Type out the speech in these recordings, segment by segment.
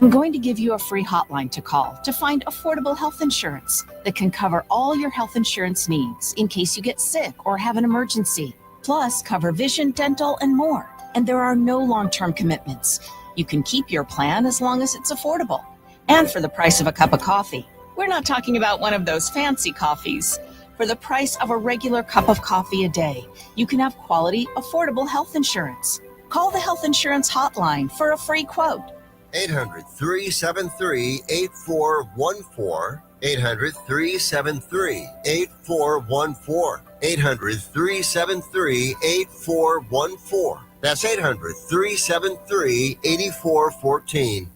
I'm going to give you a free hotline to call to find affordable health insurance that can cover all your health insurance needs in case you get sick or have an emergency. Plus, cover vision, dental, and more. And there are no long-term commitments. You can keep your plan as long as it's affordable. And for the price of a cup of coffee. We're not talking about one of those fancy coffees. For the price of a regular cup of coffee a day, you can have quality, affordable health insurance. Call the health insurance hotline for a free quote. 800-373-8414. 800-373-8414. 800-373-8414. That's 800-373-8414.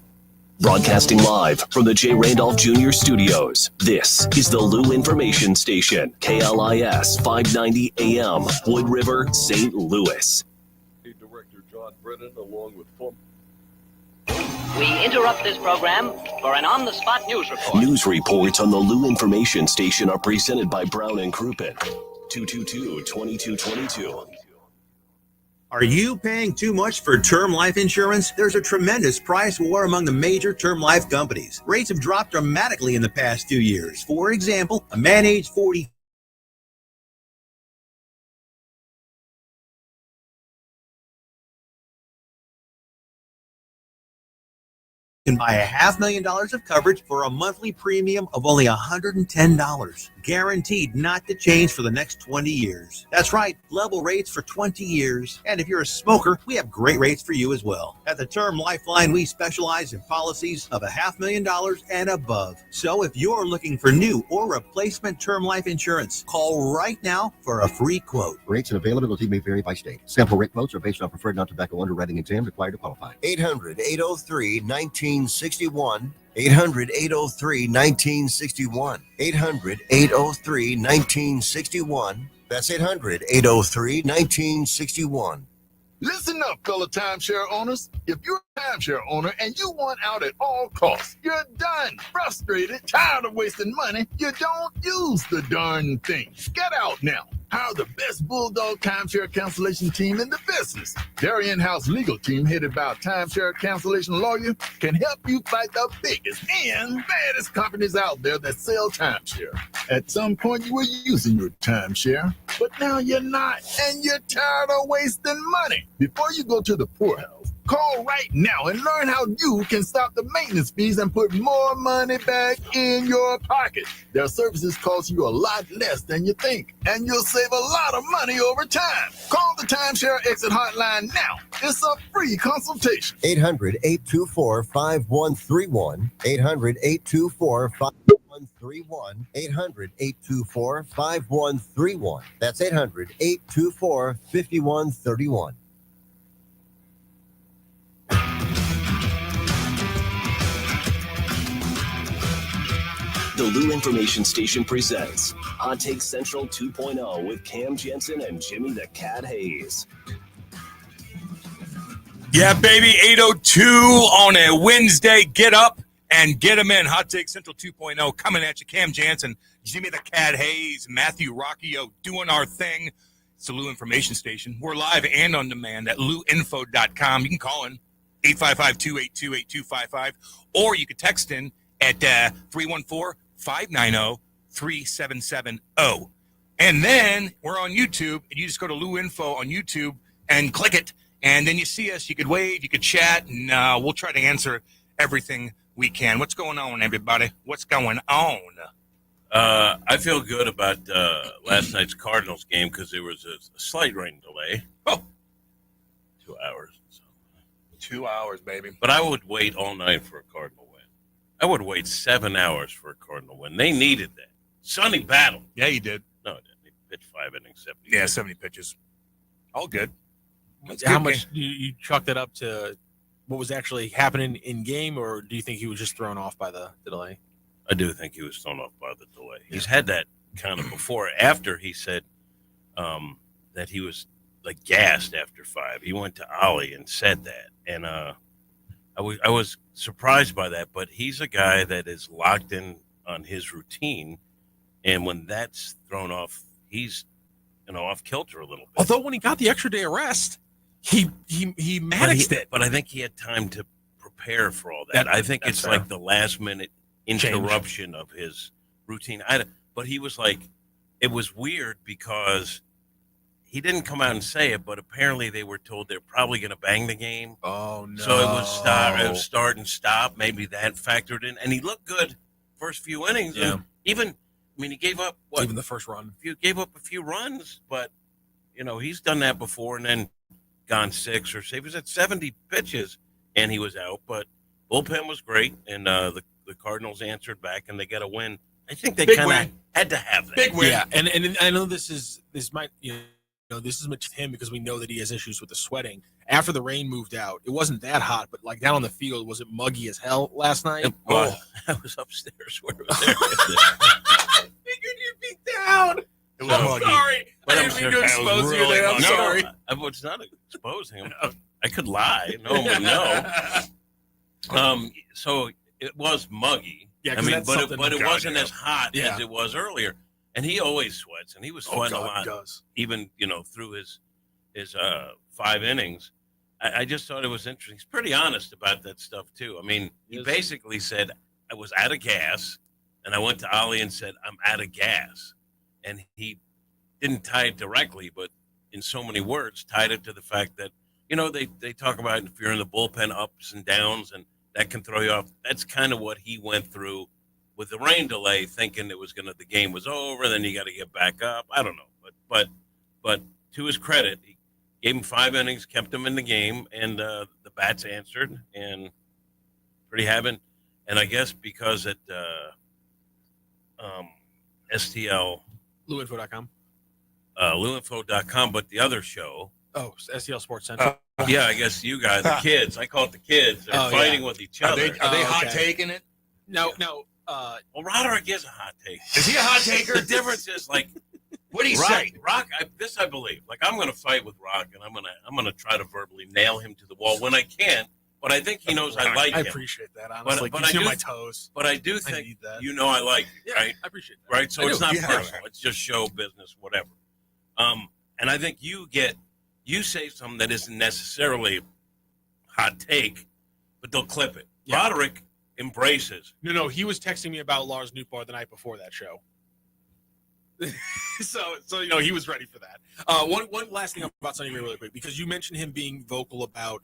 Broadcasting live from the J. Randolph Jr. Studios, this is the Lou Information Station, KLIS 590 AM, Wood River, St. Louis. Director John Brennan, along with former... We interrupt this program for an on-the-spot news report. News reports on the Lou Information Station are presented by Brown and Crouppen. 222-2222. Are you paying too much for term life insurance? There's a tremendous price war among the major term life companies. Rates have dropped dramatically in the past 2 years. For example, a man age 40 can buy $500,000 of coverage for a monthly premium of only $110, guaranteed not to change for the next 20 years. That's right, level rates for 20 years. And if you're a smoker, we have great rates for you as well. At the Term Lifeline, we specialize in policies of $500,000 and above. So if you're looking for new or replacement term life insurance, call right now for a free quote. Rates and availability may vary by state. Sample rate quotes are based on preferred non-tobacco underwriting exam required to qualify. 800-803-1961. 800-803-1961. 800-803-1961. That's 800-803-1961. Listen up, fellow timeshare owners. If you're a timeshare owner and you want out at all costs, you're done, frustrated, tired of wasting money, you don't use the darn thing. Get out now. Hire the best Bulldog timeshare cancellation team in the business. Their in-house legal team, headed by a timeshare cancellation lawyer, can help you fight the biggest and baddest companies out there that sell timeshare. At some point, you were using your timeshare, but now you're not, and you're tired of wasting money. Before you go to the poorhouse, call right now and learn how you can stop the maintenance fees and put more money back in your pocket. Their services cost you a lot less than you think, and you'll save a lot of money over time. Call the Timeshare Exit Hotline now. It's a free consultation. 800-824-5131. 800-824-5131. 800-824-5131. That's 800-824-5131. The Lou Information Station presents Hot Take Central 2.0 with Cam Janssen and Jimmy the Cat Hayes. Yeah, baby, 8:02 on a Wednesday. Get up and get them in. Hot Take Central 2.0 coming at you. Cam Janssen, Jimmy the Cat Hayes, Matthew Rocchio doing our thing. It's the Lou Information Station. We're live and on demand at louinfo.com. You can call in 855-282-8255, or you can text in at 314-590-3770. And then we're on YouTube, and you just go to Lou Info on YouTube and click it, and then you see us. You could wave, you could chat, and we'll try to answer everything we can. What's going on, everybody? What's going on? I feel good about last night's Cardinals game because there was a slight rain delay. Oh. 2 hours. 2 hours, baby. But I would wait all night for a Cardinal win. I would wait 7 hours for a Cardinal win. They needed that. Sonny battled. Yeah, he did. No, he didn't. He pitched 5 innings, 70. Yeah, 70 pitches. All good. How much do you chalk that up to what was actually happening in game, or do you think he was just thrown off by the delay? I do think he was thrown off by the delay. He's had that kind of before. After he said that he was like gassed after 5. He went to Ollie and said that. And I was surprised by that, but he's a guy that is locked in on his routine. And when that's thrown off, he's off kilter a little bit. Although when he got the extra day of rest, he managed it. But I think he had time to prepare for all that. I think it's fair. like the last minute interruption of his routine. But he was like, it was weird because he didn't come out and say it, but apparently they were told they're probably going to bang the game. Oh no! So it was start and stop. Maybe that factored in, and he looked good first few innings. Yeah. And even, I mean, he gave up even the first run. He gave up a few runs, but he's done that before, and then gone 6 or 7. He was at 70 pitches, and he was out. But bullpen was great, and the Cardinals answered back, and they got a win. I think they kind of had to have that. Big win. Yeah, and I know this might this is much with him because we know that he has issues with the sweating. After the rain moved out, it wasn't that hot, but like down on the field, was it muggy as hell last night? I was upstairs where it was there. I figured you'd be down. It was muggy. Sorry. I didn't mean to expose you there. I'm sorry. I was not exposing him. I could lie. No one would know. So it was muggy. Yeah, I mean, but it wasn't as hot as it was earlier. And he always sweats, and he was sweating a lot, even through his 5 innings. I just thought it was interesting. He's pretty honest about that stuff too. I mean, he basically said, "I was out of gas," and I went to Ollie and said, "I'm out of gas," and he didn't tie it directly, but in so many words, tied it to the fact that they talk about if you're in the bullpen, ups and downs, and that can throw you off. That's kind of what he went through with the rain delay, thinking the game was over, then you got to get back up. I don't know, but to his credit, he gave him 5 innings, kept him in the game, and the bats answered, and pretty happy. And I guess because at STL, Luinfo.com, Luinfo.com, but the other show. Oh, STL Sports Central. Yeah, I guess you guys, the kids. I call it the kids. They're fighting with each other. Are they hot taking it? No. Well, Roderick is a hot take. Is he a hot taker? The difference is what do you say? Rock, I believe. I'm going to fight with Rock, and I'm going to try to verbally nail him to the wall when I can. But I think he knows I like him. I appreciate that, honestly. But I do, my toes. But I do think I like him, right? I appreciate that. Right? So it's not personal. It's just show business, whatever. And I think you say something that isn't necessarily hot take, but they'll clip it. Yeah. Roderick embraces. No, he was texting me about Lars Nootbaar the night before that show. so he was ready for that. One last thing about Sonny Gray really quick, because you mentioned him being vocal about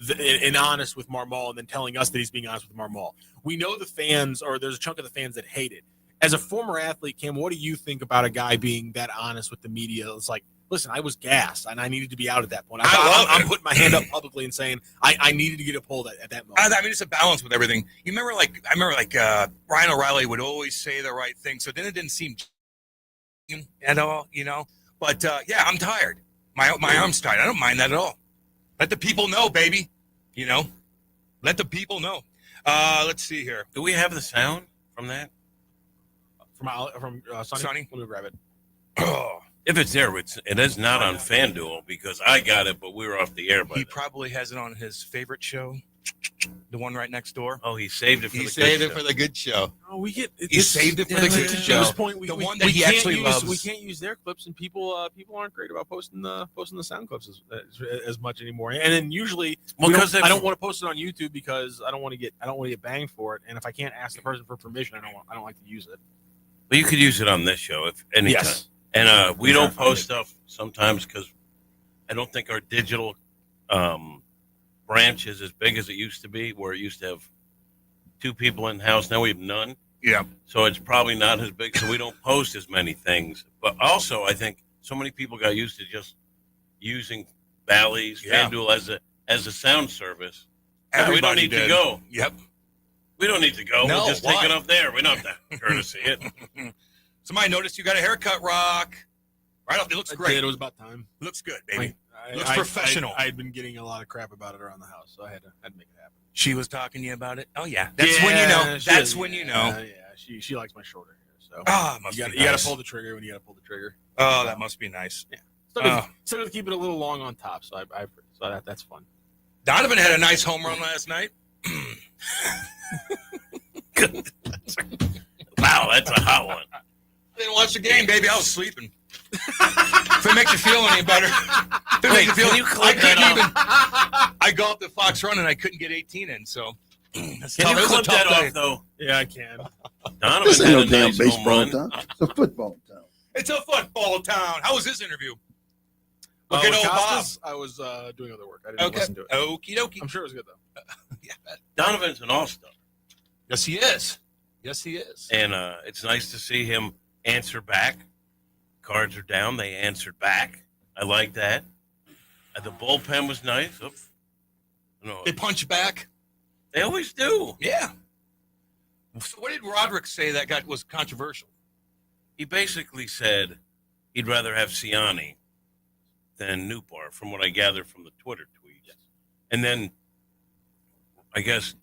and honest with Marmol, and then telling us that he's being honest with Marmol. We know the fans, or there's a chunk of the fans that hate it. As a former athlete, Cam, what do you think about a guy being that honest with the media? It's like, listen, I was gassed, and I needed to be out at that point. I'm putting my hand up publicly and saying I needed to get a pull at that moment. I mean, it's a balance with everything. You remember, Ryan O'Reilly would always say the right thing, so then it didn't seem at all, But I'm tired. My arm's tired. I don't mind that at all. Let the people know, baby. Let the people know. Let's see here. Do we have the sound from that? From Sonny? Let me grab it. Oh. If it's there, it is not on FanDuel because I got it, but we were off the air. He probably has it on his favorite show, the one right next door. Oh, he saved it for for the good show. Oh, we get he saved it for the good show. At this point, the one that he actually loves. We can't use their clips, and people aren't great about posting the sound clips as much anymore. And then usually, I don't want to post it on YouTube because I don't want to get banged for it. And if I can't ask the person for permission, I don't like to use it. But you could use it on this show if anytime. Yes. And we don't post stuff sometimes because I don't think our digital branch is as big as it used to be, where it used to have 2 people in the house. Now we have none. Yeah. So it's probably not as big, so we don't post as many things. But also, I think so many people got used to just using Bally's, FanDuel as a sound service. We don't need to go. Yep. We don't need to go. No, we'll just take it up there. We don't have to courtesy it. Somebody noticed you got a haircut, Rock. Right off. It looks great. It was about time. Looks good, baby. Looks professional. I had been getting a lot of crap about it around the house, so I had to make it happen. She was talking to you about it? Oh, yeah. That's when you know. That's when you know. Yeah, she likes my shorter hair. So you got to pull the trigger when you got to pull the trigger. Oh, that must be nice. Yeah. Instead of keep it a little long on top, so that's fun. Donovan had a nice home run last night. Wow, that's a hot one. I didn't watch the game, baby. I was sleeping. If it makes you feel any better. To make it feel, can you clip that I golfed at Fox Run and I couldn't get 18 in, so. Can you clip that off, though? Yeah, I can. Donovan This ain't had no a damn nice baseball home town. run. It's a football town. It's a football town. How was this interview? Look With at old Bob. Costas, I was doing other work. I didn't listen to it. Okie dokie. I'm sure it was good, though. Yeah. Donovan's an all-star. Yes, he is. Yes, he is. And it's nice to see him answer back. Cards are down. They answered back. I like that. The bullpen was nice. Oops. No, They punch back. they always do. Yeah. So what did Roderick say that was controversial? He basically said he'd rather have Ciani than Newbar, from what I gather from the Twitter tweets. Yes. And then I guess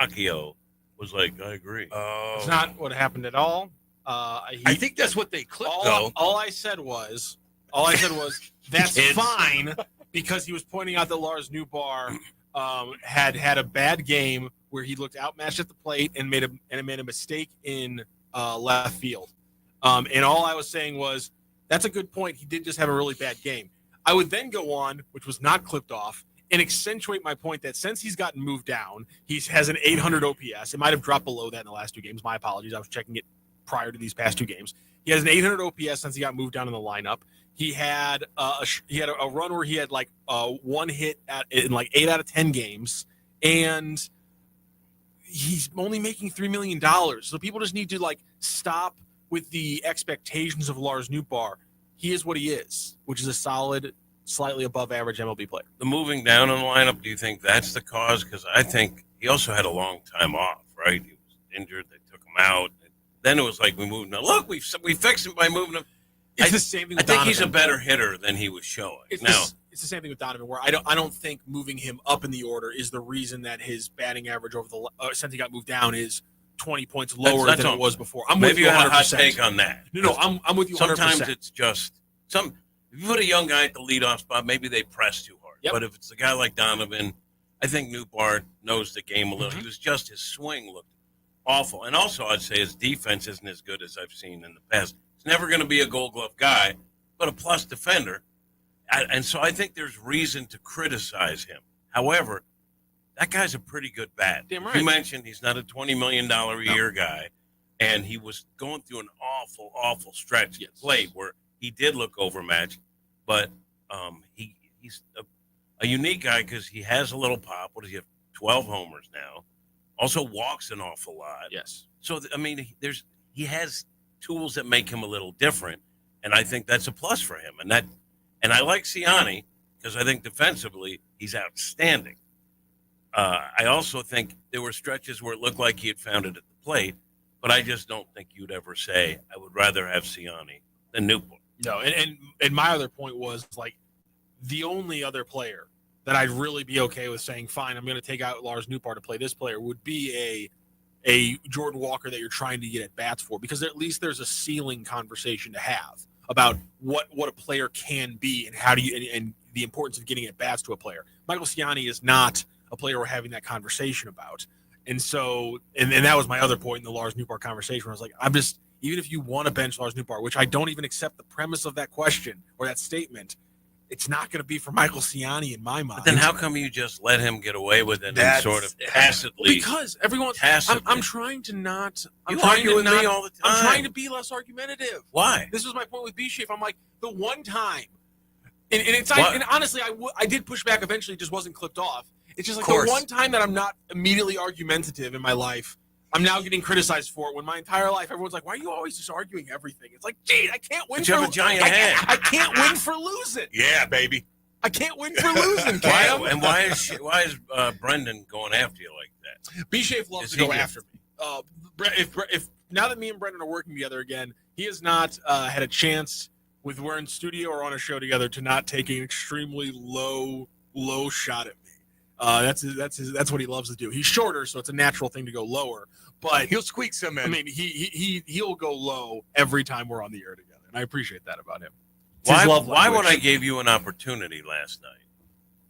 Rocchio was like, I agree. Oh. It's not what happened at all. I think that's what they clipped, though. All I said was, that's Kids. fine, because he was pointing out that Lars Newbar had a bad game where he looked outmatched at the plate and made a mistake in left field. And all I was saying was, that's a good point. He did just have a really bad game. I would then go on, which was not clipped off, and accentuate my point that since he's gotten moved down, he has an 800 OPS. It might have dropped below that in the last two games. My apologies. I was checking it prior to these past two games. He has an 800 OPS since he got moved down in the lineup. He had a run where he had like one hit in like 8 out of 10 games, and he's only making $3 million. So people just need to like stop with the expectations of Lars Newbar. He is what he is, which is a solid, slightly above average MLB player. The moving down in the lineup, do you think that's the cause? Because I think he also had a long time off, right? He was injured. They took him out. Then it was like we moved him. Look, we fixed him by moving him. It's the same thing with I think Donovan. he's a better hitter than he was showing. It's the same thing with Donovan, where I don't think moving him up in the order is the reason that his batting average over the since he got moved down is 20 points lower than it was before. I'm maybe with you 100%. you had a hot take on that. No, I'm with you 100%. Sometimes it's just if you put a young guy at the leadoff spot, maybe they press too hard. Yep. But if it's a guy like Donovan, I think Newbar knows the game a little. He was just his swing looked awful. And also, I'd say his defense isn't as good as I've seen in the past. He's never going to be a Gold Glove guy, but a plus defender. And so I think there's reason to criticize him. However, that guy's a pretty good bat. Damn right. You mentioned he's not a $20 million a year guy, and he was going through an awful, awful stretch at plate where he did look overmatched, but he's a unique guy because he has a little pop. What does he have? 12 homers now. Also walks an awful lot. Yes. So, I mean, he has tools that make him a little different, and I think that's a plus for him. And I like Ciani because I think defensively he's outstanding. I also think there were stretches where it looked like he had found it at the plate, but I just don't think you'd ever say I would rather have Ciani than Newport. No, and my other point was like the only other player that I'd really be okay with saying, fine, I'm going to take out Lars Newbar to play this player would be a Jordan Walker that you're trying to get at bats for, because at least there's a ceiling conversation to have about what a player can be and how do you and the importance of getting at bats to a player. Michael Ciani is not a player we're having that conversation about. And so, and that was my other point in the Lars Newbar conversation, where I was like, I'm just, even if you want to bench Lars Newbar, which I don't even accept the premise of that question or that statement, it's not going to be for Michael Ciani in my mind. But then how come you just let him get away with it and sort of tacitly? Because everyone, I'm trying to not. You argue with me all the time. I'm trying to be less argumentative. Why? This was my point with B-Shape. I'm like, the one time, and honestly, I did push back eventually, it just wasn't clipped off. It's just like the one time that I'm not immediately argumentative in my life, I'm now getting criticized for it, when my entire life everyone's like, why are you always just arguing everything? It's like, gee, I can't win. You have a giant head. I can't win for losing. Yeah, baby. I can't win for losing, Cam. Why is Brendan going after you like that? B-Shape loves to go after me. If now that me and Brendan are working together again, he has not had a chance, with we're in studio or on a show together, to not take an extremely low shot at me. That's what he loves to do. He's shorter, so it's a natural thing to go lower. But he'll squeak some in. I mean, he'll go low every time we're on the air together, and I appreciate that about him. Why when I gave you an opportunity last night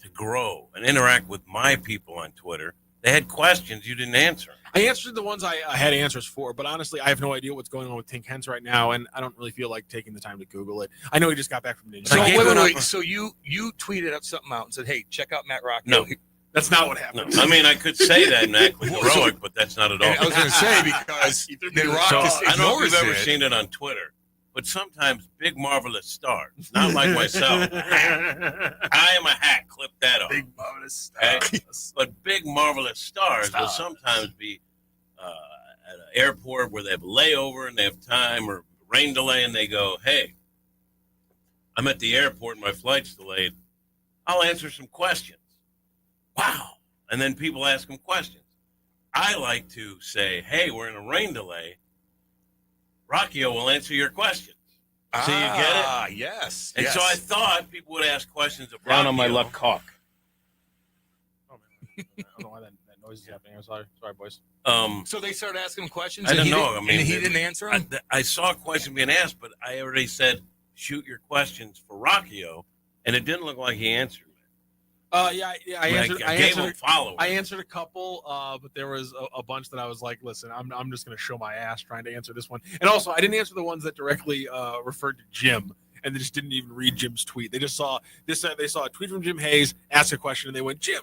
to grow and interact with my people on Twitter, They had questions you didn't answer. I answered the ones I had answers for, but honestly, I have no idea what's going on with Tink Hens right now, and I don't really feel like taking the time to Google it. I know he just got back from Ninja. So I gave wait. So you tweeted up something out and said, "Hey, check out Matt Rocchio." No. That's not what happened. No. I mean, I could say that and act like heroic, but that's not at all. And I was going to say, because they rock So just I don't know if ignores you've ever it. seen it on Twitter, but sometimes big marvelous stars, not like myself. I am a hack. Clip that off. Big marvelous Okay? stars. But big marvelous stars will sometimes be at an airport where they have a layover and they have time or rain delay, and they go, "Hey, I'm at the airport and my flight's delayed. I'll answer some questions." Wow. And then people ask them questions. I like to say, "Hey, we're in a rain delay. Rocchio will answer your questions." So you get it? Ah, yes. And yes. so I thought people would ask questions of Down on my Rocchio. luck cock. Oh, man. I don't know why that noise is happening. I'm sorry, boys. So they started asking him questions. I and don't he know. didn't- I mean, and he didn't answer them. I saw a question being asked, but I already said, shoot your questions for Rocchio, and it didn't look like he answered. I answered. I gave him followers. I answered a couple, but there was a bunch that I was like, "Listen, I'm just going to show my ass trying to answer this one." And also, I didn't answer the ones that directly referred to Jim, and they just didn't even read Jim's tweet. They just saw this. They saw a tweet from Jim Hayes, asked a question, and they went, "Jim,"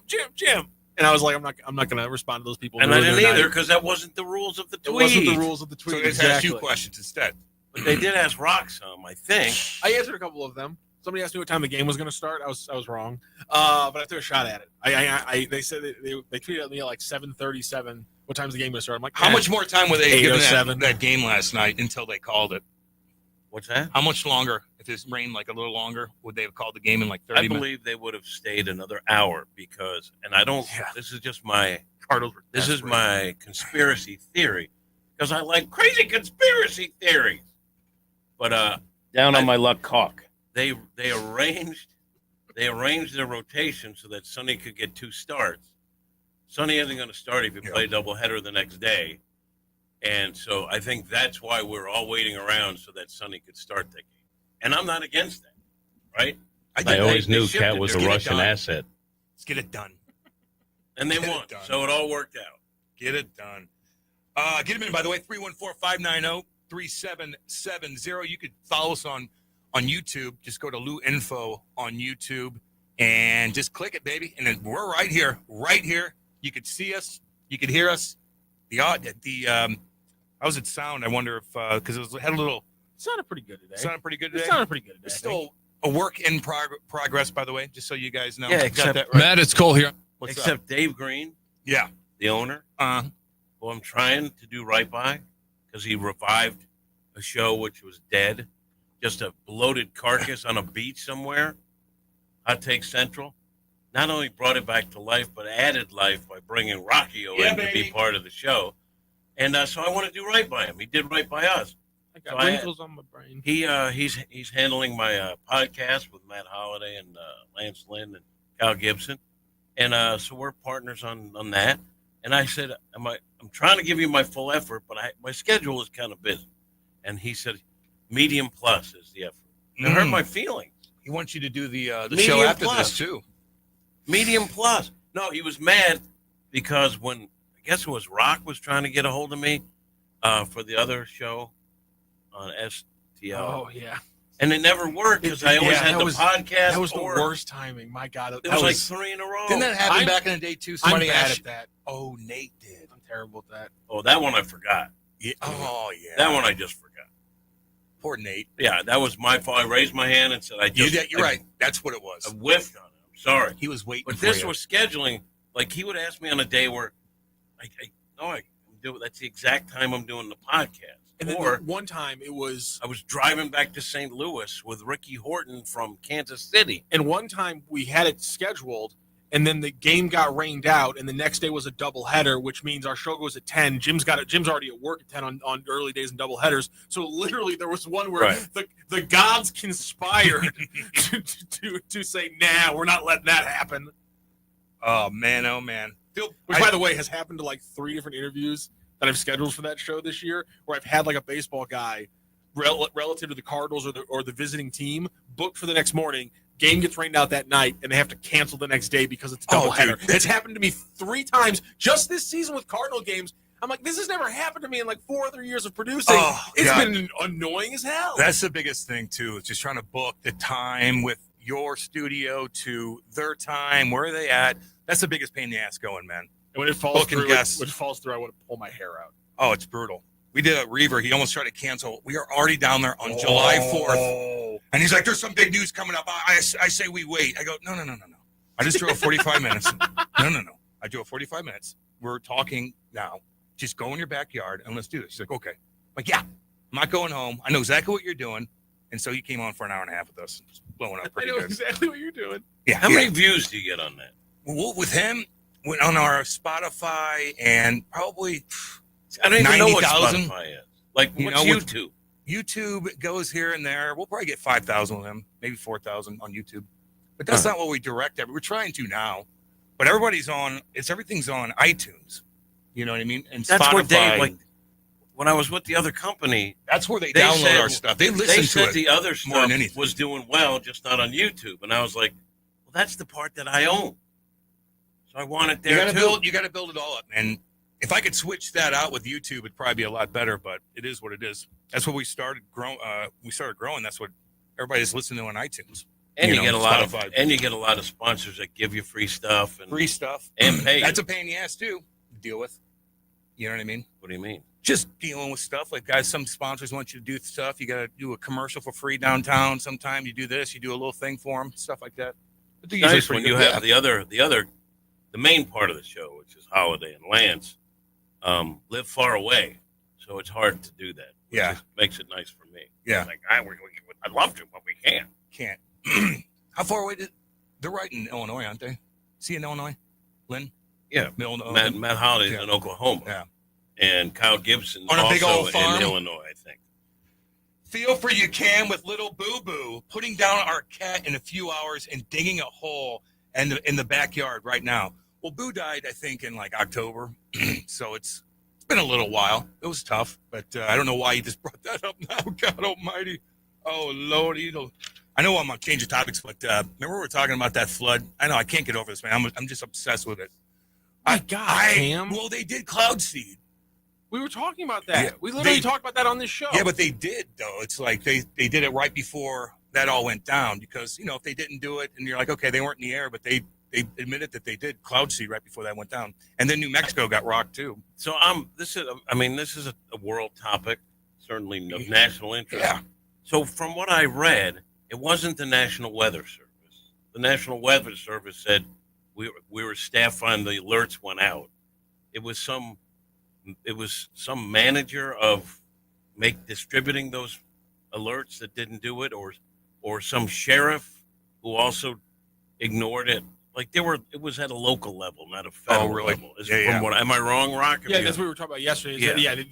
and I was like, "I'm not going to respond to those people." And I didn't either because that wasn't the rules of the tweet. It wasn't the rules of the tweet. So they asked you questions instead. But they did ask Rock some, I think. I answered a couple of them. Somebody asked me what time the game was going to start. I was wrong, but I took a shot at it. They said they tweeted at me at like 7:37. What time's the game going to start? I'm like, How much more time were they given 8:07. that game last night until they called it? What's that? How much longer? If it rained like a little longer, would they have called the game in like 30 I minutes? believe they would have stayed another hour because, and I don't. Yeah. This is just my. Cardinals were This is desperate. my conspiracy theory because I like crazy conspiracy theories. But Down on my luck cock. they arranged their rotation so that Sonny could get 2 starts. Sonny isn't going to start if you play a doubleheader the next day, and so I think that's why we're all waiting around so that Sonny could start that game. And I'm not against that, right? I always knew shifted Cat was a their- Russian asset. Let's get it done. and they Get it won, done. so it all worked out. Get it done. Get them in, by the way, 314-590-3770. You could follow us on YouTube. Just go to Lou Info on YouTube and just click it, baby. And then we're right here. You could see us. You could hear us. How was it sound? I wonder if, because it had a little, It sounded pretty good today. sounded pretty good today. It sounded pretty good today. It's still a work in progress, by the way, just so you guys know. Yeah, Got except- that right? Matt, it's Cole here. What's up? Except Dave Green, Yeah. the owner, who I'm trying to do right by because he revived a show which was dead, just a bloated carcass on a beach somewhere, Hot Take Central. Not only brought it back to life, but added life by bringing Rocchio in to be part of the show. And so I want to do right by him. He did right by us. I got So wrinkles on my brain. He's handling my podcast with Matt Holliday and Lance Lynn and Cal Gibson. And so we're partners on that. And I said, I'm trying to give you my full effort, but my schedule is kind of busy. And he said, medium plus is the effort. It hurt my feelings. He wants you to do the show Medium after plus. this, too. Medium plus. No, he was mad because when, I guess it was Rock was trying to get a hold of me for the other show on STL. Oh yeah, And it never worked because I always had the podcast. That was the or- worst timing. My God, It was like 3 in a row. Didn't that happen I'm- back in the day, too? I'm Somebody bad asked at that. Oh, Nate did. I'm terrible at that. Oh, that one I forgot. Yeah. Oh, yeah. That one I just forgot. Poor Nate. Yeah, that was my fault. I raised my hand and said, You're right. That's what it was. I whiffed on it. I'm sorry. He was waiting But for this you. was scheduling. Like, he would ask me on a day where that's the exact time I'm doing the podcast. And then Or one time it was, I was driving back to St. Louis with Ricky Horton from Kansas City. and one time we had it scheduled, and then the game got rained out, and the next day was a doubleheader, which means our show goes at 10. Jim's already at work at 10 on early days and doubleheaders. So literally, there was one where the gods conspired to say, "Nah, we're not letting that happen." Oh, man. Which, by the way, has happened to like 3 different interviews that I've scheduled for that show this year, where I've had like a baseball guy relative to the Cardinals or the visiting team booked for the next morning. game gets rained out that night, and they have to cancel the next day because it's a doubleheader. It's happened to me 3 times just this season with Cardinal games. I'm like, this has never happened to me in like 4 other years of producing. It's been annoying as hell. That's the biggest thing, too, is just trying to book the time with your studio to their time. Where are they at? That's the biggest pain in the ass going, man. And when it falls Booking through, guests. when it falls through, I want to pull my hair out. Oh, it's brutal. We did a Reaver. He almost tried to cancel. We are already down there on July 4th. And he's like, there's some big news coming up. I say we wait. I go, no. I just drove 45 minutes. No. I drove 45 minutes. We're talking now. Just go in your backyard and let's do this. She's like, okay. I'm like, yeah, I'm not going home. I know exactly what you're doing. And so you came on for an hour and a half with us. It's blowing up pretty I know good. exactly what you're doing. Yeah. How many views do you get on that? Well, with him, on our Spotify and probably I don't even know what 90,000. Spotify is. Like, what's YouTube? YouTube goes here and there. We'll probably get 5,000 with him, maybe 4,000 on YouTube. But that's not what we direct. We're trying to now. But everybody's on. Everything's on iTunes. You know what I mean? And That's Spotify. where they like. When I was with the other company, that's where they download said, our stuff. They listen they to said it the other more than stuff anything. was doing well, just not on YouTube. And I was like, well, that's the part that I own. So I want it there too. You got to build it all up. And if I could switch that out with YouTube, it'd probably be a lot better. But it is what it is. That's what we started growing. That's what everybody's listening to on iTunes. And you get a lot Spotify. and you get a lot of sponsors that give you free stuff and pay. That's a pain in the ass too to deal with. You know what I mean? What do you mean? Just dealing with stuff like guys. Some sponsors want you to do stuff. You got to do a commercial for free downtown. Sometimes you do this. You do a little thing for them, stuff like that. But they're usually Nice when pretty you good. have the main part of the show, which is Holiday and Lance, live far away, so it's hard to do that. Which Yeah. just makes it nice for me. Yeah. Like I'd love to, but we can't. Can't. How far away they're right in Illinois, aren't they? See in Illinois, Lynn? Yeah. Matt Holiday's in Oklahoma. Yeah. And Kyle Gibson On a also big old farm? in Illinois, I think. Feel for you, Cam, with little Boo Boo putting down our cat in a few hours and digging a hole in the backyard right now. Well, Boo died, I think, in like October, so it's been a little while. It was tough, but I don't know why you just brought that up now. God Almighty! Oh Lord, I know I'm changing topics, but remember we were talking about that flood? I know I can't get over this, man. I'm just obsessed with it. Cam. Well, they did cloud seed. We were talking about that. Yeah, we literally they- talked about that on this show. Yeah, but they did, though. It's like they did it right before that all went down because, if they didn't do it and you're like, okay, they weren't in the air, but they admitted that they did cloud seed right before that went down. And then New Mexico got rocked, too. So this is a world topic, certainly of national interest. Yeah. So from what I read, it wasn't the National Weather Service. The National Weather Service said we were staffed on the alerts went out. It was some manager of distributing those alerts that didn't do it, or some sheriff who also ignored it. Like it was at a local level, not a federal level. Am I wrong, Rock? Yeah, that's what we were talking about yesterday. Is Yeah. that,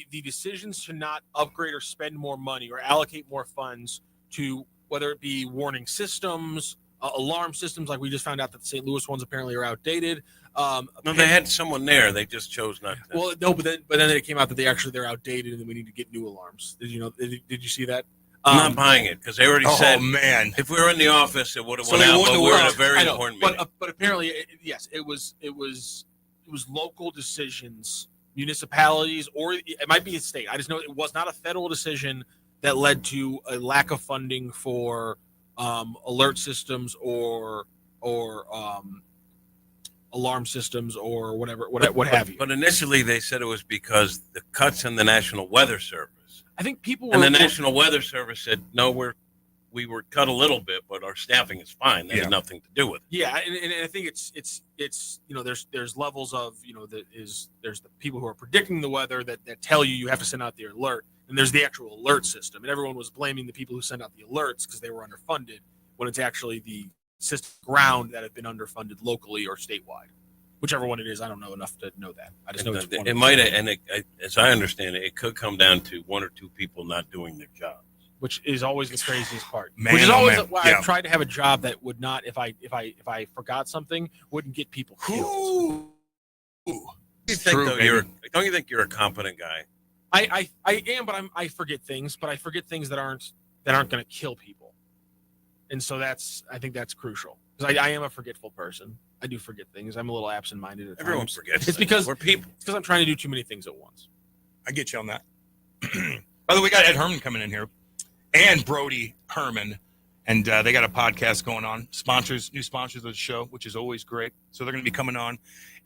the decisions to not upgrade or spend more money or allocate more funds to whether it be warning systems, alarm systems, like we just found out that the St. Louis ones apparently are outdated. No, they had someone there. They just chose not to. Well, no, but then it came out that they're outdated and then we need to get new alarms. Did you know? Did you see that? I'm not buying it because they already said, man, if we were in the office, it would have So went they out. wouldn't But have we're in a worked. very I know, important meeting. but apparently, yes, it was local decisions, municipalities, or it might be a state. I just know it was not a federal decision that led to a lack of funding for alert systems or alarm systems or whatever, what have you. But initially, they said it was because the cuts in the National Weather Service. I think people And the National Weather Service said, no, we were cut a little bit, but our staffing is fine. That had nothing to do with it. Yeah, and I think it's there's levels of there's the people who are predicting the weather that tell you have to send out the alert, and there's the actual alert system, and everyone was blaming the people who send out the alerts because they were underfunded when it's actually the system ground that have been underfunded locally or statewide, whichever one it is. I don't know enough to know that. I just know it's one. It might, as I understand it, it could come down to one or two people not doing their job. Which is always the craziest part. Man, Which is oh, always man. why Yeah. I've tried to have a job that would not, if I forgot something, wouldn't get people killed. Don't you think you're a competent guy? I am, but I forget things. But I forget things that aren't going to kill people. And so I think that's crucial because I am a forgetful person. I do forget things. I'm a little absent-minded at Everyone times. forgets. It's because we're people. It's because I'm trying to do too many things at once. I get you on that. By the way, we got Ed Herman coming in here and Brody Herman, and they got a podcast going on. New sponsors of the show, which is always great. So they're going to be coming on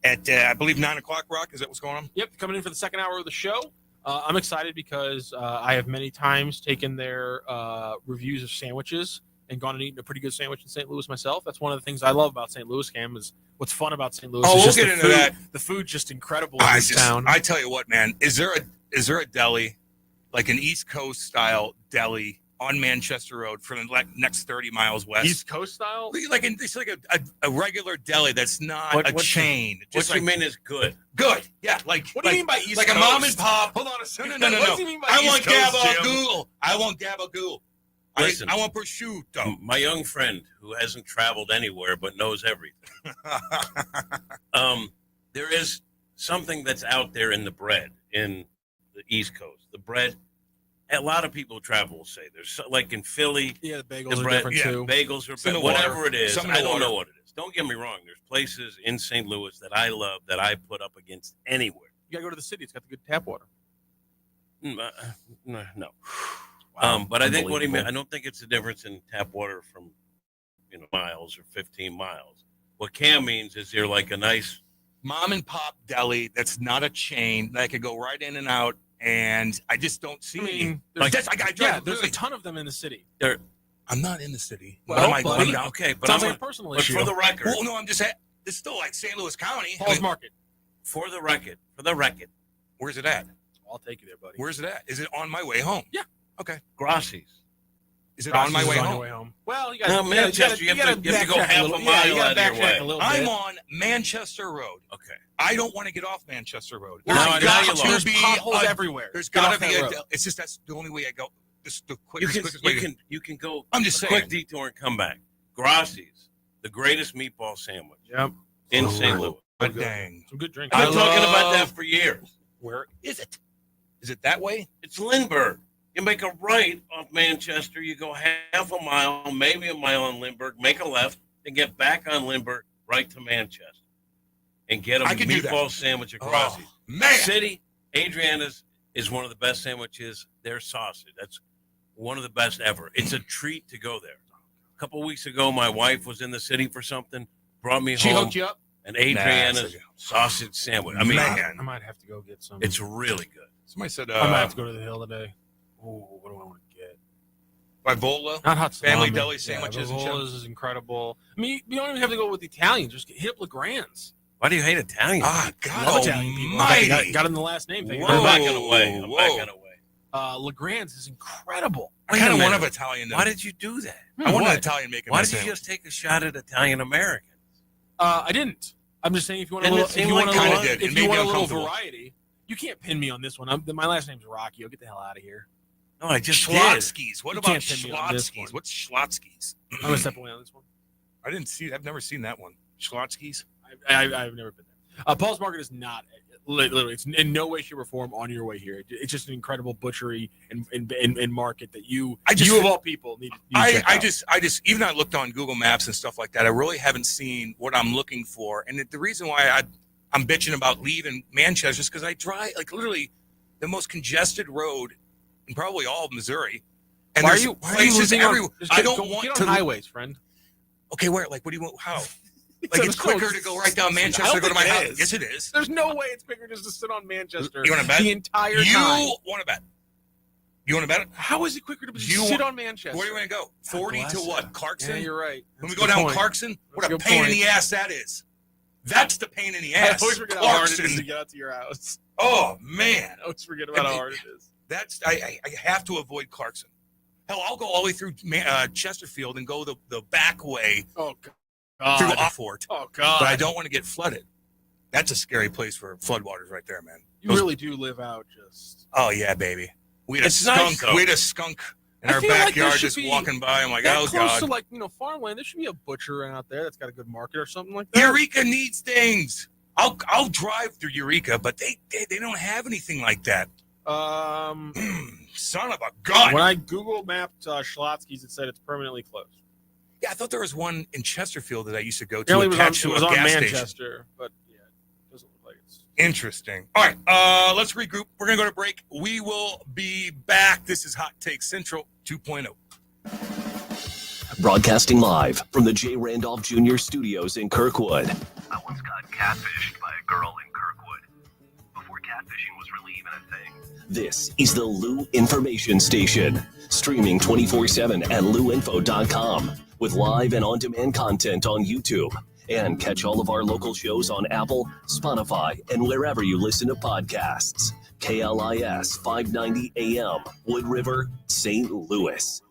at, I believe, 9 o'clock, Rock. Is that what's going on? Yep, coming in for the second hour of the show. I'm excited because I have many times taken their reviews of sandwiches and gone and eaten a pretty good sandwich in St. Louis myself. That's one of the things I love about St. Louis, Cam, is what's fun about St. Louis. Oh, is we'll just get the into food. that. The food's just incredible in this town. I tell you what, man, is there a deli, like an East Coast style deli on Manchester Road for the next 30 miles west? East Coast style? It's like a regular deli that's not a chain. What you mean is good? Good, yeah. Like what do you mean by East like Coast? a mom and pop. Hold on a second. No. What do you mean by I East want Coast, Jim? gabagool. I want gabagool. Listen, I want prosciutto. My young friend who hasn't traveled anywhere but knows everything. There is something that's out there in the bread in the East Coast. The bread, a lot of people travel will say there's like in Philly. Yeah, the bagels are bread, different too. Bagels are better. Whatever it is. I don't know what it is. Don't get me wrong. There's places in St. Louis that I love that I put up against anywhere. You gotta go to the city. It's got the good tap water. No. Wow, But I think what he meant, I don't think it's the difference in tap water from, miles or 15 miles. What Cam means is you're like a nice mom and pop deli that's not a chain that I could go right in and out, and I just don't see. There's there's a ton of them in the city. I'm not in the city. Well, buddy, okay, but sounds like a personal issue. For the record, well, no, I'm just saying it's still like St. Louis County. Paul's Market. For the record, where's it at? I'll take you there, buddy. Where's it at? Is it on my way home? Yeah. Okay. Grassi's. Is it on my way home? Your way home? Well, you got Manchester. You have to go half a mile out of your way. I'm on Manchester Road. Okay. I don't want to get off Manchester Road. There's potholes everywhere. There's got to be it's just that's the only way I go. This the quickest way. You can go. I'm just saying. Quick detour and come back. Grassi's, the greatest meatball sandwich. Yep. In St. Louis. But dang. Some good drinks. I've been talking about that for years. Where is it? Is it that way? It's Lindbergh. You make a right off Manchester. You go half a mile, maybe a mile on Lindbergh, make a left, and get back on Lindbergh right to Manchester. And get a meatball sandwich at Grassi's. Man. City, Adriana's is one of the best sandwiches. Their sausage, that's one of the best ever. It's a treat to go there. A couple of weeks ago, my wife was in the city for something, brought me home. She hooked you up? An Adriana's sausage sandwich. I mean, I might have to go get some. It's really good. Somebody said I might have to go to the Hill today. Oh, what do I want to get? By Vola? Not hot family salami. deli sandwiches. Yeah, Vola's is incredible. I mean, you don't even have to go with the Italians. Just hit up Legrand's. Why do you hate Italians? Ah, God love Italian people. Got in the last name. I'm backing away. Legrand's is incredible. I kind of want of Italian. Why did you do that? I want an Italian making. Why did you just take a shot at Italian Americans? I didn't. I'm just saying if you want a little variety, you can't pin me on this one. My last name's Rocchio. Get the hell out of here. No, I just Schlotzky's. What You about can't pin me on this Schlotzky's? one. What's Schlotzky's? I'm gonna step away on this one. I didn't see. I've never seen that one. Schlotzky's. I've never been there. Paul's Market is not literally. It's in no way, shape, or form on your way here. It's just an incredible butchery and market that you of all people need. I just even I looked on Google Maps and stuff like that. I really haven't seen what I'm looking for, and the reason why I'm bitching about leaving Manchester is because I drive like literally the most congested road in probably all of Missouri. And why there's are you places everywhere. I don't want get to on highways, friend. Okay, where? Like, what do you want? How? Like, it's quicker to go right down Manchester to go to my house. Yes, it is. There's no way it's quicker just to sit on Manchester. You want to bet? The entire time. You want to bet? You want to bet it? How is it quicker to just sit on Manchester? Where do you want to go? 40 to what? Clarkson? Yeah, you're right. When we go down Clarkson, what a pain in the ass that is. That's the pain in the ass. I always forget how hard it is to get out to your house. Oh, man. I always forget about how hard it is. I have to avoid Clarkson. Hell, I'll go all the way through Chesterfield and go the back way. Oh, God. Through Offort. Oh, God. But I don't want to get flooded. That's a scary place for floodwaters right there, man. You really do live out just. Oh, yeah, baby. We had a skunk. We had a skunk in our backyard just walking by. I'm like, oh, God. Close to farmland, there should be a butcher out there that's got a good market or something like that. Eureka needs things. I'll drive through Eureka, but they don't have anything like that. Son of a gun. When I Google mapped Schlotzky's, it said it's permanently closed. Yeah, I thought there was one in Chesterfield that I used to go to. Apparently Attached it to was a on gas Manchester, station. but yeah, it doesn't look like it's Interesting. All right, let's regroup. We're going to go to break. We will be back. This is Hot Take Central 2.0. Broadcasting live from the J. Randolph Jr. Studios in Kirkwood. I once got catfished by a girl in Kirkwood. Before catfishing was really even a thing. This is the Lou Information Station, streaming 24/7 at louinfo.com with live and on-demand content on YouTube. And catch all of our local shows on Apple, Spotify, and wherever you listen to podcasts. KLIS 590 AM, Wood River, St. Louis.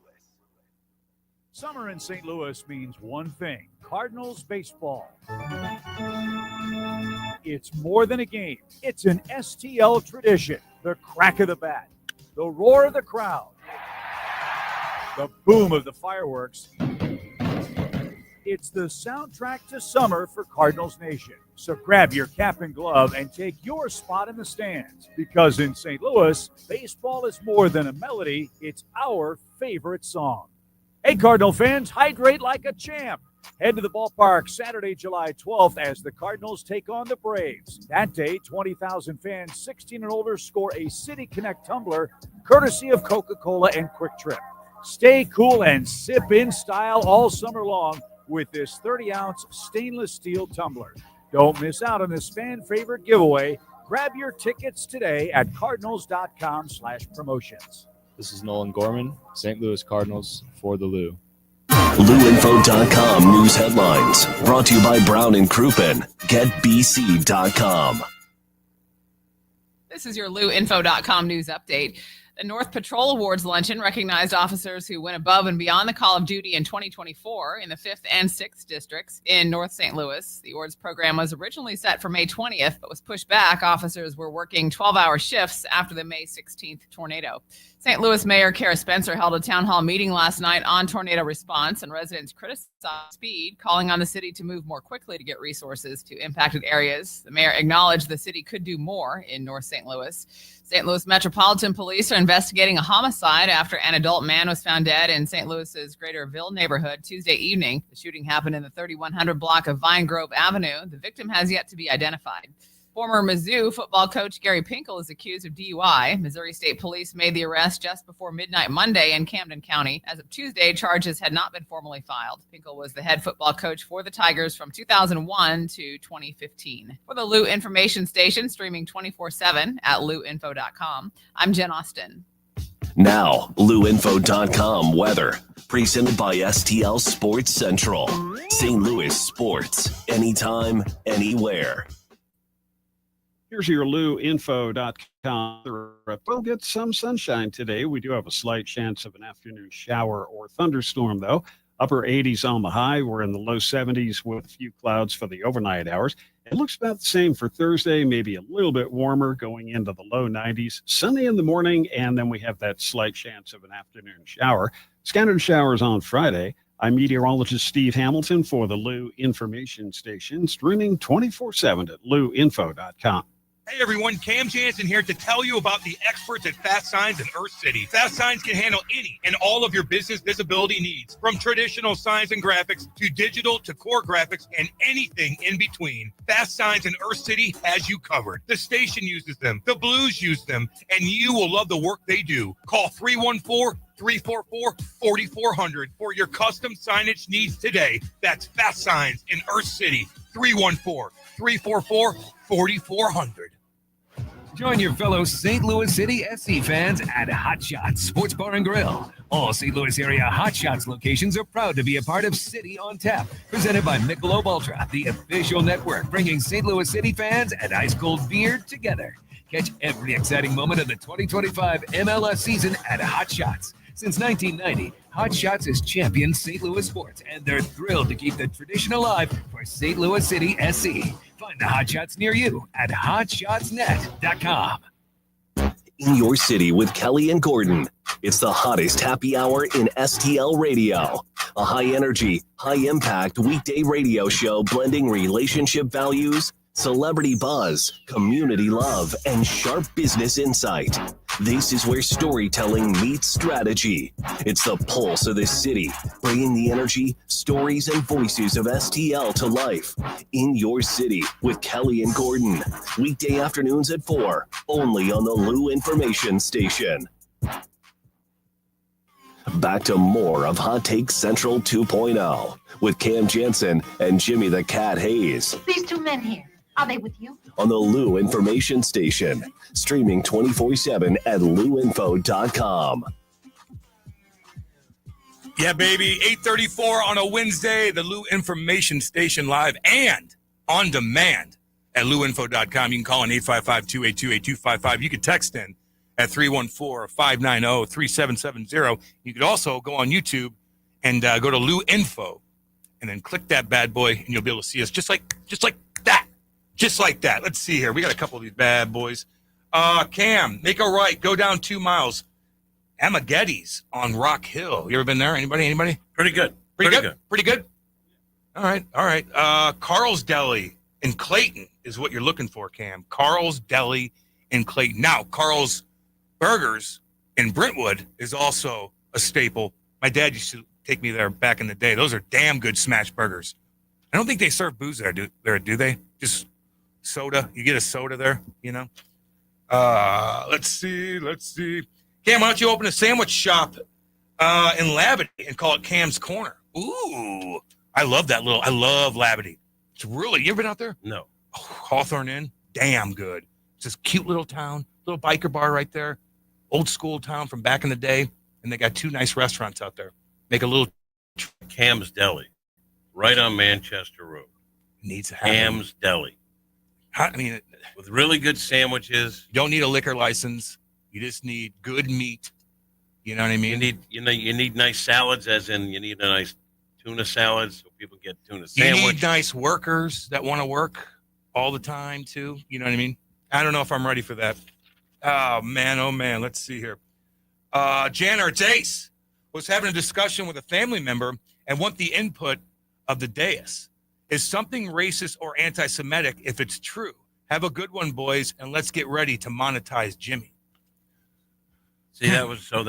Summer in St. Louis means one thing: Cardinals baseball. It's more than a game. It's an STL tradition. The crack of the bat, the roar of the crowd, the boom of the fireworks. It's the soundtrack to summer for Cardinals Nation. So grab your cap and glove and take your spot in the stands, because in St. Louis, baseball is more than a melody. It's our favorite song. Hey, Cardinal fans, hydrate like a champ. Head to the ballpark Saturday, July 12th as the Cardinals take on the Braves. That day, 20,000 fans 16 and older score a City Connect tumbler courtesy of Coca-Cola and Quick Trip. Stay cool and sip in style all summer long with this 30-ounce stainless steel tumbler. Don't miss out on this fan-favorite giveaway. Grab your tickets today at cardinals.com/promotions. This is Nolan Gorman, St. Louis Cardinals for the Lou. LouInfo.com news headlines, brought to you by Brown & Crouppen. GetBC.com. This is your LouInfo.com news update. The North Patrol Awards luncheon recognized officers who went above and beyond the call of duty in 2024 in the 5th and 6th districts in North St. Louis. The awards program was originally set for May 20th, but was pushed back. Officers were working 12-hour shifts after the May 16th tornado. St. Louis Mayor Kara Spencer held a town hall meeting last night on tornado response, and residents criticized speed, calling on the city to move more quickly to get resources to impacted areas. The mayor acknowledged the city could do more in North St. Louis. St. Louis Metropolitan Police are investigating a homicide after an adult man was found dead in St. Louis's Greaterville neighborhood Tuesday evening. The shooting happened in the 3100 block of Vine Grove Avenue. The victim has yet to be identified. Former Mizzou football coach Gary Pinkel is accused of DUI. Missouri State Police made the arrest just before midnight Monday in Camden County. As of Tuesday, charges had not been formally filed. Pinkel was the head football coach for the Tigers from 2001 to 2015. For the Lou Information Station, streaming 24/7 at louinfo.com, I'm Jen Austin. Now, LouInfo.com weather, presented by STL Sports Central. St. Louis sports, anytime, anywhere. Here's your LouInfo.com. We'll get some sunshine today. We do have a slight chance of an afternoon shower or thunderstorm, though. Upper 80s on the high. We're in the low 70s with a few clouds for the overnight hours. It looks about the same for Thursday, maybe a little bit warmer going into the low 90s. Sunny in the morning, and then we have that slight chance of an afternoon shower. Scattered showers on Friday. I'm meteorologist Steve Hamilton for the Lou Information Station, streaming 24/7 at louinfo.com. Hey everyone, Cam Janssen here to tell you about the experts at Fast Signs in Earth City. Fast Signs can handle any and all of your business visibility needs, from traditional signs and graphics to digital to core graphics and anything in between. Fast Signs in Earth City has you covered. The station uses them, the Blues use them, and you will love the work they do. Call 314-344-4400 for your custom signage needs today. That's Fast Signs in Earth City, 314-344-4400. Join your fellow St. Louis City SC fans at Hot Shots Sports Bar and Grill. All St. Louis area Hot Shots locations are proud to be a part of City on Tap, presented by Michelob Ultra, the official network bringing St. Louis City fans and ice cold beer together. Catch every exciting moment of the 2025 MLS season at Hot Shots. Since 1990, Hot Shots has championed St. Louis sports, and they're thrilled to keep the tradition alive for St. Louis City SC. Find the Hot Shots near you at hotshotsnet.com. In your city with Kelly and Gordon. It's the hottest happy hour in STL radio. A high-energy, high-impact weekday radio show blending relationship values, celebrity buzz, community love, and sharp business insight. This is where storytelling meets strategy. It's the pulse of this city, bringing the energy, stories, and voices of STL to life. In your city with Kelly and Gordon. Weekday afternoons at 4, only on the Lou Information Station. Back to more of Hot Take Central 2.0 with Cam Janssen and Jimmy the Cat Hayes. These two men here, are they with you? On the Lou Information Station, streaming 24/7 at louinfo.com. Yeah, baby. 8:34 on a Wednesday, the Lou Information Station live and on demand at louinfo.com. You can call in 855-282-8255. You can text in at 314-590-3770. You could also go on YouTube and go to Lou Info and then click that bad boy and you'll be able to see us just like that. Just like that. Let's see here. We got a couple of these bad boys. Cam, make a right. Go down 2 miles. Amagetti's on Rock Hill. You ever been there? Anybody? Pretty good. Pretty good? All right. Carl's Deli in Clayton is what you're looking for, Cam. Carl's Deli in Clayton. Now, Carl's Burgers in Brentwood is also a staple. My dad used to take me there back in the day. Those are damn good smash burgers. I don't think they serve booze there, do they? Just soda. You get a soda there, you know? Let's see. Cam, why don't you open a sandwich shop in Labadee and call it Cam's Corner? Ooh, I love Labadee. It's really, you ever been out there? No. Oh, Hawthorne Inn, damn good. It's this cute little town, little biker bar right there. Old school town from back in the day. And they got 2 nice restaurants out there. Make a little. Cam's Deli, right on Manchester Road. Needs to have Cam's Deli. With really good sandwiches. You don't need a liquor license. You just need good meat. You know what I mean? You need nice salads, as in you need a nice tuna salad so people get tuna sandwich. You need nice workers that want to work all the time too. You know what I mean? I don't know if I'm ready for that. Oh man. Let's see here. Janner, it's Ace, was having a discussion with a family member and want the input of the dais. Is something racist or anti-Semitic if it's true? Have a good one, boys, and let's get ready to monetize Jimmy. See, I was talking,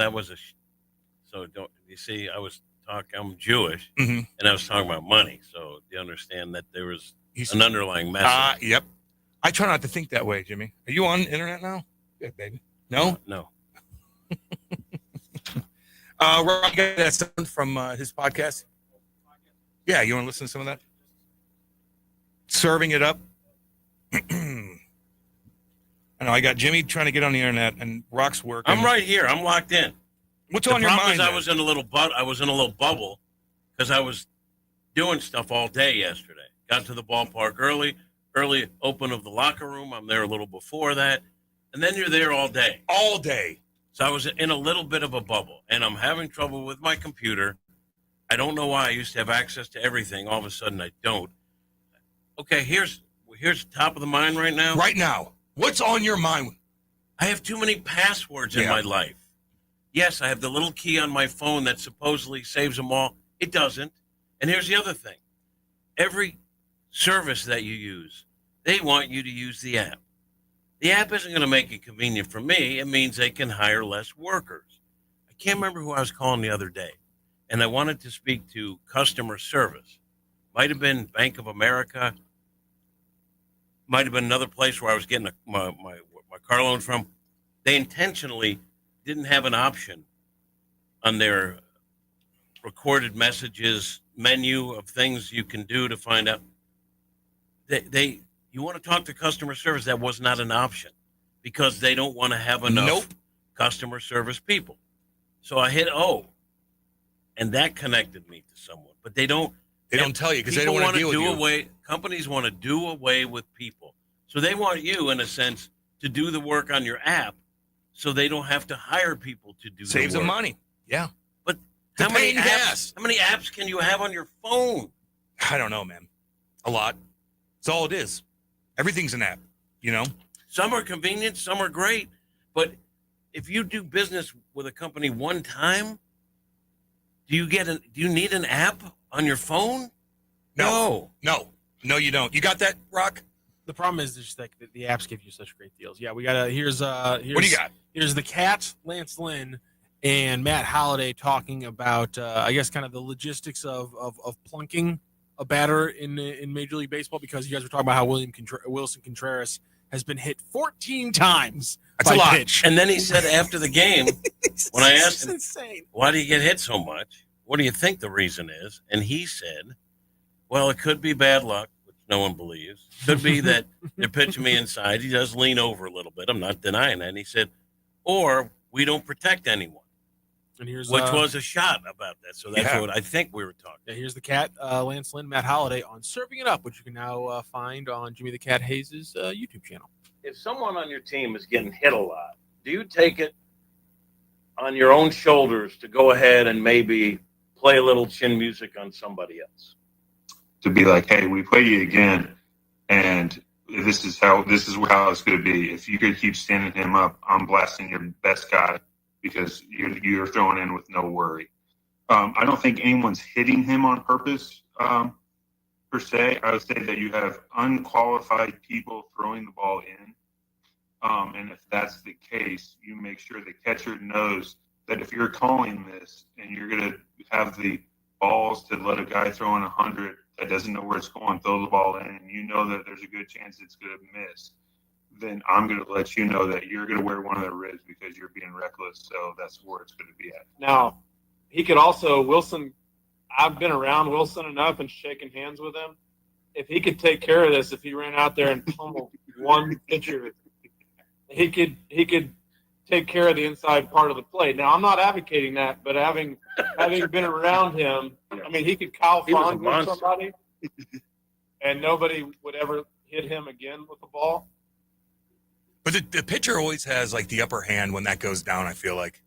I'm Jewish, and I was talking about money. So do you understand that there was an underlying message? Yep. I try not to think that way, Jimmy. Are you on the internet now? Good, baby. No? No. Rob, you got that sound from his podcast? Yeah, you want to listen to some of that? Serving it up. I know I got Jimmy trying to get on the internet and Rock's working. I'm right here. I'm locked in. What's on your mind? I was in a little bubble because I was doing stuff all day yesterday. Got to the ballpark early open of the locker room. I'm there a little before that, and then you're there all day. All day. So I was in a little bit of a bubble, and I'm having trouble with my computer. I don't know why. I used to have access to everything. All of a sudden, I don't. Okay, here's top of the mind right now. Right now. What's on your mind? I have too many passwords in my life. Yes, I have the little key on my phone that supposedly saves them all. It doesn't. And here's the other thing. Every service that you use, they want you to use the app. The app isn't going to make it convenient for me. It means they can hire less workers. I can't remember who I was calling the other day, and I wanted to speak to customer service. Might have been Bank of America. Might have been another place where I was getting my car loan from. They intentionally didn't have an option on their recorded messages menu of things you can do to find out. You want to talk to customer service, that was not an option because they don't want to have enough customer service people. So I hit O, and that connected me to someone. But they don't tell you because they don't want to deal with you. Companies want to do away with people. So they want you, in a sense, to do the work on your app so they don't have to hire people to do the work. Saves them money. Yeah. But how many apps can you have on your phone? I don't know, man. A lot. That's all it is. Everything's an app, you know? Some are convenient, some are great. But if you do business with a company one time, do you need an app on your phone? No, you don't. You got that, Rock? The problem is just like the apps give you such great deals. Yeah, we got here's What do you got? Here's the Cat, Lance Lynn, and Matt Holliday talking about I guess kind of the logistics of plunking a batter in Major League Baseball, because you guys were talking about how Wilson Contreras has been hit 14 times. That's a lot. Pitch. And then he said after the game, when I asked him, insane. why do you get hit so much? What do you think the reason is? And he said, well, it could be bad luck, which no one believes. Could be that they're pitching me inside. He does lean over a little bit. I'm not denying that. And he said, or we don't protect anyone. And here's which was a shot about that. So that's what I think we were talking. Yeah, here's the Cat, Lance Lynn, Matt Holliday on Serving It Up, which you can now find on Jimmy the Cat Hayes' YouTube channel. If someone on your team is getting hit a lot, do you take it on your own shoulders to go ahead and maybe play a little chin music on somebody else? To be like, hey, we play you again, and this is how it's going to be. If you could keep standing him up, I'm blasting your best guy because you're throwing in with no worry. I don't think anyone's hitting him on purpose per se. I would say that you have unqualified people throwing the ball in. And if that's the case, you make sure the catcher knows that if you're calling this and you're going to have the balls to let a guy throw in 100 that doesn't know where it's going, throw the ball in, and you know that there's a good chance it's going to miss, then I'm going to let you know that you're going to wear one of the ribs because you're being reckless. So that's where it's going to be at. Now, he could also, Wilson, I've been around Wilson enough and shaking hands with him. If he could take care of this, if he ran out there and pummeled one pitcher, he could take care of the inside part of the plate. Now, I'm not advocating that, but having been around him, I mean, he could Kyle Fond with somebody, and nobody would ever hit him again with the ball. But the pitcher always has like the upper hand when that goes down. I feel like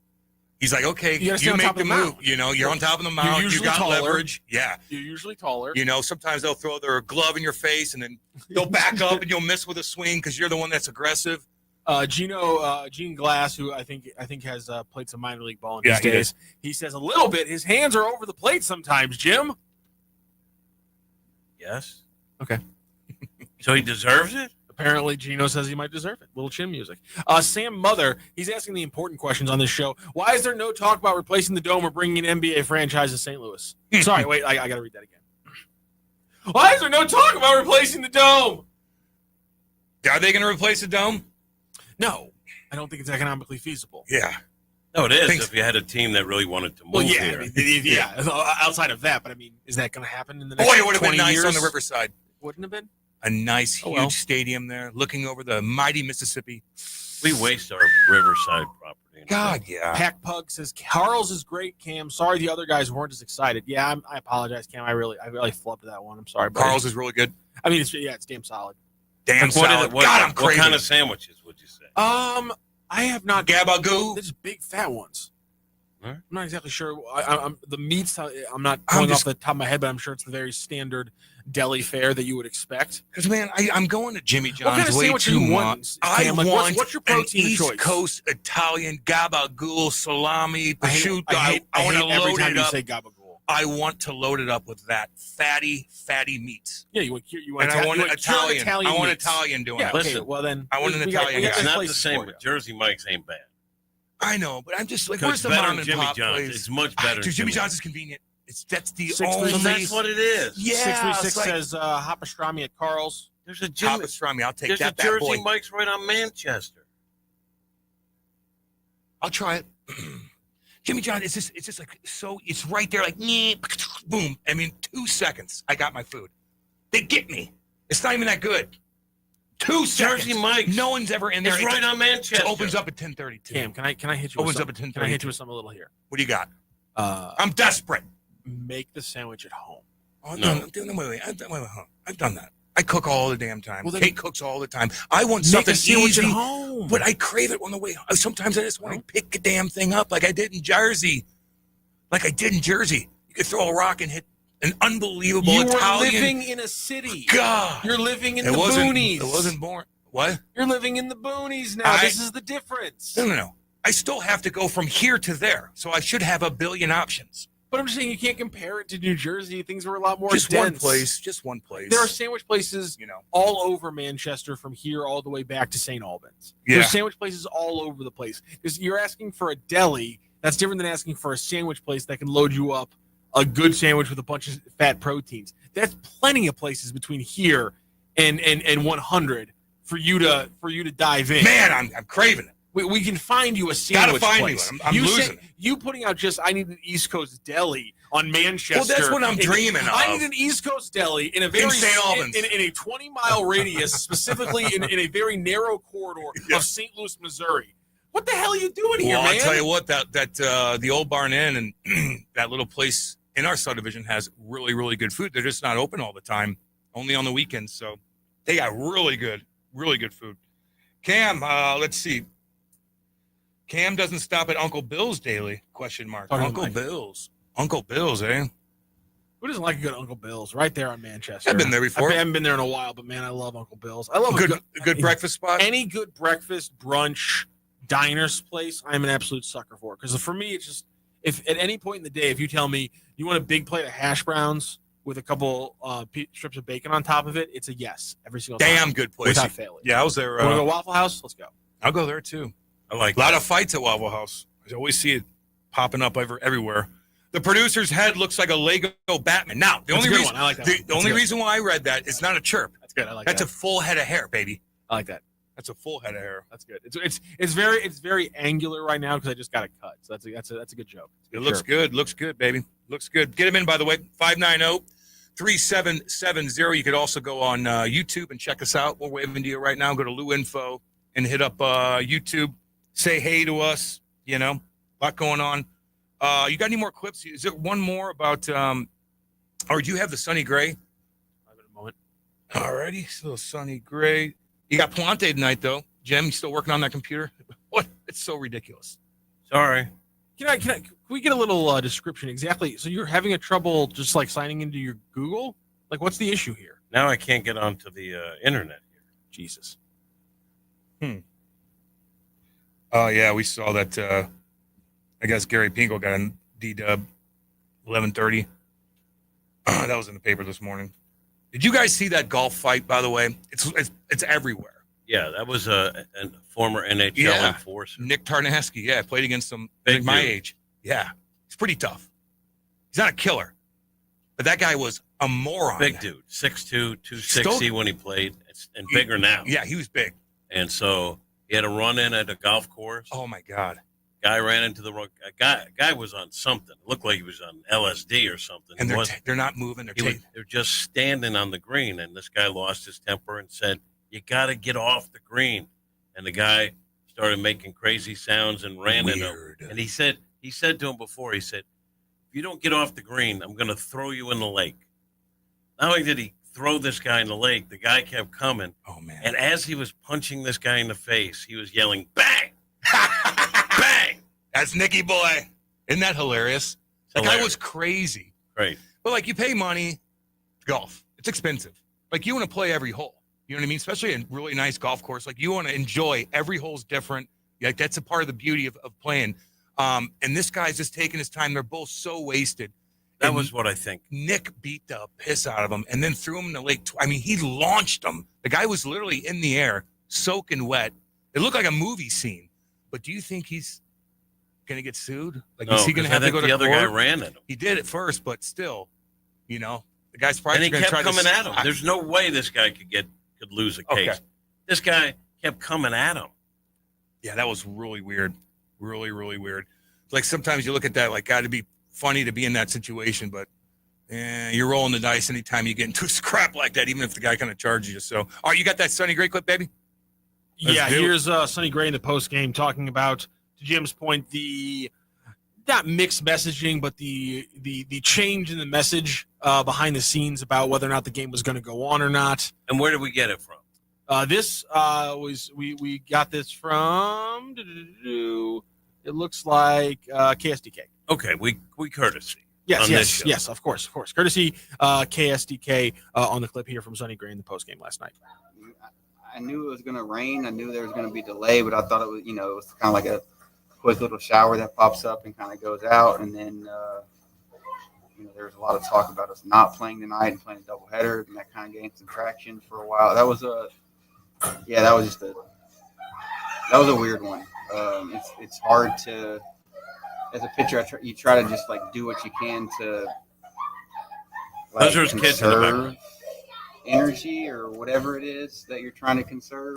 he's like, okay, you make the move. You know, you're on top of the mound. You got leverage. Yeah, you're usually taller. You know, sometimes they'll throw their glove in your face and then they'll back up and you'll miss with a swing because you're the one that's aggressive. Gene Glass, who I think has played some minor league ball in his days, he says a little bit. His hands are over the plate sometimes. Jim. Yes. Okay. So he deserves it? Apparently, Gino says he might deserve it. Little chin music. Sam Mother, he's asking the important questions on this show. Why is there no talk about replacing the Dome or bringing an NBA franchise to St. Louis? Sorry, wait, I got to read that again. Why is there no talk about replacing the Dome? Are they going to replace the Dome? No, I don't think it's economically feasible. Yeah. No, it is if you had a team that really wanted to move here. Outside of that, but I mean, is that going to happen in the next 20 Boy, years? it would have been nice on the Riverside. Wouldn't have been? A nice, huge stadium there, looking over the mighty Mississippi. We waste our Riverside property. God, yeah. Pack Pug says Carl's is great, Cam. Sorry the other guys weren't as excited. Yeah, I apologize, Cam. I really flubbed that one. I'm sorry. Buddy. Carl's is really good. I mean, it's damn solid. Damn solid. I'm crazy. What kind of sandwiches would you say? I have not. Gabagoo. There's big fat ones. Huh? I'm not exactly sure. I'm the meats. I'm not going off the top of my head, but I'm sure it's the very standard deli fare that you would expect. Because man, I'm going to Jimmy John's what kind of way sandwich too do you much. want? What's your protein an East choice? Coast Italian gabagool salami prosciutto. I want to every load time it you up. say gabagool. I want to load it up with that fatty meats. Yeah, you want and I want Italian. I want meats. Italian doing Yeah, it. okay, Listen, well then, I want an Italian. It's guy. not the same, but Jersey Mike's ain't bad. I know, but I'm just like, Because where's the better mom than and Jimmy pop John's. place? It's much better. Dude, Jimmy John's is convenient. That's the 636. only. That's what it is. Yeah, 636 says hot pastrami at Carl's. There's a Hot pastrami. I'll take There's that. a Jersey bad boy. Mike's right on Manchester. I'll try it. Jimmy John, it's just like so. It's right there, like boom. I mean, 2 seconds. I got my food. They get me. It's not even that good. 2 seconds. Jersey Mike's. No one's ever in there. It's right on Manchester. It opens up at 10:30. Cam, can I hit you? Opens with up at 10:30. Can I hit you with something a little here? What do you got? I'm desperate. Make the sandwich at home. Oh, no. Wait. I've done that. I cook all the damn time. Well, then Kate cooks all the time. I want make something a sandwich easy, at home. but I crave it on the way. Sometimes I just want to pick a damn thing up like I did in Jersey. You could throw a rock and hit an unbelievable You Italian. are living in a city. God. You're living in It the wasn't- boonies. It wasn't born. What? You're living in the boonies now. This is the difference. No. I still have to go from here to there, so I should have a billion options. But I'm just saying you can't compare it to New Jersey. Things were a lot more Just dense. Just one place. There are sandwich places, all over Manchester from here all the way back to St. Albans. Yeah. There's sandwich places all over the place. Because you're asking for a deli. That's different than asking for a sandwich place that can load you up a good sandwich with a bunch of fat proteins. There's plenty of places between here and 100 for you to dive in. Man, I'm craving it. We can find you a sandwich Gotta find place. you. I'm losing it. You putting out I need an East Coast deli on Manchester. Well, that's what I'm dreaming of. I need an East Coast deli in a very St. Albans. in a 20-mile radius, specifically in a very narrow corridor of St. Louis, Missouri. What the hell are you doing here, Well, man? I'll tell you what, that the Old Barn Inn and that little place in our subdivision has really, really good food. They're just not open all the time, only on the weekends. So they got really good food. Cam, let's see. Cam doesn't stop at Uncle Bill's daily? ? Uncle Bill's, eh? Who doesn't like a good Uncle Bill's? Right there on Manchester. I've been there before. I haven't been there in a while, but man, I love Uncle Bill's. I love a good breakfast spot. Any good breakfast, brunch, diner's place, I'm an absolute sucker for. Because for me, it's just if at any point in the day, if you tell me you want a big plate of hash browns with a couple strips of bacon on top of it, it's a yes every single time. Damn good place. Without failing. Yeah, I was there. Want to go Waffle House? Let's go. I'll go there too. I like a lot of fights at Waffle House. I always see it popping up everywhere. The producer's head looks like a Lego Batman. Now, the That's only a good reason one. I like that the one. That's only good. reason why I read that is not a chirp. That's good. I like That's that. a full head of hair, baby. I like that. That's a full head of hair. That's good. It's very angular right now because I just got it cut. So that's a good joke. It looks good. Looks good, baby. Looks good. Get him in, by the way. 590-3770. You could also go on YouTube and check us out. We're waving to you right now. Go to Lou Info and hit up YouTube. Say hey to us. A lot going on. You got any more clips? Is there one more about, or do you have the Sonny Gray? I'll have it in a moment. Alrighty. So Sonny Gray. You got Puente tonight, though. Jim, you still working on that computer? What? It's so ridiculous. Sorry. Can we get a little description exactly? So you're having a trouble just like signing into your Google? Like, what's the issue here? Now I can't get onto the internet here. Jesus. Oh, yeah, we saw that. I guess Gary Pingle got a D-dub, 11:30. That was in the paper this morning. Did you guys see that golf fight, by the way? It's everywhere. Yeah, that was a former NHL enforcer. Nick Tarnaski, played against some Big my dude. age. Yeah, he's pretty tough. He's not a killer, but that guy was a moron. Big dude, 6'2", 260 when he played, and bigger now. Yeah, he was big. And so he had a run-in at a golf course. Oh, my God. Guy ran into the wrong guy was on something. It looked like he was on LSD or something. And they're not moving. They're just standing on the green, and this guy lost his temper and said, "You got to get off the green." And the guy started making crazy sounds and ran into him. And he said to him before, he said, "If you don't get off the green, I'm going to throw you in the lake." Not only did he throw this guy in the lake, the guy kept coming. Oh, man. And as he was punching this guy in the face, he was yelling, "Bang! Bang!" That's Nicky Boy. Isn't that hilarious? That guy was crazy. Right. But, like, you pay money, golf. It's expensive. Like, you want to play every hole. You know what I mean? Especially a really nice golf course. Like, you want to enjoy every hole's different. Like, that's a part of the beauty of playing. And this guy's just taking his time. They're both so wasted. That was what I think. Nick beat the piss out of him and then threw him in the lake. I mean, he launched him. The guy was literally in the air, soaking wet. It looked like a movie scene. But do you think he's going to get sued? Like, No, is he going to 'cause I have to think go to the other court? guy ran at him. He did at first, but still, the guy's probably And he going to try kept to coming at him. There's no way this guy could lose a case. Okay. This guy kept coming at him. Yeah, that was really weird. Really, really weird. Like, sometimes you look at that, like, got to be funny to be in that situation, but you're rolling the dice anytime you get into a scrap like that, even if the guy kind of charges you. So, all right, you got that Sonny Gray clip, baby? Here's Sonny Gray in the post game talking about, to Jim's point, the not mixed messaging, but the change in the message behind the scenes about whether or not the game was going to go on or not. And where did we get it from? This was we got this from. It looks like KSDK. Okay, we courtesy. Yes, of course. Courtesy KSDK on the clip here from Sonny Gray in the post game last night. I knew it was going to rain. I knew there was going to be delay, but I thought it was, it was kind of like a quick little shower that pops up and kind of goes out. And then there was a lot of talk about us not playing tonight and playing a doubleheader, and that kind of gained some traction for a while. That was a weird one. It's hard to, as a pitcher, you try to just like do what you can to like Those are his kids in the conserve energy or whatever it is that you're trying to conserve.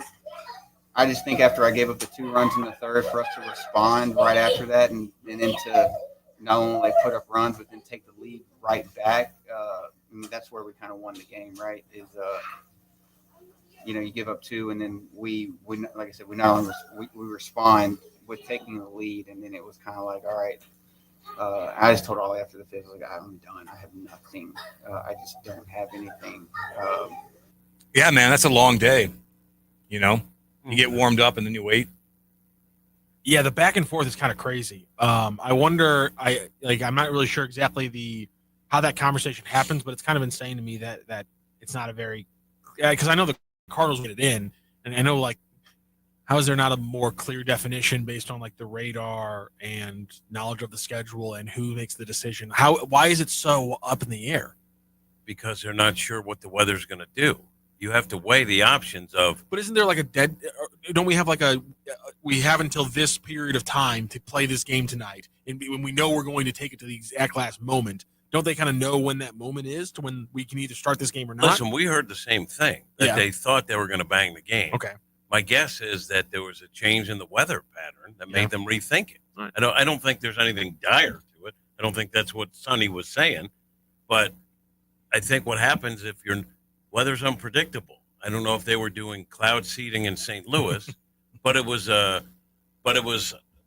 I just think after I gave up the 2 runs in the third, for us to respond right after that and then to not only like put up runs but then take the lead right back. I mean, that's where we kind of won the game, right? Is you give up 2 and then we like I said, we not only we respond with taking the lead, and then it was kind of like, all right. I just told Ollie after the 5th, like, I'm done. I have nothing. I just don't have anything. Yeah, man, that's a long day. You get warmed up and then you wait. Yeah, the back and forth is kind of crazy. I wonder. I'm not really sure exactly how that conversation happens, but it's kind of insane to me that it's not a very, because I know the Cardinals get it in, and I know like, how is there not a more clear definition based on like the radar and knowledge of the schedule and who makes the decision? Why is it so up in the air? Because they're not sure what the weather's going to do. You have to weigh the options of. But isn't there like don't we have like we have until this period of time to play this game tonight, and when we know we're going to take it to the exact last moment, don't they kind of know when that moment is to when we can either start this game or not? Listen, we heard the same thing, that they thought they were going to bang the game. Okay. My guess is that there was a change in the weather pattern that made them rethink it. Right. I don't think there's anything dire to it. I don't think that's what Sonny was saying. But I think what happens if your weather's unpredictable. I don't know if they were doing cloud seeding in St. Louis, but it was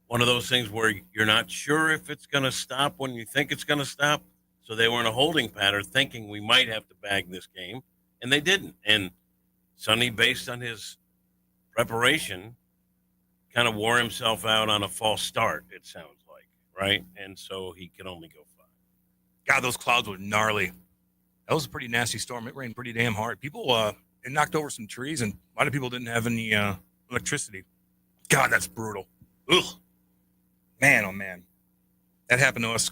one of those things where you're not sure if it's going to stop when you think it's going to stop. So they were in a holding pattern thinking we might have to bag this game, and they didn't. And Sonny, based on his preparation, kind of wore himself out on a false start, it sounds like, right? And so he could only go 5. God, those clouds were gnarly. That was a pretty nasty storm. It rained pretty damn hard. People, it knocked over some trees, and a lot of people didn't have any electricity. God, that's brutal. Ugh. Man, oh, man. That happened to us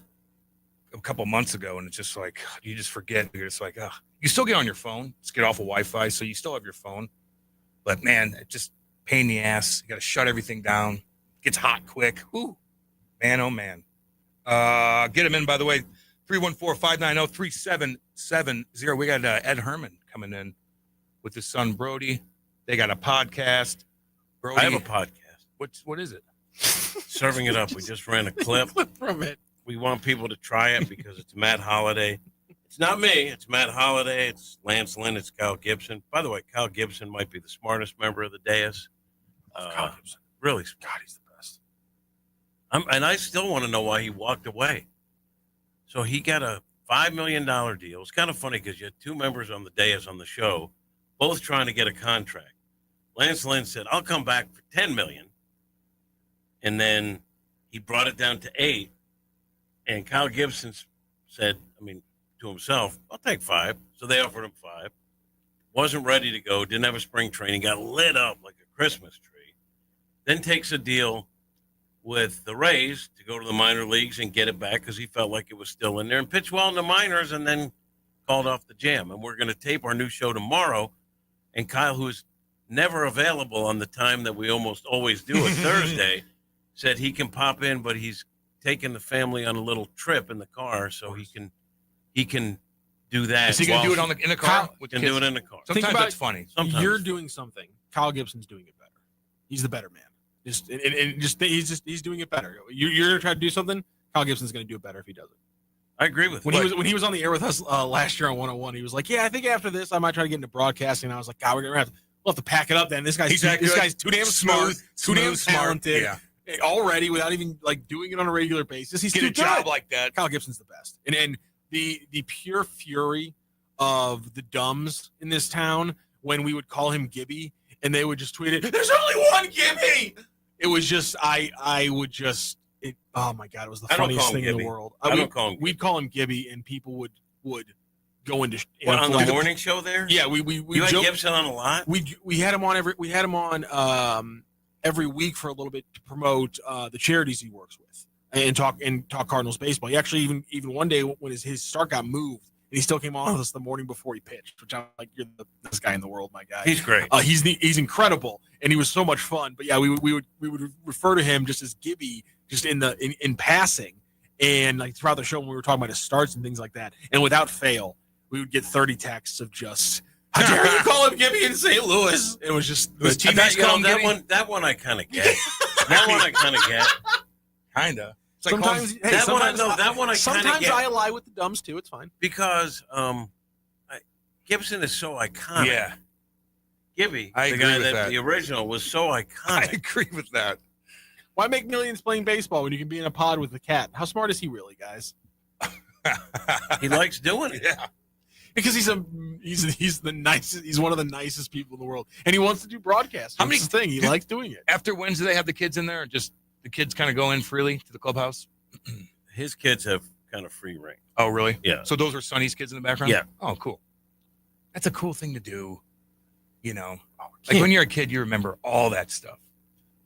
a couple months ago, and it's just like, you just forget. You're just like, you still get on your phone. Just get off of Wi-Fi, so you still have your phone. But, man, it just pain in the ass. You got to shut everything down. It gets hot quick. Ooh. Man, oh, man. Get him in, by the way, 314-590-3770. We got Ed Herman coming in with his son, Brody. They got a podcast. Brody, I have a podcast. What is it? Serving it up. We just ran a clip from it. We want people to try it because it's Matt Holliday. It's not me. It's Matt Holliday. It's Lance Lynn. It's Kyle Gibson. By the way, Kyle Gibson might be the smartest member of the dais. Kyle Gibson. Really smart. God, he's the best. And I still want to know why he walked away. So he got a $5 million deal. It's kind of funny because you had 2 members on the dais on the show, both trying to get a contract. Lance Lynn said, I'll come back for $10 million. And then he brought it down to 8. And Kyle Gibson said, to himself, I'll take 5. So they offered him 5. Wasn't ready to go. Didn't have a spring training. Got lit up like a Christmas tree. Then takes a deal with the Rays to go to the minor leagues and get it back because he felt like it was still in there and pitched well in the minors and then called off the jam. And we're going to tape our new show tomorrow. And Kyle, who's never available on the time that we almost always do it, Thursday, said he can pop in, but he's taking the family on a little trip in the car so he can do that. Is he going to do it in the car? We can do it in the car. Sometimes that's funny. Sometimes. You're doing something. Kyle Gibson's doing it better. He's the better man. He's doing it better. You're going to try to do something. Kyle Gibson's going to do it better if he does it. I agree with when he was on the air with us last year on 101. He was like, "Yeah, I think after this, I might try to get into broadcasting." And I was like, "God, we'll have to pack it up." Then this guy's too damn smart, too damn talented. Yeah. Already without even like doing it on a regular basis. He's get too a job good. like that. Kyle Gibson's the best. And the pure fury of the dumbs in this town when we would call him Gibby and they would just tweet it, "There's only one Gibby." It was just oh my God, it was the funniest thing in the world. We'd call him Gibby and people would go into on the morning show there. Yeah, we had Gibson on a lot. We had him on every week for a little bit to promote the charities he works with. and talk Cardinals baseball. He actually even one day when his start got moved, and he still came on with us the morning before he pitched, which I'm like, you're the best guy in the world, my guy. He's great. He's incredible, and he was so much fun. But yeah, we would refer to him just as Gibby, just in passing, and like throughout the show when we were talking about his starts and things like that. And without fail, we would get 30 texts of just, how dare you call him Gibby in St. Louis? It was just His teammates call him that one. That one I kind of get. That one I kind of get. Kinda. It's like sometimes that one I know. That one I kind of sometimes get. I ally with the dumbs too. It's fine Because Gibson is so iconic. Yeah. Gibby, I the agree guy with that. the original, was so iconic. I agree with that. Why make millions playing baseball when you can be in a pod with the cat? How smart is he really, guys? He likes doing it. Yeah. Because he's the nicest. He's one of the nicest people in the world, and he wants to do broadcast. How many That's the thing? He likes doing it. After Wednesday, they have the kids in there, or just the kids kind of go in freely to the clubhouse? His kids have kind of free reign. Oh, really? Yeah. So those are Sonny's kids in the background? Yeah. Oh, cool. That's a cool thing to do. Like when you're a kid, you remember all that stuff.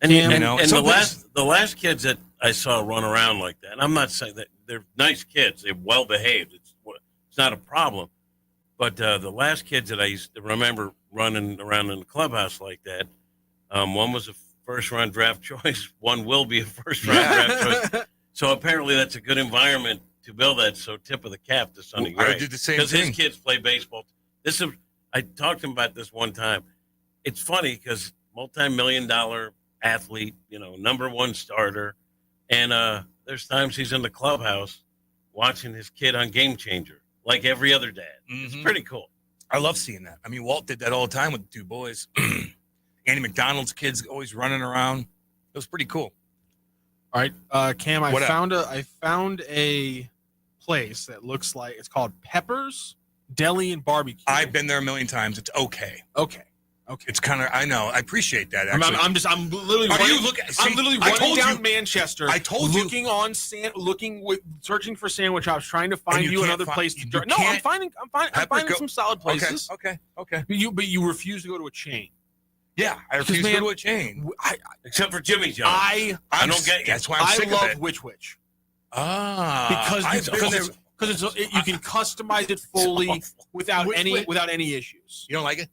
And Sometimes- the last kids that I saw run around like that, and I'm not saying that they're nice kids, they're well behaved. It's not a problem. But the last kids that I used to remember running around in the clubhouse like that, one was a first-round draft choice. One will be a first-round draft choice. So apparently that's a good environment to build that. So tip of the cap to Sonny I Gray. would do the same because his thing. kids play baseball. I talked to him about this one time. It's funny because multi-million-dollar athlete, number one starter, and there's times he's in the clubhouse watching his kid on Game Changer, like every other dad. It's pretty cool. I love seeing that. I mean, Walt did that all the time with the two boys. Andy McDonald's kids always running around. It was pretty cool. All right, Cam, I What up? found a place that looks like it's called Pepper's Deli and Barbecue. I've been there a million times. It's okay. Okay. It's kind of, I know. I appreciate that, I'm actually. I'm literally Are running, you looking- I'm see, literally I running told down you- Manchester. I told you. Searching for sandwich shops, trying to find you you can't another find- place to you drink. No, I'm can't- finding some solid places. Okay. But you refuse to go to a chain. Yeah, I refuse to go to a chain. Except for Jimmy John. I don't get you. That's why I'm sick love of it. Which Witch. Because you can customize it fully without any issues. You don't like it?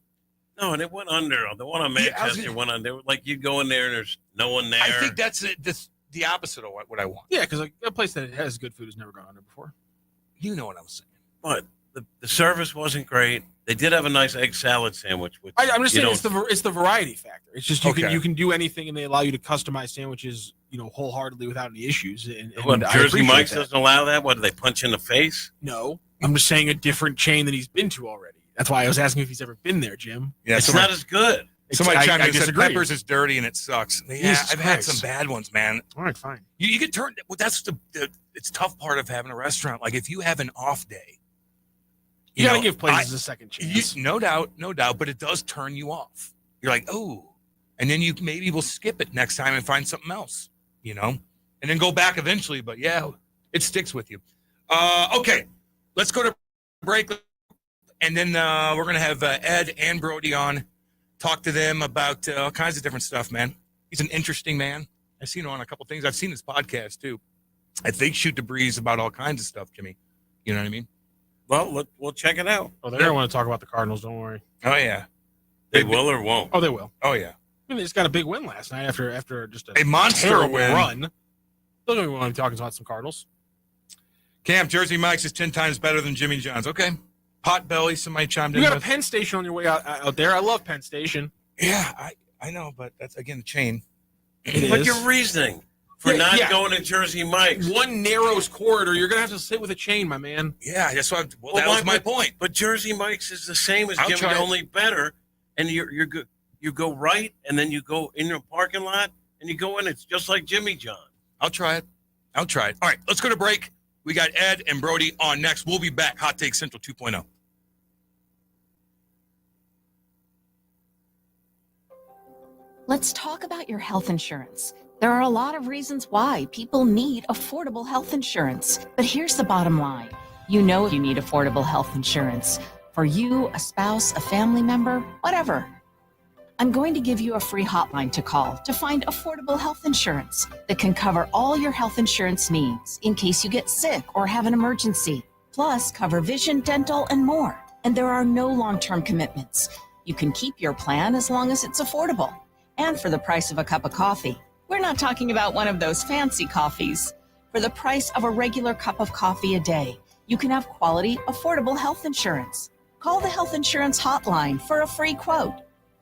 No, and it went under. The one on Yeah, I was Manchester went under. Like you go in there and there's no one there. I think that's the opposite of what I want. Yeah, because a place that has good food has never gone under before. You know what I'm saying. But the service wasn't great. They did have a nice egg salad sandwich. Which I'm just you saying don't- it's the variety factor. It's just Okay. you can do anything, and they allow you to customize sandwiches, wholeheartedly without any issues. And What, I Jersey appreciate Mike's that. doesn't allow that? What, do they punch in the face? No, I'm just saying a different chain that he's been to already. That's why I was asking if he's ever been there, Jim. Yeah, It's not as good. Somebody chimed in I and said disagree. Peppers is dirty and it sucks. Yeah, Jesus I've had Christ. some bad ones, man. All right, fine. You get turned. Well, that's the it's tough part of having a restaurant. Like if you have an off day, You gotta give places a second chance. No doubt. But it does turn you off. You're like, oh, and then you maybe will skip it next time and find something else, and then go back eventually. But yeah, it sticks with you. Okay, let's go to break, and then we're gonna have Ed and Brody on, talk to them about all kinds of different stuff. Man, he's an interesting man. I've seen him on a couple things. I've seen his podcast too. I think Shoot the Breeze about all kinds of stuff, Jimmy. You know what I mean? Well, we'll check it out. Oh, they're gonna want to talk about the Cardinals. Don't worry. Oh yeah, They will or won't. Oh, they will. Oh yeah. I mean, they just got a big win last night after just A monster terrible win. run. Don't get me wrong, I'm talking about some Cardinals. Cam, Jersey Mike's is 10 times better than Jimmy John's. Okay. Potbelly, somebody chimed You in. got a with. Penn Station on your way out there. I love Penn Station. Yeah, I know, but that's again the chain. But your reasoning for not going to Jersey Mike's. One narrows corridor. You're gonna have to sit with a chain, my man. Yeah, that's what. That was my point. But Jersey Mike's is the same as I'll Jimmy, try it. only better. And you're good. You go right, and then you go in your parking lot, and you go in. It's just like Jimmy John. I'll try it. All right, let's go to break. We got Ed and Brody on next. We'll be back. Hot Take Central 2.0. Let's talk about your health insurance. There are a lot of reasons why people need affordable health insurance. But here's the bottom line. You know you need affordable health insurance. For you, a spouse, a family member, whatever. I'm going to give you a free hotline to call to find affordable health insurance that can cover all your health insurance needs in case you get sick or have an emergency. Plus, cover vision, dental, and more. And there are no long-term commitments. You can keep your plan as long as it's affordable and for the price of a cup of coffee. We're not talking about one of those fancy coffees. For the price of a regular cup of coffee a day, you can have quality, affordable health insurance. Call the Health Insurance Hotline for a free quote.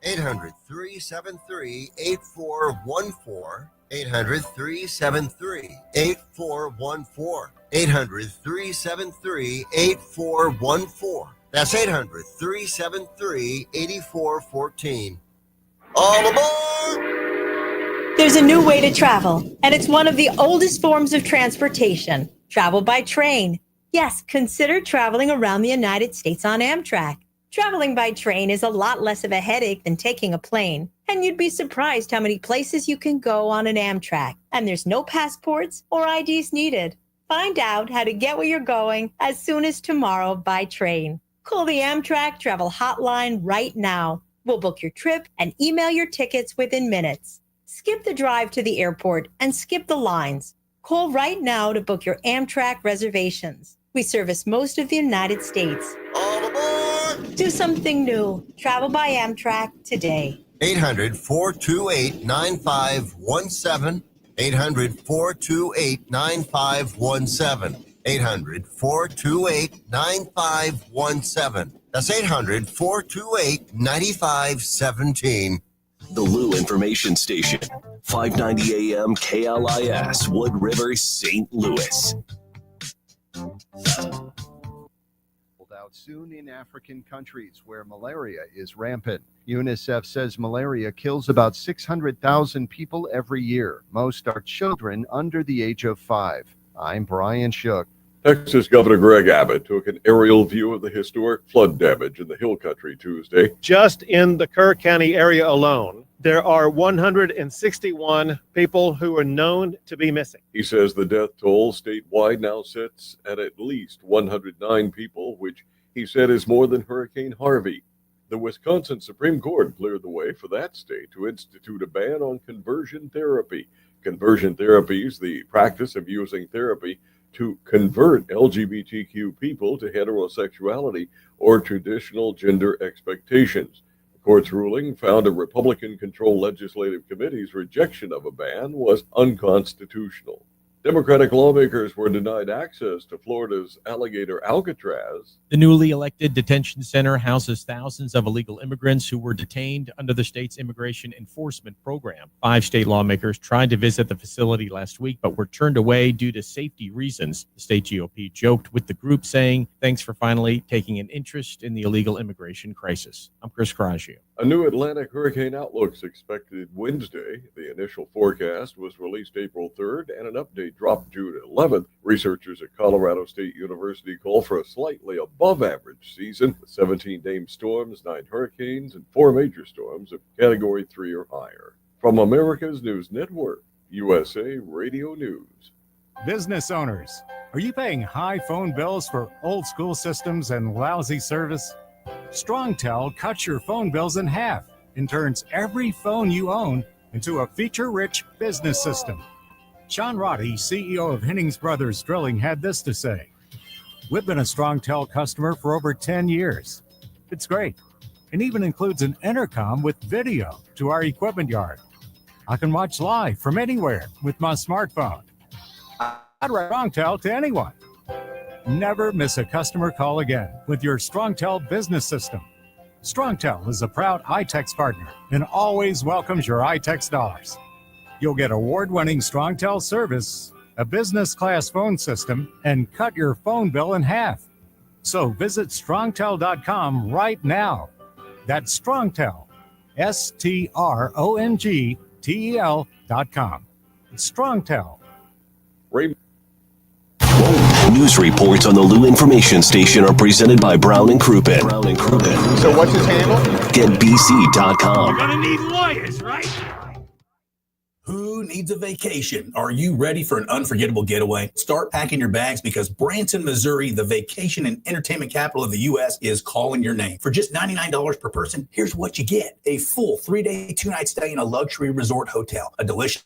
800-373-8414. 800-373-8414. 800-373-8414. That's 800-373-8414. All aboard! There's a new way to travel, and it's one of the oldest forms of transportation. Travel by train. Yes, consider traveling around the United States on Amtrak. Traveling by train is a lot less of a headache than taking a plane, and you'd be surprised how many places you can go on an Amtrak. And there's no passports or IDs needed. Find out how to get where you're going as soon as tomorrow by train. Call the Amtrak Travel Hotline right now. We'll book your trip and email your tickets within minutes. Skip the drive to the airport and skip the lines. Call right now to book your Amtrak reservations. We service most of the United States. All aboard! Do something new. Travel by Amtrak today. 800-428-9517. 800-428-9517. 800-428-9517. That's 800-428-9517. The Lou Information Station, 590 AM KLIS, Wood River, St. Louis. Out soon in African countries where malaria is rampant. UNICEF says malaria kills about 600,000 people every year. Most are children under the age of 5. I'm Brian Shook. Texas Governor Greg Abbott took an aerial view of the historic flood damage in the Hill Country Tuesday. Just in the Kerr County area alone, there are 161 people who are known to be missing. He says the death toll statewide now sits at least 109 people, which he said is more than Hurricane Harvey. The Wisconsin Supreme Court cleared the way for that state to institute a ban on conversion therapy. Conversion therapy is the practice of using therapy to convert LGBTQ people to heterosexuality or traditional gender expectations. The court's ruling found a Republican-controlled legislative committee's rejection of a ban was unconstitutional. Democratic lawmakers were denied access to Florida's alligator Alcatraz. The newly elected detention center houses thousands of illegal immigrants who were detained under the state's immigration enforcement program. 5 state lawmakers tried to visit the facility last week, but were turned away due to safety reasons. The state GOP joked with the group, saying, "Thanks for finally taking an interest in the illegal immigration crisis." I'm Chris Caraccio. A new Atlantic hurricane outlook is expected Wednesday. The initial forecast was released April 3rd, and an update dropped June 11th. Researchers at Colorado State University call for a slightly above-average season with 17 named storms, 9 hurricanes, and 4 major storms of Category 3 or higher. From America's News Network, USA Radio News. Business owners, are you paying high phone bills for old-school systems and lousy service? StrongTel cuts your phone bills in half and turns every phone you own into a feature-rich business system. Sean Roddy, CEO of Hennings Brothers Drilling, had this to say: "We've been a StrongTel customer for over 10 years. It's great, and even includes an intercom with video to our equipment yard. I can watch live from anywhere with my smartphone. I'd recommend StrongTel to anyone. Never miss a customer call again with your StrongTel business system. StrongTel is a proud iTex partner and always welcomes your iTex dollars. You'll get award-winning StrongTel service, a business-class phone system, and cut your phone bill in half. So visit strongtel.com right now. That's StrongTel, StrongTel.com. It's StrongTel. News reports on the Lou Information Station are presented by Brown and Crouppen. So what's his handle? GetBC.com. You're gonna need lawyers, right? Who needs a vacation? Are you ready for an unforgettable getaway? Start packing your bags because Branson, Missouri, the vacation and entertainment capital of the U.S., is calling your name. For just $99 per person, here's what you get. A full 3-day, 2-night stay in a luxury resort hotel, a delicious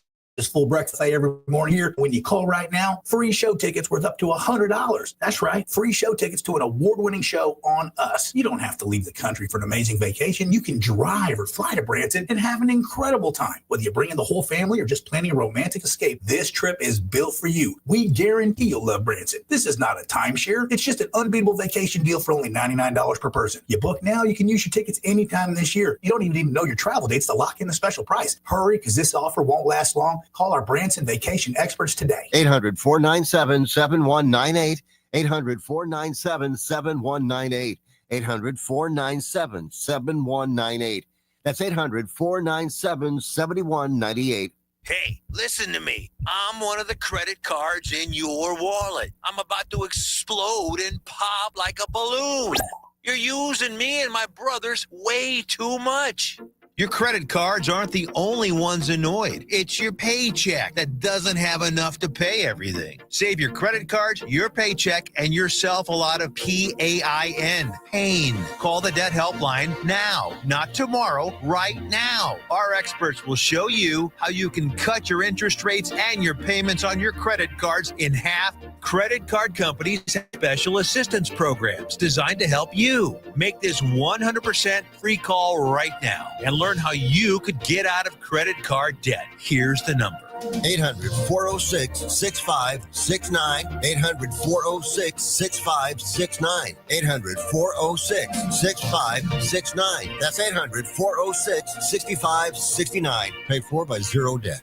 full breakfast every morning here. When you call right now, free show tickets worth up to $100. That's right, free show tickets to an award-winning show on us. You don't have to leave the country for an amazing vacation. You can drive or fly to Branson and have an incredible time. Whether you bring in the whole family or just planning a romantic escape, this trip is built for you. We guarantee you'll love Branson. This is not a timeshare. It's just an unbeatable vacation deal for only $99 per person. You book now, you can use your tickets anytime this year. You don't even need to know your travel dates to lock in the special price. Hurry, because this offer won't last long. Call our Branson vacation experts today. 800-497-7198. 800-497-7198. 800-497-7198. That's 800-497-7198. Hey, listen to me. I'm one of the credit cards in your wallet. I'm about to explode and pop like a balloon. You're using me and my brothers way too much. Your credit cards aren't the only ones annoyed. It's your paycheck that doesn't have enough to pay everything. Save your credit cards, your paycheck, and yourself a lot of PAIN. Pain. Call the debt helpline now, not tomorrow, right now. Our experts will show you how you can cut your interest rates and your payments on your credit cards in half. Credit card companies have special assistance programs designed to help you. Make this 100% free call right now and learn how you could get out of credit card debt. Here's the number. 800-406-6569. 800-406-6569. 800-406-6569. That's 800-406-6569. Paid for by Zero Debt.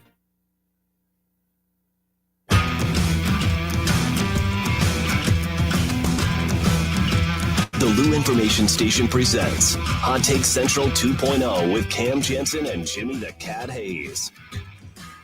The Lou Information Station presents Hot Take Central 2.0 with Cam Janssen and Jimmy the Cat Hayes.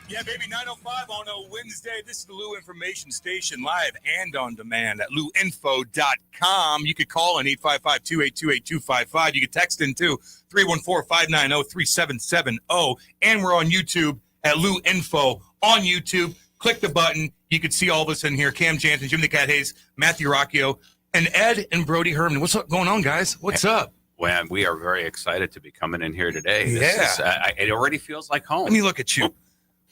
Yeah, baby, 9:05 on a Wednesday. This is the Lou Information Station, live and on demand at louinfo.com. You could call in 855-282-8255. You could text in too, 314-590-3770. And we're on YouTube at Lou Info on YouTube. Click the button. You could see all of us in here. Cam Janssen, Jimmy the Cat Hayes, Matthew Rocchio, and Ed and Brody Herman. What's up going on, guys? What's up? Well, we are very excited to be coming in here today. Yeah. It already feels like home. Let me look at you.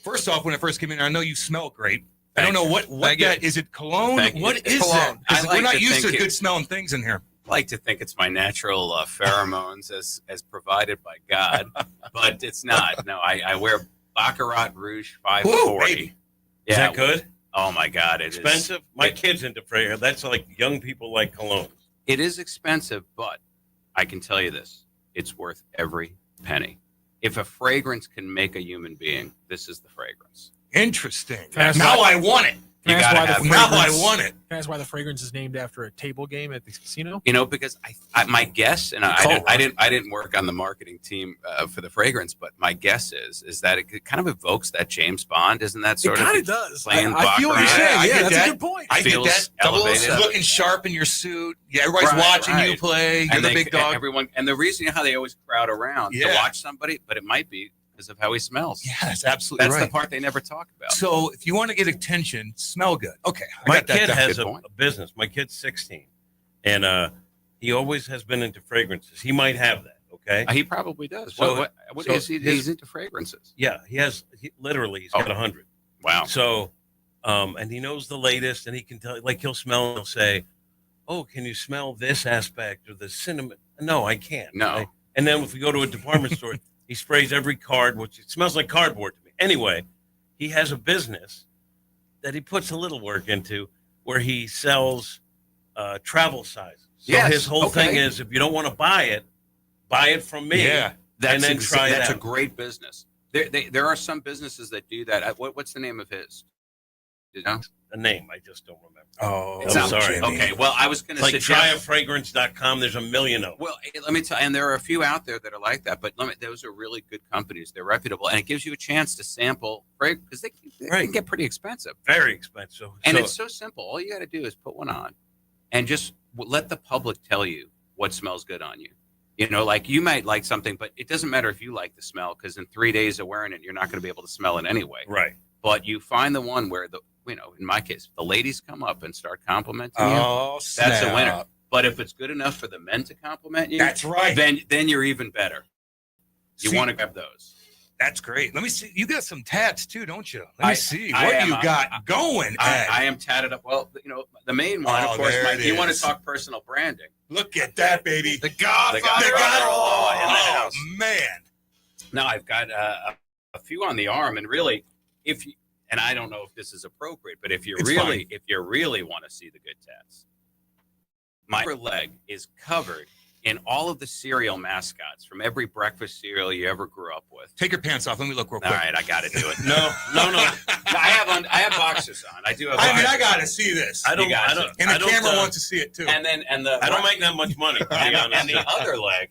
First off, when I first came in, I know you smell great. I don't know what that is. It cologne? What is that? We're not used to good smelling things in here. I like to think it's my natural pheromones as provided by God, but it's not. No, I wear Baccarat Rouge 540. Is that good? Oh my God, it expensive? is Expensive? My kid's into fragrance. That's like young people like cologne. It is expensive, but I can tell you this: it's worth every penny. If a fragrance can make a human being, this is the fragrance. Interesting. Now I want it. You gotta have now I want it. Can I ask why the fragrance is named after a table game at the casino? You know, because I my guess, and I didn't work on the marketing team for the fragrance, but my guess is that it kind of evokes that James Bond, isn't that sort of? It kind of does. I feel what you're saying. Yeah, that's a good point. I get that. Elevated. Looking sharp in your suit. Yeah, everybody's watching you play. You're the big dog. And the reason how they always crowd around to watch somebody, but it might be because of how he smells. Yeah, that's absolutely That's right. the part they never talk about. So if you want to get attention, smell good. Okay. My kid has a business. My kid's 16, and he always has been into fragrances. He might have that. Okay. He probably does. So, what is he? He's into fragrances. Yeah, he's got 100. Wow. So, and he knows the latest, and he can tell. Like he'll smell, and he'll say, "Oh, can you smell this aspect or the cinnamon?" No, I can't. No. And then if we go to a department store, he sprays every card, which it smells like cardboard to me. Anyway, he has a business that he puts a little work into where he sells travel sizes. So his whole thing is, if you don't want to buy it from me. Yeah, and then try it That's out. a great business. There are some businesses that do that. What's the name of his? You know? The name, I just don't remember. Oh, I'm sorry. Okay, well, I was going to like suggest tryafragrance.com. There's a million of them. Well, let me tell you, and there are a few out there that are like that, but those are really good companies. They're reputable, and it gives you a chance to sample fragrance because they can get pretty expensive. Very expensive. And it's so simple. All you got to do is put one on and just let the public tell you what smells good on you. You know, like you might like something, but it doesn't matter if you like the smell because in 3 days of wearing it, you're not going to be able to smell it anyway. Right. But you find the one where in my case, the ladies come up and start complimenting you. Oh, That's a winner. snap. But if it's good enough for the men to compliment you, That's right. Then you're even better. You want to grab those. That's great. Let me see. You got some tats too, don't you? Let me see I what am, you got going. Ed. I am tatted up. Well, you know, the main one, of course, there Mike, it you want to is. talk personal branding. Look at that, baby. The Godfather. Oh, man. Now I've got a few on the arm, and really, if you, and I don't know if this is appropriate, but if you really want to see the good tats, my upper leg is covered in all of the cereal mascots from every breakfast cereal you ever grew up with. Take your pants off. Let me look real quick. All right, I got to do it. No. I have boxers on. I do have. I mean, I boxers got on. to see this. I don't. And the camera wants to see it too. And the I don't make that much money. To be honest. And the other leg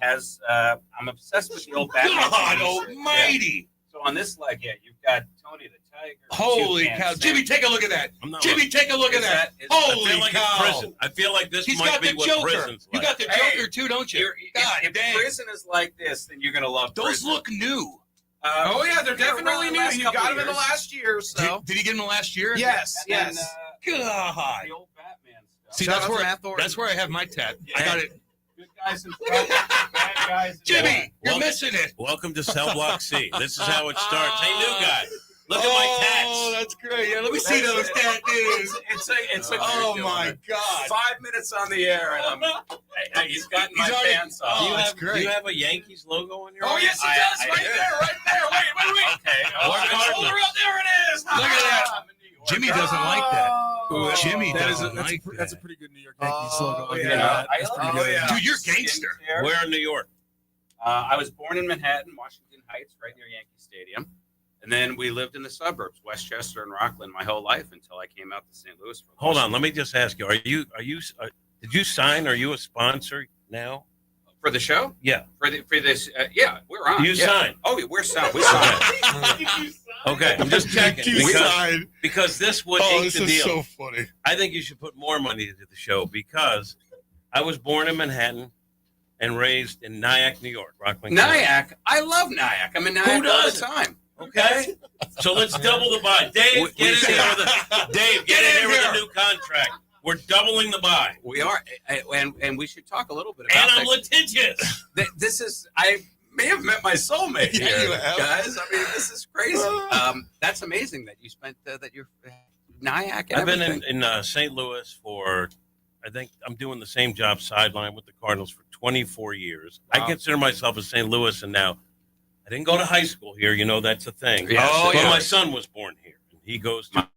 has. I'm obsessed with the old Batman. God TV. almighty. So on this leg, you've got Tony the Tiger. Holy cow. Jimmy, take a look at that. Jimmy, take a look at that. Holy cow. Prison. I feel like this He's might got be the what Joker. prison's like. You got the Joker too, don't you? God if dang. prison is like this, then you're gonna love Those prison. look new. Oh yeah, they're definitely around the new. last You couple got them in the years. last year, so. Did he get him the last year? Yes, And, yes. God. the old Batman stuff. See, Shout that's out to where, Matt Thornton. that's where I have my tat. I got it. Good guys and bad guys. And Jimmy, you're Welcome- missing it. Welcome to Cell Block C. This is how it starts. Hey, new guy. Look at my tats. Oh, that's great. Yeah, let me see those tattoos. It's a Oh good my doing. God. 5 minutes on the air, and he's gotten my already- pants off. Oh, Do you that's have, great. do you have a Yankees logo on your Oh arm? yes, he does. Right there. Wait. Okay. Cardinals? There it is. Look at that. Jimmy doesn't like that. Ooh, Jimmy that is doesn't that's, like that's a that. pretty good New York Yankees logo. I'll give you yeah. that. That's pretty good. Yeah. Dude, you're gangster. Where in New York? I was born in Manhattan, Washington Heights, right near Yankee Stadium. And then we lived in the suburbs, Westchester and Rockland, my whole life until I came out to St. Louis. For Hold on. Let me just ask you. Did you sign? Are you a sponsor now? For the show? Yeah. For this, yeah, we're on. You yeah. signed? Oh, we're signed. We signed. Okay. I'm just checking. Because this would Oh, ink this the is deal. so funny. I think you should put more money into the show because I was born in Manhattan and raised in Nyack, New York, Rockland. County. Nyack. I love Nyack. I'm in Nyack all doesn't? the time. Okay. So let's double the buy. Dave, get in here with a new contract. We're doubling the buy. We are, and we should talk a little bit about And I'm litigious. This is, I may have met my soulmate Yeah, here, you have. guys. I mean, this is crazy. That's amazing that you spent that you're Nyack. And I've been everything. in St. Louis for, I think I'm doing the same job sideline with the Cardinals for 24 years. Wow. I consider myself a St. Louis, and now I didn't go to high school here. You know, that's a thing. Yes, but yes. my son was born here, and he goes to.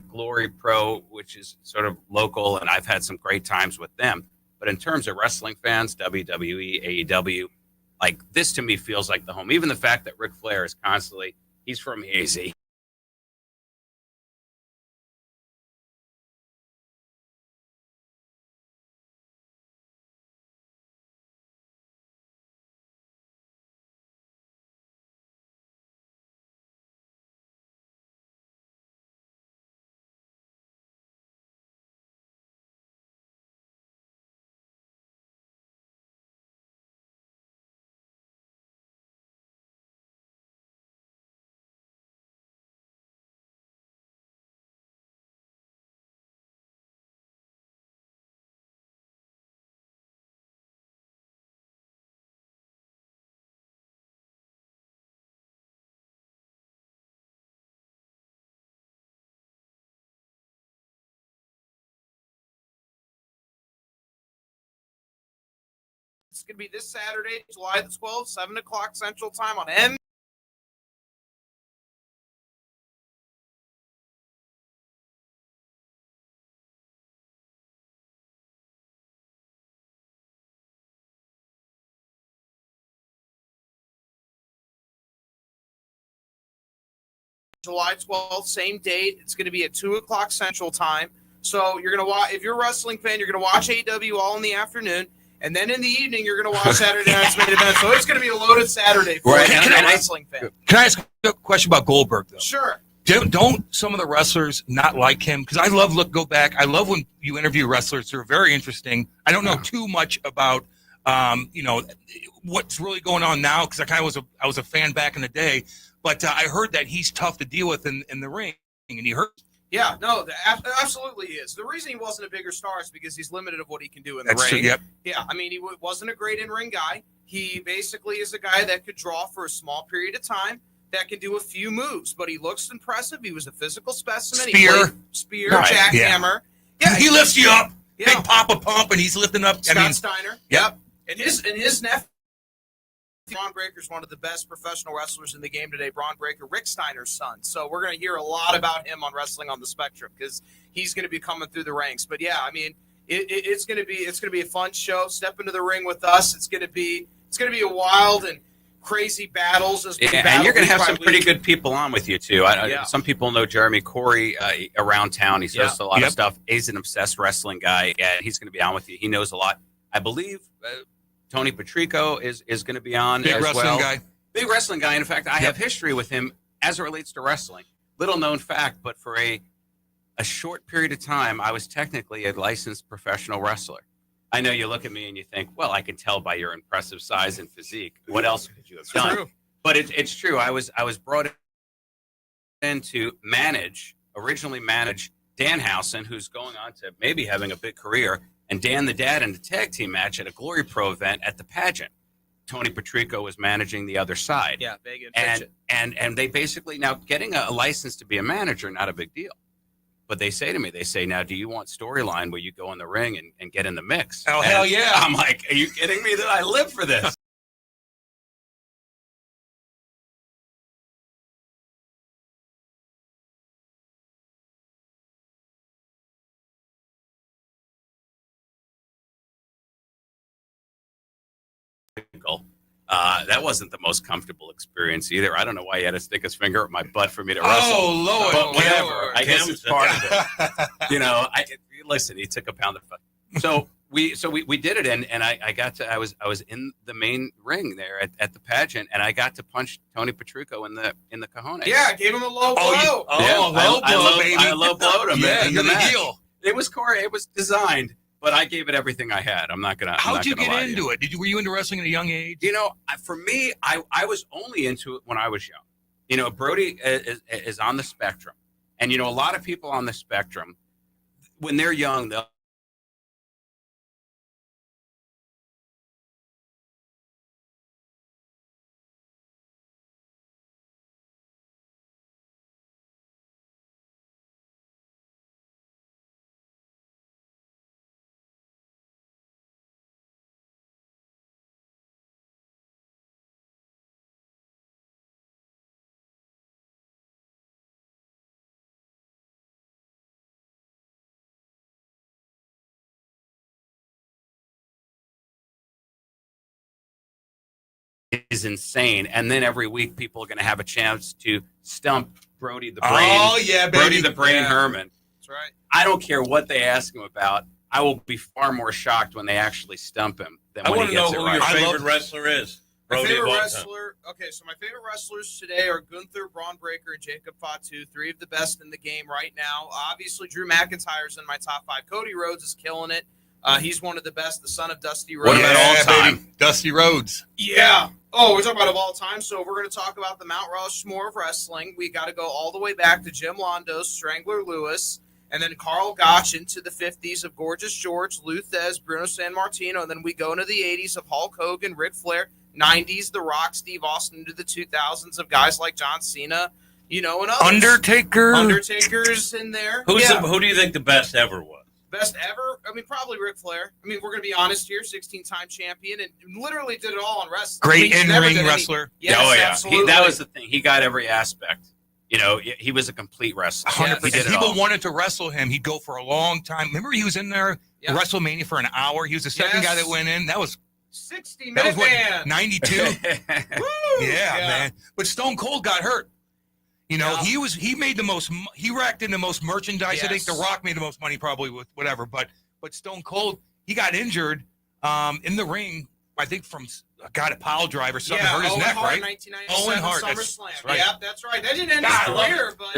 Glory Pro, which is sort of local, and I've had some great times with them. But in terms of wrestling fans, WWE, AEW, like this to me feels like the home. Even the fact that Ric Flair is constantly, he's from Hazy. It's going to be this Saturday, July the 12th, 7 o'clock Central Time on July 12th, same date. It's going to be at 2 o'clock Central Time. So you're going to watch. If you're a wrestling fan, you're going to watch AEW all in the afternoon, and then in the evening you're going to watch Saturday Night's Main Event. So it's going to be a loaded Saturday for a wrestling fan. Can I ask a question about Goldberg, though? Sure. Don't some of the wrestlers not like him? Because I love go back. I love when you interview wrestlers. They're very interesting. I don't know too much about what's really going on now because I was a fan back in the day. But I heard that he's tough to deal with in the ring, and he hurt. Yeah, no, absolutely he is. The reason he wasn't a bigger star is because he's limited of what he can do in the That's ring. true, yep. Yeah, I mean, he wasn't a great in-ring guy. He basically is a guy that could draw for a small period of time, that can do a few moves, but he looks impressive. He was a physical specimen. Spear, right. jackhammer. Yeah, he lifts you up. Yeah. Big Papa Pump, and he's lifting up. Scott Steiner. Yep. And his nephew, Braun Breaker's one of the best professional wrestlers in the game today. Braun Breaker, Rick Steiner's son. So we're going to hear a lot about him on Wrestling on the Spectrum because he's going to be coming through the ranks. But yeah, I mean, it's going to be a fun show. Step into the ring with us. It's going to be a wild and crazy battles. And you're going to have some pretty good people on with you too. Yeah. Some people know Jeremy Corey around town. He's hosted a lot of stuff. He's an obsessed wrestling guy, and he's going to be on with you. He knows a lot. I believe Tony Patrico is going to be on Big as wrestling well. guy. Big wrestling guy. In fact, I have history with him as it relates to wrestling. Little known fact, but for a short period of time, I was technically a licensed professional wrestler. I know you look at me and you think, well, I can tell by your impressive size and physique. What else could you have done? True. But it's true. I was brought in to originally manage Danhausen, who's going on to maybe having a big career, and Dan the Dad in the tag team match at a Glory Pro event at the pageant. Tony Patrico was managing the other side. Yeah, Vegas. And they basically, now getting a license to be a manager, not a big deal. But they say to me, now, do you want storyline where you go in the ring and get in the mix? Oh, and hell yeah. I'm like, are you kidding me that I live for this? That wasn't the most comfortable experience either. I don't know why he had to stick his finger up my butt for me to wrestle. Oh, Lord. But whatever. Lord. I guess it's part of it. Listen, he took a pound of fun. So we did it, and I was in the main ring there at the pageant, and I got to punch Tony Patrico in the cojones. Yeah, I gave him a low blow. I low blowed him. Yeah, you're the deal. It was designed. But I gave it everything I had. I'm not gonna. How'd you get into it? Were you into wrestling at a young age? For me, I was only into it when I was young. Brody is on the spectrum, and a lot of people on the spectrum, when they're young, they'll. Is insane, and then every week people are going to have a chance to stump Brody the Brain. Oh yeah, baby. Brody the Brain Herman. That's right. I don't care what they ask him about. I will be far more shocked when they actually stump him than when he gets it right. I want to know who your favorite wrestler is. My Brody favorite wrestler. Okay, so my favorite wrestlers today are Gunther, Braun Breaker, and Jacob Fatu. Three of the best in the game right now. Obviously, Drew McIntyre's in my top 5. Cody Rhodes is killing it. He's one of the best, the son of Dusty Rhodes. What about all time? Baby. Dusty Rhodes. Yeah. Oh, we're talking about of all time. So we're going to talk about the Mount Rushmore of wrestling. We got to go all the way back to Jim Londos, Strangler Lewis, and then Carl Gotch into the 50s of Gorgeous George, Lou Thez, Bruno Sammartino, and then we go into the 80s of Hulk Hogan, Ric Flair, 90s, The Rock, Steve Austin, into the 2000s of guys like John Cena, and others. Undertaker's in there. Who do you think the best ever was? Best ever? I mean, probably Ric Flair. I mean, we're going to be honest here, 16-time champion, and literally did it all on wrestling. Great in-ring wrestler. Yes, absolutely. That was the thing. He got every aspect. He was a complete wrestler. 100%. People wanted to wrestle him. He'd go for a long time. Remember, he was in there WrestleMania for an hour. He was the second guy that went in. That was 60-minute man. 92? Yeah, man. But Stone Cold got hurt. You know, he made the most. He racked in the most merchandise. I think The Rock made the most money probably with whatever. But Stone Cold, he got injured in the ring. I think from a pile drive or something. Hurt his neck, right? 1997 Owen Hart. SummerSlam. That's right. Yep, that's right. That didn't end his career, but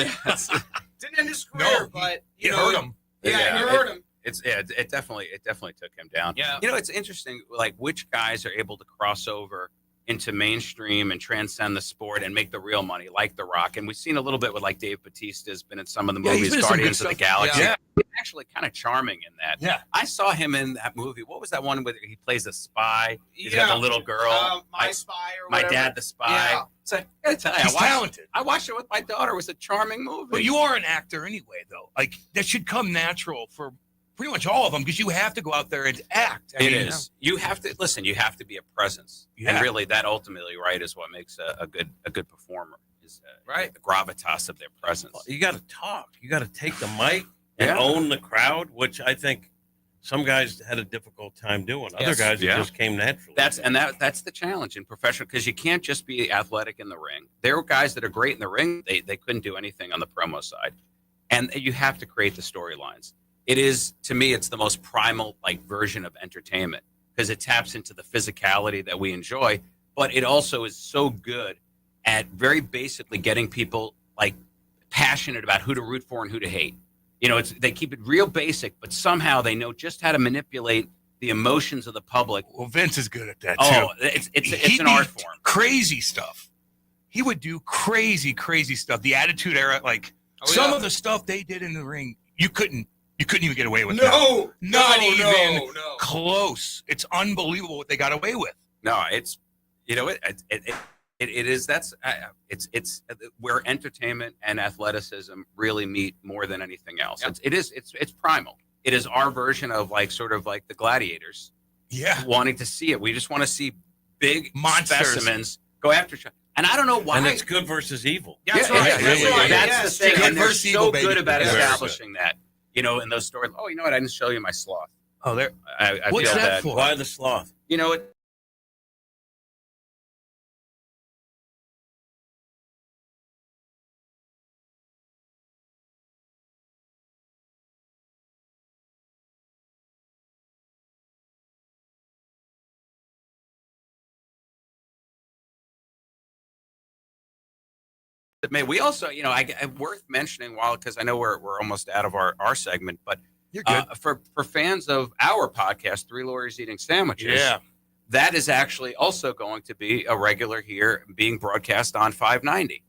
didn't end his career, but it hurt him. Yeah, it hurt him. It definitely took him down. Yeah. You know, it's interesting, like which guys are able to cross over into mainstream and transcend the sport and make the real money, like The Rock. And we've seen a little bit with like Dave Bautista's been in some of the movies, Guardians of the Galaxy. Yeah. He's actually kind of charming in that. Yeah. I saw him in that movie. What was that one where he plays a spy? He's got the little girl. My Spy or My whatever. Dad the Spy. Yeah. So, I gotta tell you, He's talented. I watched it with my daughter. It was a charming movie. But you are an actor anyway, though. Like that should come natural for pretty much all of them because you have to go out there and act. It is. You have to listen. You have to be a presence, and really, that ultimately, right, is what makes a good performer. Is right the gravitas of their presence. You got to talk. You got to take the mic and own the crowd, which I think some guys had a difficult time doing. Other guys, it just came naturally. That's the challenge in professional because you can't just be athletic in the ring. There are guys that are great in the ring. They couldn't do anything on the promo side, and you have to create the storylines. It is, to me, it's the most primal version of entertainment because it taps into the physicality that we enjoy, but it also is so good at very basically getting people passionate about who to root for and who to hate. You know, they keep it real basic, but somehow they know just how to manipulate the emotions of the public. Well, Vince is good at that too. Oh, it's an art form. Crazy stuff. He would do crazy stuff. The Attitude Era, some of the stuff they did in the ring, you couldn't even get away with. No, not even close. It's unbelievable what they got away with. No, it's it is. That's it's where entertainment and athleticism really meet more than anything else. Yep. It's primal. It is our version of sort of the gladiators. Yeah, wanting to see it. We just want to see big monsters specimens go after each other. And I don't know why. And it's good versus evil. That's the thing. And they're so good about establishing that. You know, in those stories. Oh, you know what? I didn't show you my sloth. Oh, there. I What's feel that bad. for? Why the sloth? You know what? We also, worth mentioning because I know we're almost out of our segment, but you're good. For fans of our podcast, Three Lawyers Eating Sandwiches, that is actually also going to be a regular here being broadcast on 590,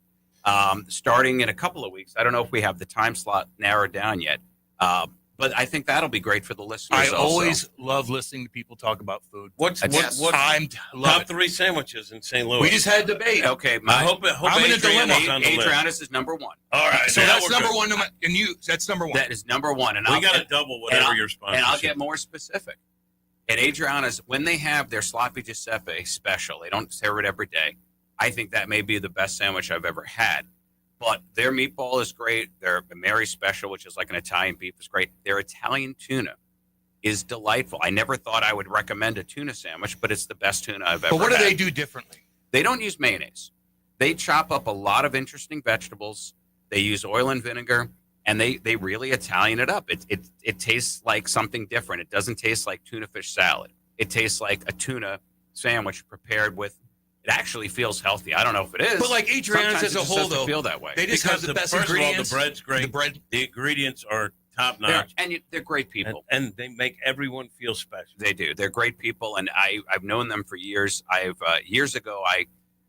starting in a couple of weeks. I don't know if we have the time slot narrowed down yet, but I think that'll be great for the listeners. I always love listening to people talk about food. What's top 3 sandwiches in St. Louis? We just had a debate. Okay, I hope I'm in a dilemma. Adriana's is number 1. All right, so that's number 1, and that's number 1. That is number 1, and we got to double whatever your sponsorship. And I'll get more specific. At Adriana's, when they have their sloppy Giuseppe special, they don't serve it every day. I think that may be the best sandwich I've ever had. But their meatball is great. Their Mary special, which is like an Italian beef, is great. Their Italian tuna is delightful. I never thought I would recommend a tuna sandwich, but it's the best tuna I've ever had. But what do they do differently? They don't use mayonnaise. They chop up a lot of interesting vegetables. They use oil and vinegar, and they really Italian it up. It tastes like something different. It doesn't taste like tuna fish salad. It tastes like a tuna sandwich prepared with. It actually feels healthy. I don't know if it is. But Adriana's as a whole, though, feel that way. They just have the best ingredients. First of all, the bread's great. The ingredients are top notch, and they're great people. And they make everyone feel special. They do. They're great people, and I've known them for years. Years ago,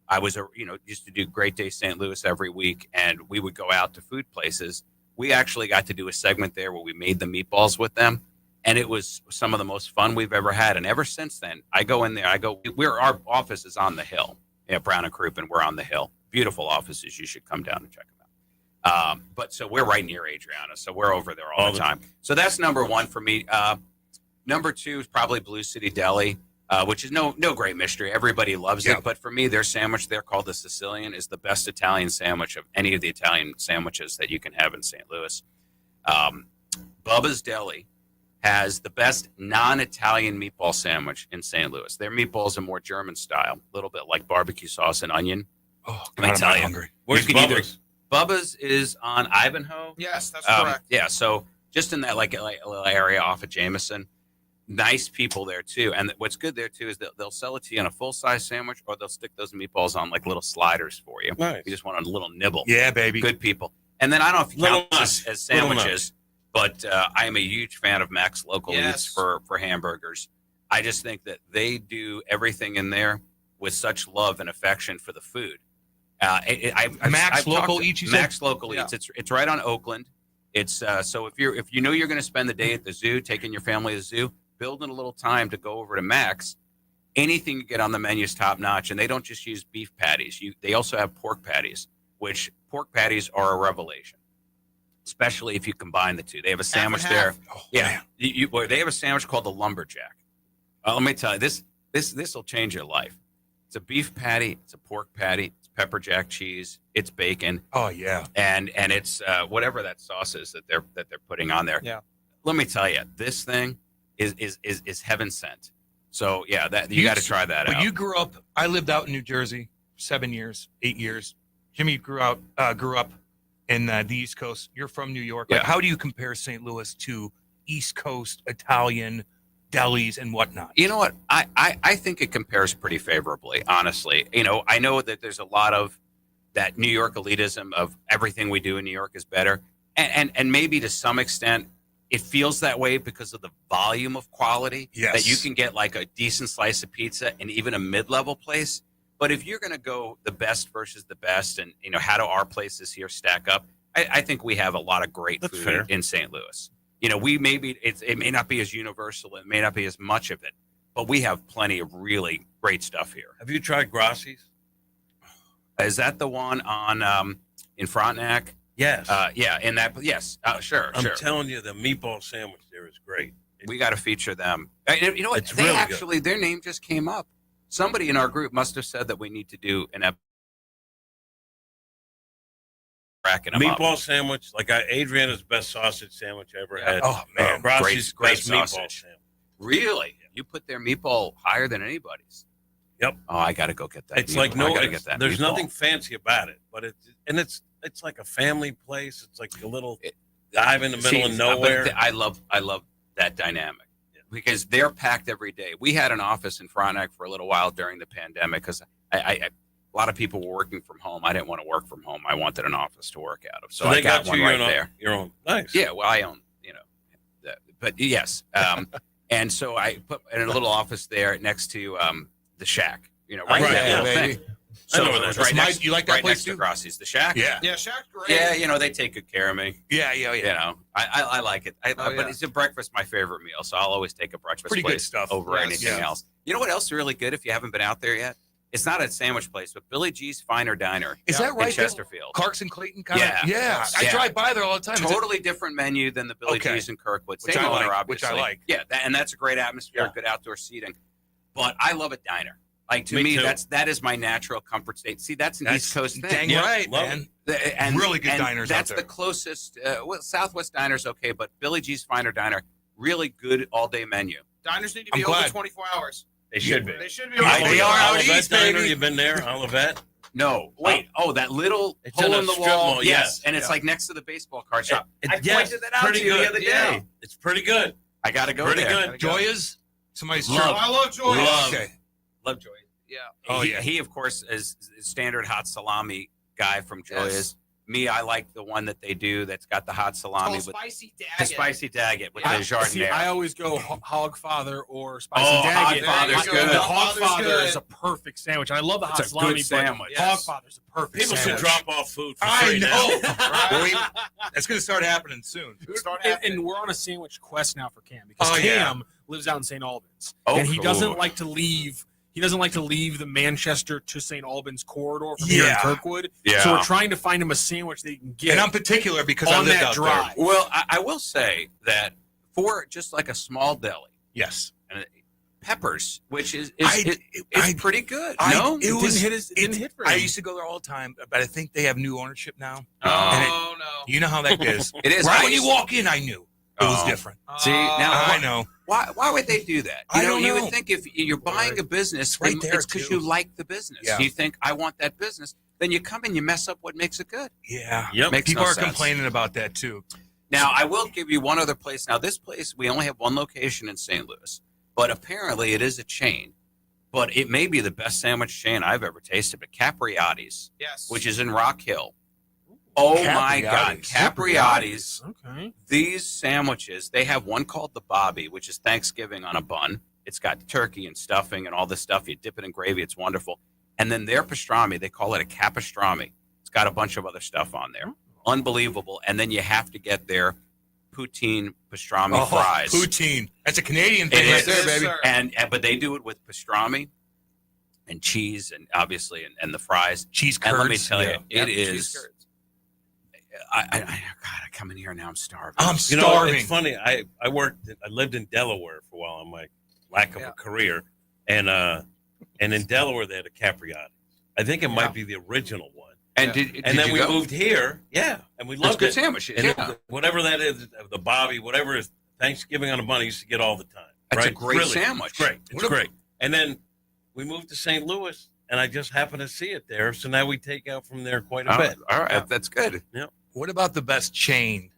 I was used to do Great Day St. Louis every week, and we would go out to food places. We actually got to do a segment there where we made the meatballs with them. And it was some of the most fun we've ever had. And ever since then, I go in there. Our office is on the hill. Yeah, Brown and Croup, and we're on the hill. Beautiful offices. You should come down and check them out. But so we're right near Adriana. So we're over there all the time. So that's number 1 for me. Number 2 is probably Blue City Deli, which is no great mystery. Everybody loves it. But for me, their sandwich there called the Sicilian is the best Italian sandwich of any of the Italian sandwiches that you can have in St. Louis. Bubba's Deli has the best non-Italian meatball sandwich in St. Louis. Their meatballs are more German style, a little bit like barbecue sauce and onion. Oh, Let me tell you. Hungry. Where's Bubba's? Bubba's is on Ivanhoe. Yes, that's correct. Yeah, so just in that like little area off of Jameson. Nice people there too, and what's good there too is they'll sell it to you in a full-size sandwich, or they'll stick those meatballs on like little sliders for you. Nice. You just want a little nibble. Yeah, baby. Good people. And then I don't know if you Little count this as sandwiches, but I am a huge fan of Mac's Local Eats for hamburgers. I just think that they do everything in there with such love and affection for the food. Mac's Local Eats, you said? Mac's Local Eats. It's right on Oakland. It's so if you know you're going to spend the day at the zoo, taking your family to the zoo, building a little time to go over to Mac's. Anything you get on the menu is top notch, and they don't just use beef patties. They also have pork patties, which pork patties are a revelation, especially if you combine the two. They have a sandwich there. Oh, yeah, they have a sandwich called the lumberjack. Let me tell you, this will change your life. It's a beef patty, it's a pork patty, it's pepper jack cheese, it's bacon. Oh yeah, and it's whatever that sauce is that they're putting on there. Yeah, let me tell you, this thing is heaven sent. So yeah, that you got to try that out. But you grew up. I lived out in New Jersey 7 years, 8 years. Jimmy grew up in the East Coast. You're from New York. Like, how do you compare St. Louis to East Coast Italian delis and whatnot? You know what? I think it compares pretty favorably, honestly. You know, I know that there's a lot of that New York elitism of everything we do in New York is better, and maybe to some extent it feels that way because of the volume of quality that you can get like a decent slice of pizza in even a mid-level place. But if you're going to go the best versus the best, and you know, how do our places here stack up? I think we have a lot of great food in St. Louis. You know, it may not be as universal, it may not be as much of it, but we have plenty of really great stuff here. Have you tried Grassi's? Is that the one on in Frontenac? Yes. Yeah, in that. Yes. Sure. I'm telling you, the meatball sandwich there is great. We got to feature them. You know what? It's they really actually good. Their name just came up. Somebody in our group must have said that we need to do an episode. Meatball sandwich, like Adriana's best sausage sandwich I ever had. Oh man, Grassi's great best meatball sausage. sandwich. Really? You put their meatball higher than anybody's? Yep. Oh, I got to go get that. It's like there's meatball. nothing fancy about it, but it's like a family place. It's like a little dive in the middle of nowhere. I love that dynamic because they're packed every day. We had an office in Frontenac for a little while during the pandemic because a lot of people were working from home. I didn't want to work from home. I wanted an office to work out of. So I got one right there. Your own. Nice. Yeah. Well, I own, but yes. And so I put in a little office there next to the Shack, right in that little thing. So it was right next, you like that right place next too? to Grassi's, the Shack. Yeah. Yeah, Shack's great. Yeah, they take good care of me. Yeah. I like it. But it's a breakfast, my favorite meal, so I'll always take a breakfast Pretty good place stuff. over Yes. anything else. You know what else is really good if you haven't been out there yet? It's not a sandwich place, but Billy G's Finer Diner. Is that right? In Chesterfield. Clarkson Clayton kind Yeah. of? Yeah. I drive by there all the time. Totally different menu than the Billy G's in Kirkwood. Which Same I owner, like, obviously. which I like. Yeah, and that's a great atmosphere, good outdoor seating. But I love a diner. Like to Me me, too. that is my natural comfort state. See, that's an East Coast thing. Dang right, man. And Really good diners out That's there. the closest. Southwest Diner's okay, but Billy G's Finer Diner, really good all day menu. Diners need to be I'm open glad. 24 hours. They should be. They should be. They are out Olivet east, Diner, baby. you've been there, Olivet? No, wait. Oh, that little It's hole in a in the strip wall. mall, Yes, yeah. and it's like next to the baseball card shop. I Yes, pointed that out to pretty you good. the other Yeah. day. It's pretty good. I got to go Pretty there. good. Joya's? Somebody's Love. I love Joy. Love. Okay. Love Joy. Yeah. Oh, he, yeah. He, of course, is standard hot salami guy from Joya's. Yes. Me, I like the one that they do that's got the hot salami with Spicy the Daggett. spicy daggett with the jardinere. I always go Hogfather or Spicy Oh, Daggett. Hogfather's good. The Hogfather's Hogfather good. is a perfect sandwich. I love the hot It's a salami, good but sandwich. Yes. Hogfather's a perfect People should sandwich. drop off food for I free now. know. That's going to start happening soon. Start And, happening. and we're on a sandwich quest now for Cam because Oh, yeah. Cam lives out in St. Albans, Oh, and he cool. doesn't like to leave. He doesn't like to leave the Manchester to St. Albans corridor from here in Yeah. Kirkwood. Yeah. So we're trying to find him a sandwich that he can get And I'm particular because I on lived that out drive. there. Well, I will say that for just like a small deli, Yes. and Peppers, which is I- pretty good. It didn't hit for him. I used to go there all the time, but I think they have new ownership now. Oh, no. You know how that is. It is. Right I when you used- walk in, I knew it was Oh. different. See, now I know. Why would they do that? I don't You know. would think if you're buying a business, It's right there, it's because too. you like the business. Yeah. You think, I want that business. then you come and you mess up what makes it good. Yeah. Yep. Makes People no are sense. complaining about that too. Now, I will give you one other place. Now, this place, we only have one location in St. Louis, but apparently it is a chain. But it may be the best sandwich chain I've ever tasted, but Capriati's, Yes. which is in Rock Hill. Oh, my God. Capriati's. Okay. These sandwiches, they have one called the Bobby, which is Thanksgiving on a bun. It's got turkey and stuffing and all this stuff. You dip it in gravy. It's wonderful. And then their pastrami, they call it a capastrami. It's got a bunch of other stuff on there. Unbelievable. And then you have to get their poutine pastrami fries. Poutine. That's a Canadian thing right there, baby. But they do it with pastrami and cheese and obviously and the fries. Cheese curds. And let me tell you, Yeah. it Yep, is. cheese curds. God, I come in here now. I'm starving. I'm You know, starving. it's funny. I lived in Delaware for a while on my lack of a career, and in Delaware they had a Capriati. I think it might be the original one. And and then we moved here, and we That's loved good it. sandwich, And yeah. whatever that is, the Bobby, whatever is Thanksgiving on a bun, I used to get all the time. That's right? a great Really, sandwich. It's great. It's great. And then we moved to St. Louis, and I just happened to see it there, so now we take out from there quite a bit. All right, that's good. Yep. What about the best chain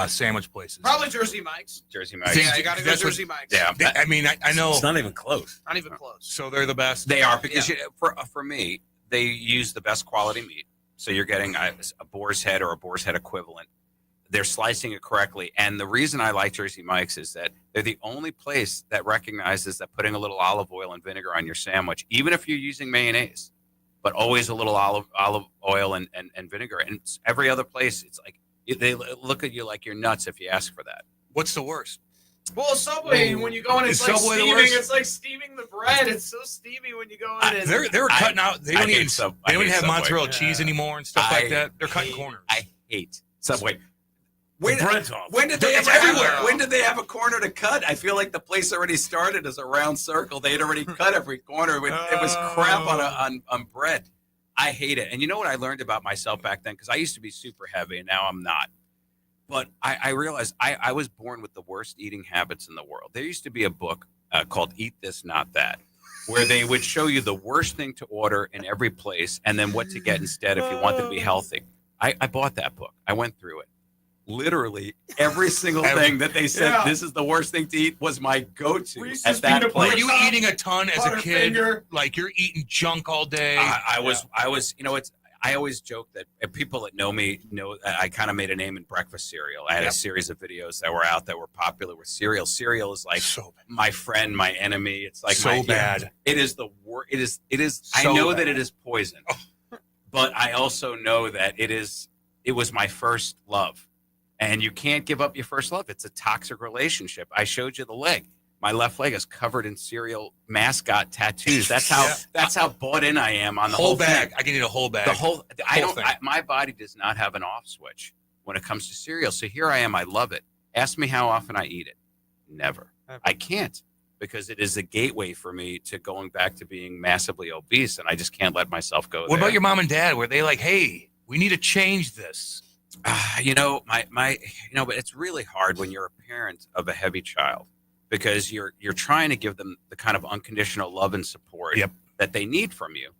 sandwich places? Probably Jersey Mike's. Jersey Mike's. Yeah, you got to go That's what- Jersey Mike's. Yeah. I mean, I know. It's not even close. Not even close. So they're the best. They are because for me, they use the best quality meat. So you're getting a boar's head or a boar's head equivalent. They're slicing it correctly. And the reason I like Jersey Mike's is that they're the only place that recognizes that putting a little olive oil and vinegar on your sandwich, even if you're using mayonnaise, but always a little olive oil and vinegar. And every other place, it's like they look at you like you're nuts if you ask for that. What's the worst? Well, Subway, when you go in, it's Is like Subway the steaming. worst? It's like steaming the bread. It's so steamy when you go in. And They were cutting out. They don't even. They don't hate have Subway. mozzarella cheese anymore and stuff like that. They're cutting corners. I hate Subway. The bread's off. When did they It's ever everywhere. When did they have a corner to cut? I feel like the place already started as a round circle. They had already cut every corner. It was crap on bread. I hate it. And you know what I learned about myself back then? Because I used to be super heavy, and now I'm not. But I realized I was born with the worst eating habits in the world. There used to be a book called Eat This, Not That, where they would show you the worst thing to order in every place and then what to get instead if you wanted to be healthy. I bought that book. I went through it. Literally every single thing that they said this is the worst thing to eat was my go-to at that place. Were you eating a ton as a kid? Butterfinger. Like you're eating junk all day? I was, you know, I always joke that people that know me know that I kind of made a name in breakfast cereal. I had a series of videos that were out that were popular with cereal. Cereal is like my friend, my enemy. It's like So bad. It is the worst. It is. I So know bad. that it is poison, but I also know that it was my first love. And you can't give up your first love. It's a toxic relationship. I showed you the leg. My left leg is covered in cereal mascot tattoos. That's how bought in I am on the whole bag. thing. I can eat a whole bag. The whole. thing. My body does not have an off switch when it comes to cereal. So here I am. I love it. Ask me how often I eat it. Never. I can't, because it is a gateway for me to going back to being massively obese, and I just can't let myself go. What about your mom and dad? Were they like, "Hey, we need to change this"? You know, but it's really hard when you're a parent of a heavy child, because you're trying to give them the kind of unconditional love and support that they need from you.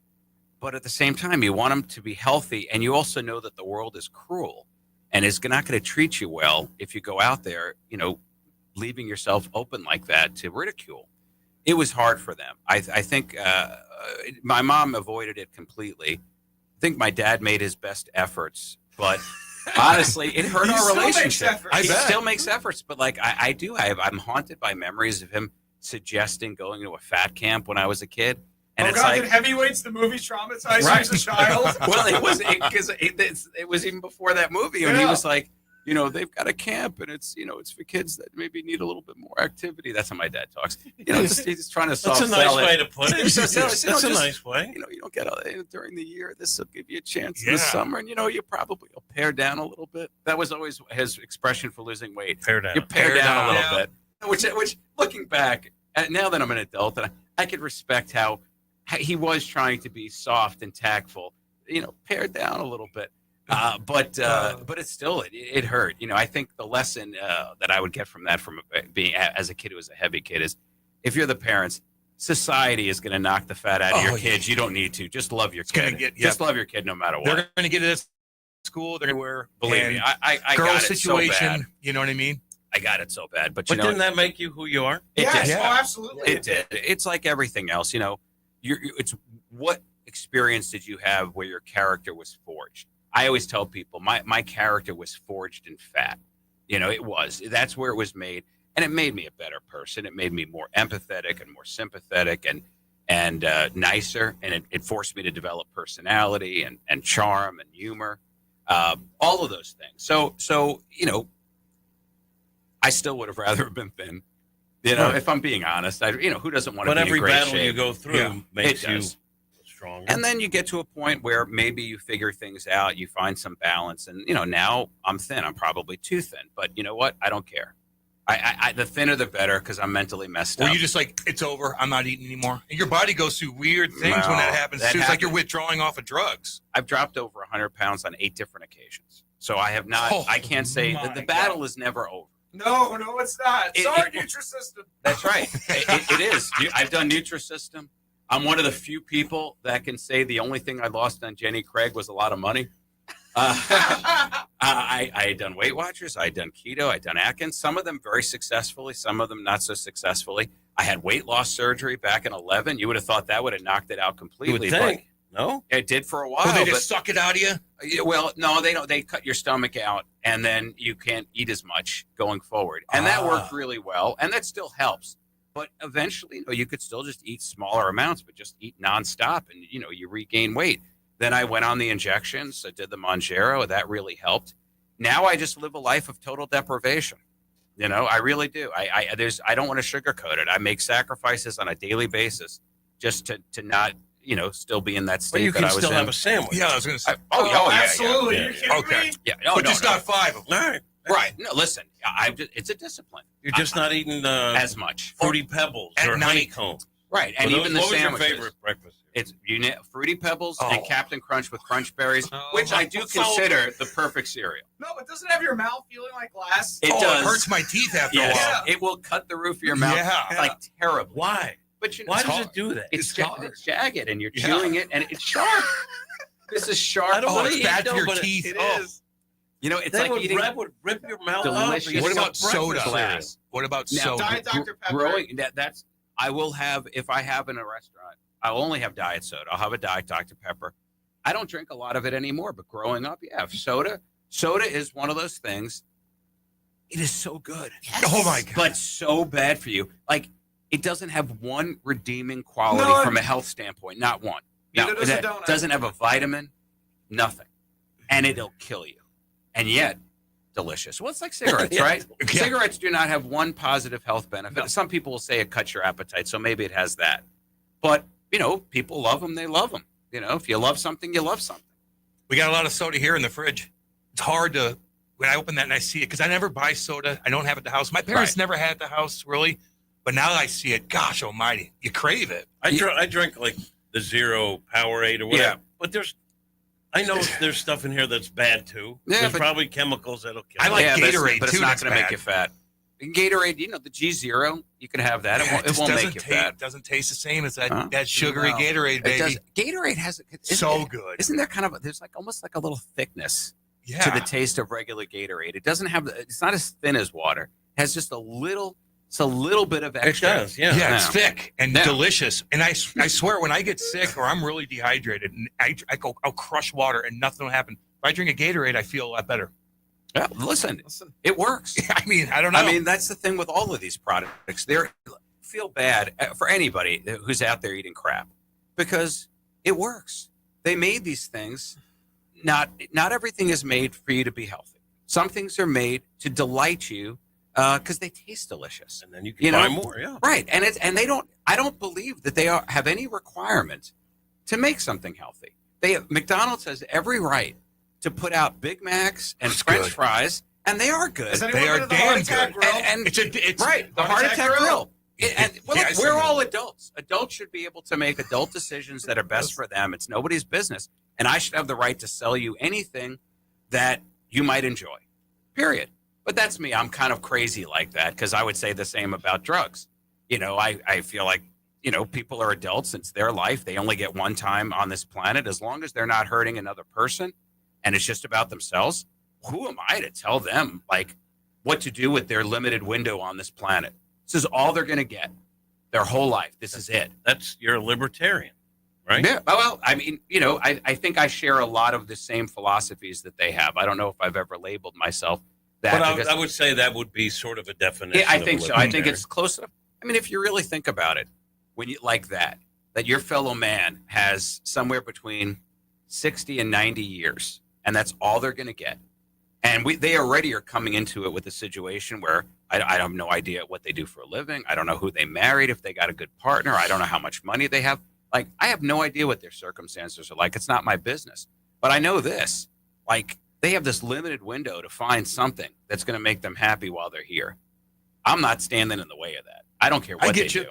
But at the same time, you want them to be healthy, and you also know that the world is cruel and is not going to treat you well if you go out there, you know, leaving yourself open like that to ridicule. It was hard for them. I think my mom avoided it completely. I think my dad made his best efforts, but honestly, it hurt He our still makes relationship. efforts. He still makes efforts, but like I'm haunted by memories of him suggesting going to a fat camp when I was a kid. And it's like, did Heavyweights, the movie, traumatize you as a child? well, it was because it was even before that movie, and he was like, you know, they've got a camp, and it's, you know, it's for kids that maybe need a little bit more activity. That's how my dad talks. You know, he's trying to soft That's a nice sell it. way to put it. That's a nice way. You know, you don't get during the year. This will give you a chance in the summer, and you know, you probably will pare down a little bit. That was always his expression for losing weight. Pare down. You pare down a little bit. Which, looking back, now that I'm an adult, and I could respect how he was trying to be soft and tactful. You know, pared down a little bit. But it's still it hurt. You know, I think the lesson that I would get from that, from being as a kid who was a heavy kid, is if you're the parents, society is going to knock the fat out of your Oh, kids. You don't need to. Just love your kid. Just love your kid no matter what. They're going to get it at school. They're going to wear. Believe me, I girl got it situation. so bad. You know what I mean? I got it so bad. But Didn't that make you who you are? It Yes, did. oh, absolutely. It did. It's like everything else. It's what experience did you have where your character was forged? I always tell people my character was forged in fat. It was. That's where it was made. And it made me a better person. It made me more empathetic and more sympathetic and nicer. And it forced me to develop personality and charm and humor, all of those things. So I still would have rather been thin. If I'm being honest, who doesn't want to be in every great battle shape? you go through makes you stronger. And then you get to a point where maybe you figure things out, you find some balance, and now I'm thin. I'm probably too thin, but you know what? I don't care. I the thinner the better because I'm mentally messed Or up. you just like, it's over. I'm not eating anymore. And your body goes through weird things when that happens. that It's like you're happens. withdrawing off of drugs. I've dropped over 100 pounds on 8 different occasions. So I have not. I can't say that the battle is never over. No, it's not. Sorry, Nutrisystem. That's right. It is. I've done Nutrisystem. I'm one of the few people that can say the only thing I lost on Jenny Craig was a lot of money. I had done Weight Watchers. I had done keto. I had done Atkins. Some of them very successfully. Some of them not so successfully. I had weight loss surgery back in 2011. You would have thought that would have knocked it out completely. You would think. No? It did for a while. Oh, they just suck it out of you? Well, no, they don't. They cut your stomach out, and then you can't eat as much going forward. And that worked really well, and that still helps. But eventually, you could still just eat smaller amounts, but just eat nonstop, and you regain weight. Then I went on the injections. I did the Mounjaro. That really helped. Now I just live a life of total deprivation. I really do. I don't want to sugarcoat it. I make sacrifices on a daily basis just to not, still be in that state. But you can that I was still in. have a sandwich. Yeah, I was going to say. Absolutely. Yeah. You're kidding Okay. me? Yeah, no, But no, just no. not 5 of them. All right. Right. No, listen. It's a discipline. You're just not eating as much Fruity Pebbles At or night. honeycomb. Right, and What even the was your sandwiches. favorite breakfast? It's Fruity Pebbles and Captain Crunch with Crunch Berries, which I do so consider the perfect cereal. No, but doesn't it have your mouth feeling like glass? It does. It hurts my teeth after a Yes. while. It will cut the roof of your mouth like terribly. Why? But Why it's does hard. it do that? It's jagged, and you're chewing it, and it's sharp. This is sharp. I don't Oh, want it's to eat bad for though, your but teeth. It Oh. is. It's They like would eating rip your mouth delicious. out. What about breakfast soda? glass. What about Now, soda? Diet Dr. Pepper. Growing that's I will have if I have in a restaurant. I'll only have diet soda. I'll have a Diet Dr. Pepper. I don't drink a lot of it anymore, but growing up, soda. Soda is one of those things. It is so good. Oh my God. But so bad for you. Like it doesn't have one redeeming quality None. from a health standpoint. Not one. No, Neither does a it donut. doesn't have a vitamin. Nothing. And it'll kill you. And yet, delicious. Well, it's like cigarettes, Yeah. right? Yeah. Cigarettes do not have one positive health benefit. No. Some people will say it cuts your appetite, so maybe it has that. But, people love them, they love them. If you love something, you love something. We got a lot of soda here in the fridge. It's hard to, when I open that and I see it, because I never buy soda. I don't have it at the house. My parents Right. never had it at the house, really. But now that I see it, gosh almighty, you crave it. I drink like the Zero Powerade or whatever. Yeah. But I know there's stuff in here that's bad too. Yeah, there's but- probably chemicals that'll kill I you. like but Gatorade, but too, it's not that's going to make bad. you fat. Gatorade, the G0, you can have that. Yeah, It just won't doesn't make you fat. doesn't taste the same as that, Huh? that sugary No. Gatorade, It baby. does. Gatorade has So good. Isn't there kind of there's like almost like a little thickness Yeah. to the taste of regular Gatorade? It doesn't have. It's not as thin as water. It has just a little. It's a little bit of It extra. does, yeah. Yeah, it's Yeah. thick and Yeah. delicious. And I swear, when I get sick or I'm really dehydrated, and I'll crush water and nothing will happen. If I drink a Gatorade, I feel a lot better. Yeah, listen, it works. I mean, I don't know. I mean, that's the thing with all of these products. They feel bad for anybody who's out there eating crap because it works. They made these things. Not everything is made for you to be healthy. Some things are made to delight you because they taste delicious. And then you can buy more, yeah. Right, and they don't. I don't believe that they have any requirement to make something healthy. McDonald's has every right to put out Big Macs and French good. fries, and they are good. They are damn good. And It's right, the Heart Attack Grill. And well, Yeah, look, I see we're that. all adults. Adults should be able to make adult decisions that are best for them. It's nobody's business, and I should have the right to sell you anything that you might enjoy. Period. But that's me. I'm kind of crazy like that because I would say the same about drugs. I feel like people are adults. It's their life. They only get one time on this planet. As long as they're not hurting another person and it's just about themselves, who am I to tell them like what to do with their limited window on this planet? This is all they're going to get their whole life. This is it. You're a libertarian, right? Yeah. Well, I mean, I think I share a lot of the same philosophies that they have. I don't know if I've ever labeled myself that. But I would say that would be sort of a definition. Yeah, I think of so. I think it's close enough. I mean, if you really think about it, when you like that your fellow man has somewhere between 60 and 90 years, and that's all they're going to get. And they already are coming into it with a situation where I have no idea what they do for a living. I don't know who they married, if they got a good partner. I don't know how much money they have. Like, I have no idea what their circumstances are like. It's not my business. But I know this, like, they have this limited window to find something that's going to make them happy while they're here. I'm not standing in the way of that. I don't care what they do,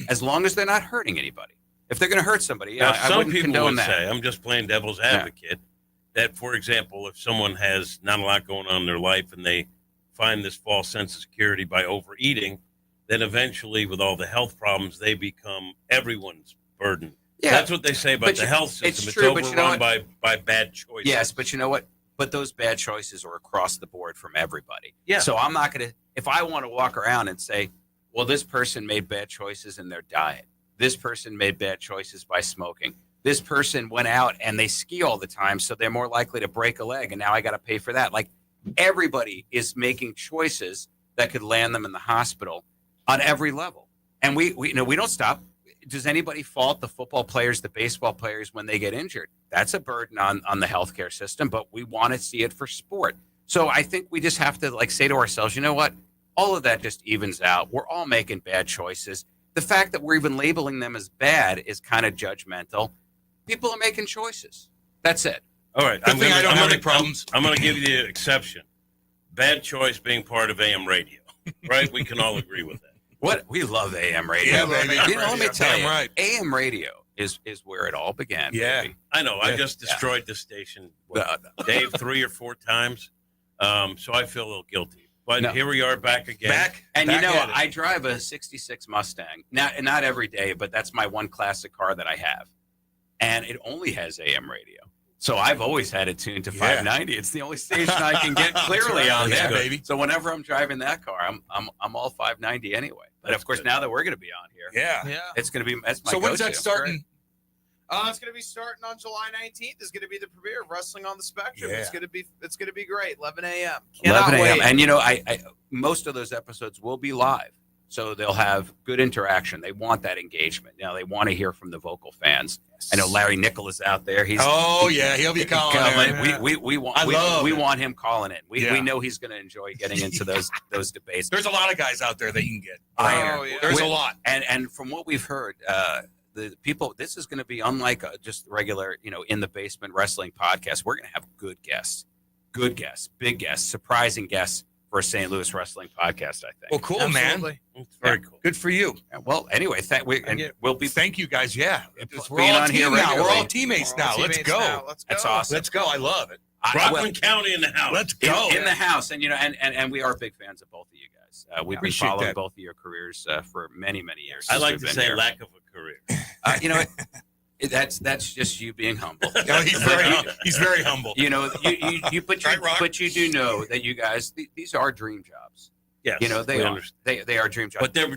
as long as they're not hurting anybody. If they're going to hurt somebody, now, I some wouldn't people condone would that. say, I'm just playing devil's advocate, that, for example, if someone has not a lot going on in their life and they find this false sense of security by overeating, then eventually, with all the health problems, they become everyone's burden. Yeah, that's what they say about the health system. It's true, but overrun by bad choices. Yes, but you know what? But those bad choices are across the board from everybody. Yeah. So I'm not going to, if I want to walk around and say, well, this person made bad choices in their diet. This person made bad choices by smoking. This person went out and they ski all the time, so they're more likely to break a leg, and now I got to pay for that. Like, everybody is making choices that could land them in the hospital on every level. And we don't stop. Does anybody fault the football players, the baseball players when they get injured? That's a burden on the healthcare system, but we want to see it for sport. So I think we just have to say to ourselves, you know what? All of that just evens out. We're all making bad choices. The fact that we're even labeling them as bad is kind of judgmental. People are making choices. That's it. All right. I don't have any problems. I'm going to give you the exception. Bad choice being part of AM radio, right? We can all agree with that. What? We love AM radio. Yeah, baby. Let me tell you, right. AM radio is where it all began. Yeah. Baby. I know. I just destroyed the station, Dave, 3 or 4 times. So I feel a little guilty. But here we are back again. And I drive a 66 Mustang. Not every day, but that's my one classic car that I have. And it only has AM radio. So I've always had it tuned to 590. It's the only station I can get clearly on there, baby. So whenever I'm driving that car, I'm all 590 anyway. But of course, now that we're going to be on here, it's going to be that's my So go-to. when's that starting? It's going to be starting on July 19th. It's going to be the premiere of Wrestling on the Spectrum. Yeah. It's going to be great. 11 a.m. 11 a.m. Wait. And I most of those episodes will be live, so they'll have good interaction. They want that engagement. They want to hear from the vocal fans. I know Larry Nickel is out there. He'll be calling. We want him calling in. We know he's going to enjoy getting into those debates. There's a lot of guys out there that you can get. There's a lot. And from what we've heard, the people, this is going to be unlike just regular, in the basement wrestling podcast. We're going to have good guests, big guests, surprising guests for a St. Louis wrestling podcast, I think. Well, cool, man. It's very cool. Good for you. Well, anyway, we'll be. Thank you, guys. Yeah, we're being all on here now. regularly. We're all teammates now. Let's go. That's awesome. Let's go. I love it. Rockland County in the house. Let's go in the house, and and we are big fans of both of you guys. We've been following both of your careers for many years. I like to say lack of a career. That's just you being humble. He's very humble. But you do know that you guys these are dream jobs. Yes, they are dream jobs. But they're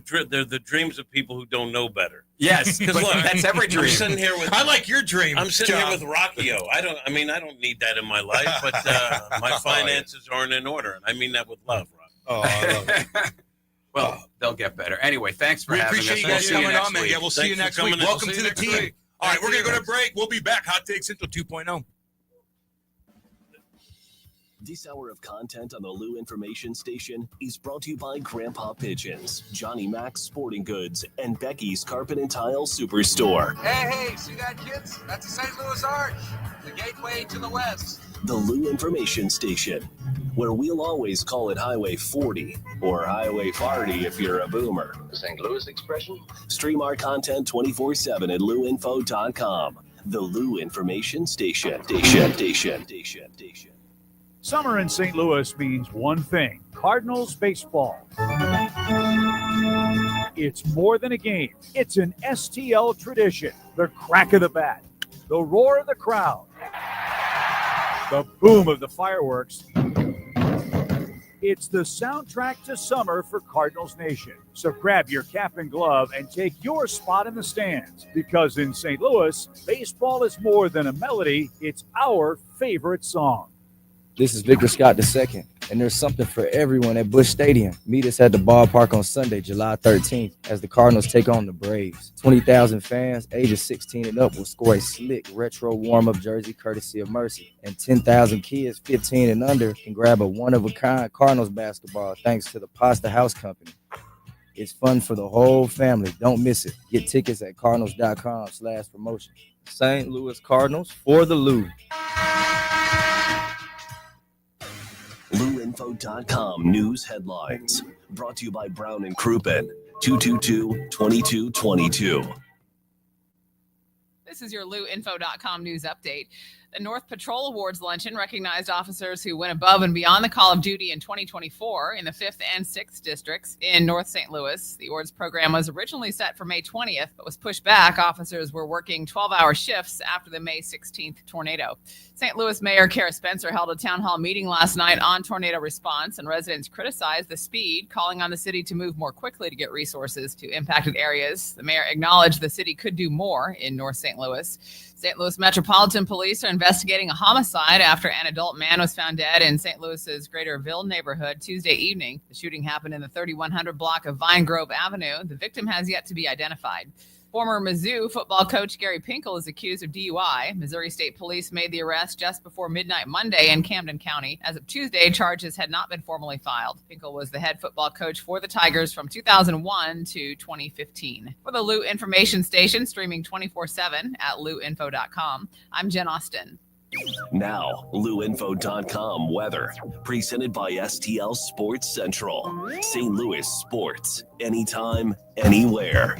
the dreams of people who don't know better. Yes, because look, that's every dream. I'm sitting here with. I like your dream. I'm sitting here with Rocchio. I don't need that in my life, but my finances aren't in order, and I mean that with love, Rock. Oh, I love it. Well, they'll get better. Anyway, thanks for having us. We appreciate you guys coming on, man. Yeah, we'll see you next week. Welcome to the team. All right, we're going to go to break. We'll be back. Hot Take Central 2.0. This hour of content on the Lou Information Station is brought to you by Grandpa Pigeons, Johnny Mac's Sporting Goods, and Becky's Carpet and Tile Superstore. Hey, see that, kids? That's the St. Louis Arch, the gateway to the west. The Lou Information Station, where we'll always call it Highway 40 or Highway 40 if you're a boomer. St. Louis expression? Stream our content 24/7 at louinfo.com. The Lou Information Station. Summer in St. Louis means one thing: Cardinals baseball. It's more than a game. It's an STL tradition. The crack of the bat, the roar of the crowd, the boom of the fireworks. It's the soundtrack to summer for Cardinals Nation. So grab your cap and glove and take your spot in the stands, because in St. Louis, baseball is more than a melody. It's our favorite song. This is Victor Scott II, and there's something for everyone at Busch Stadium. Meet us at the ballpark on Sunday, July 13th, as the Cardinals take on the Braves. 20,000 fans, ages 16 and up, will score a slick retro warm-up jersey courtesy of Mercy. And 10,000 kids 15 and under can grab a one-of-a-kind Cardinals basketball thanks to the Pasta House Company. It's fun for the whole family. Don't miss it. Get tickets at cardinals.com/promotion. St. Louis Cardinals for the Lou. LouInfo.com news headlines. Brought to you by Brown and Crouppen, 222-2222. This is your LouInfo.com news update. The North Patrol Awards luncheon recognized officers who went above and beyond the call of duty in 2024 in the 5th and 6th districts in North St. Louis. The awards program was originally set for May 20th, but was pushed back. Officers were working 12-hour shifts after the May 16th tornado. St. Louis Mayor Kara Spencer held a town hall meeting last night on tornado response, and residents criticized the speed, calling on the city to move more quickly to get resources to impacted areas. The mayor acknowledged the city could do more in North St. Louis. St. Louis Metropolitan Police are investigating a homicide after an adult man was found dead in St. Louis's Greater Ville neighborhood Tuesday evening. The shooting happened in the 3100 block of Vine Grove Avenue. The victim has yet to be identified. Former Mizzou football coach Gary Pinkel is accused of DUI. Missouri State Police made the arrest just before midnight Monday in Camden County. As of Tuesday, charges had not been formally filed. Pinkel was the head football coach for the Tigers from 2001 to 2015. For the Lou Information Station, streaming 24/7 at louinfo.com, I'm Jen Austin. Now, LouInfo.com weather. Presented by STL Sports Central. St. Louis sports. Anytime, anywhere.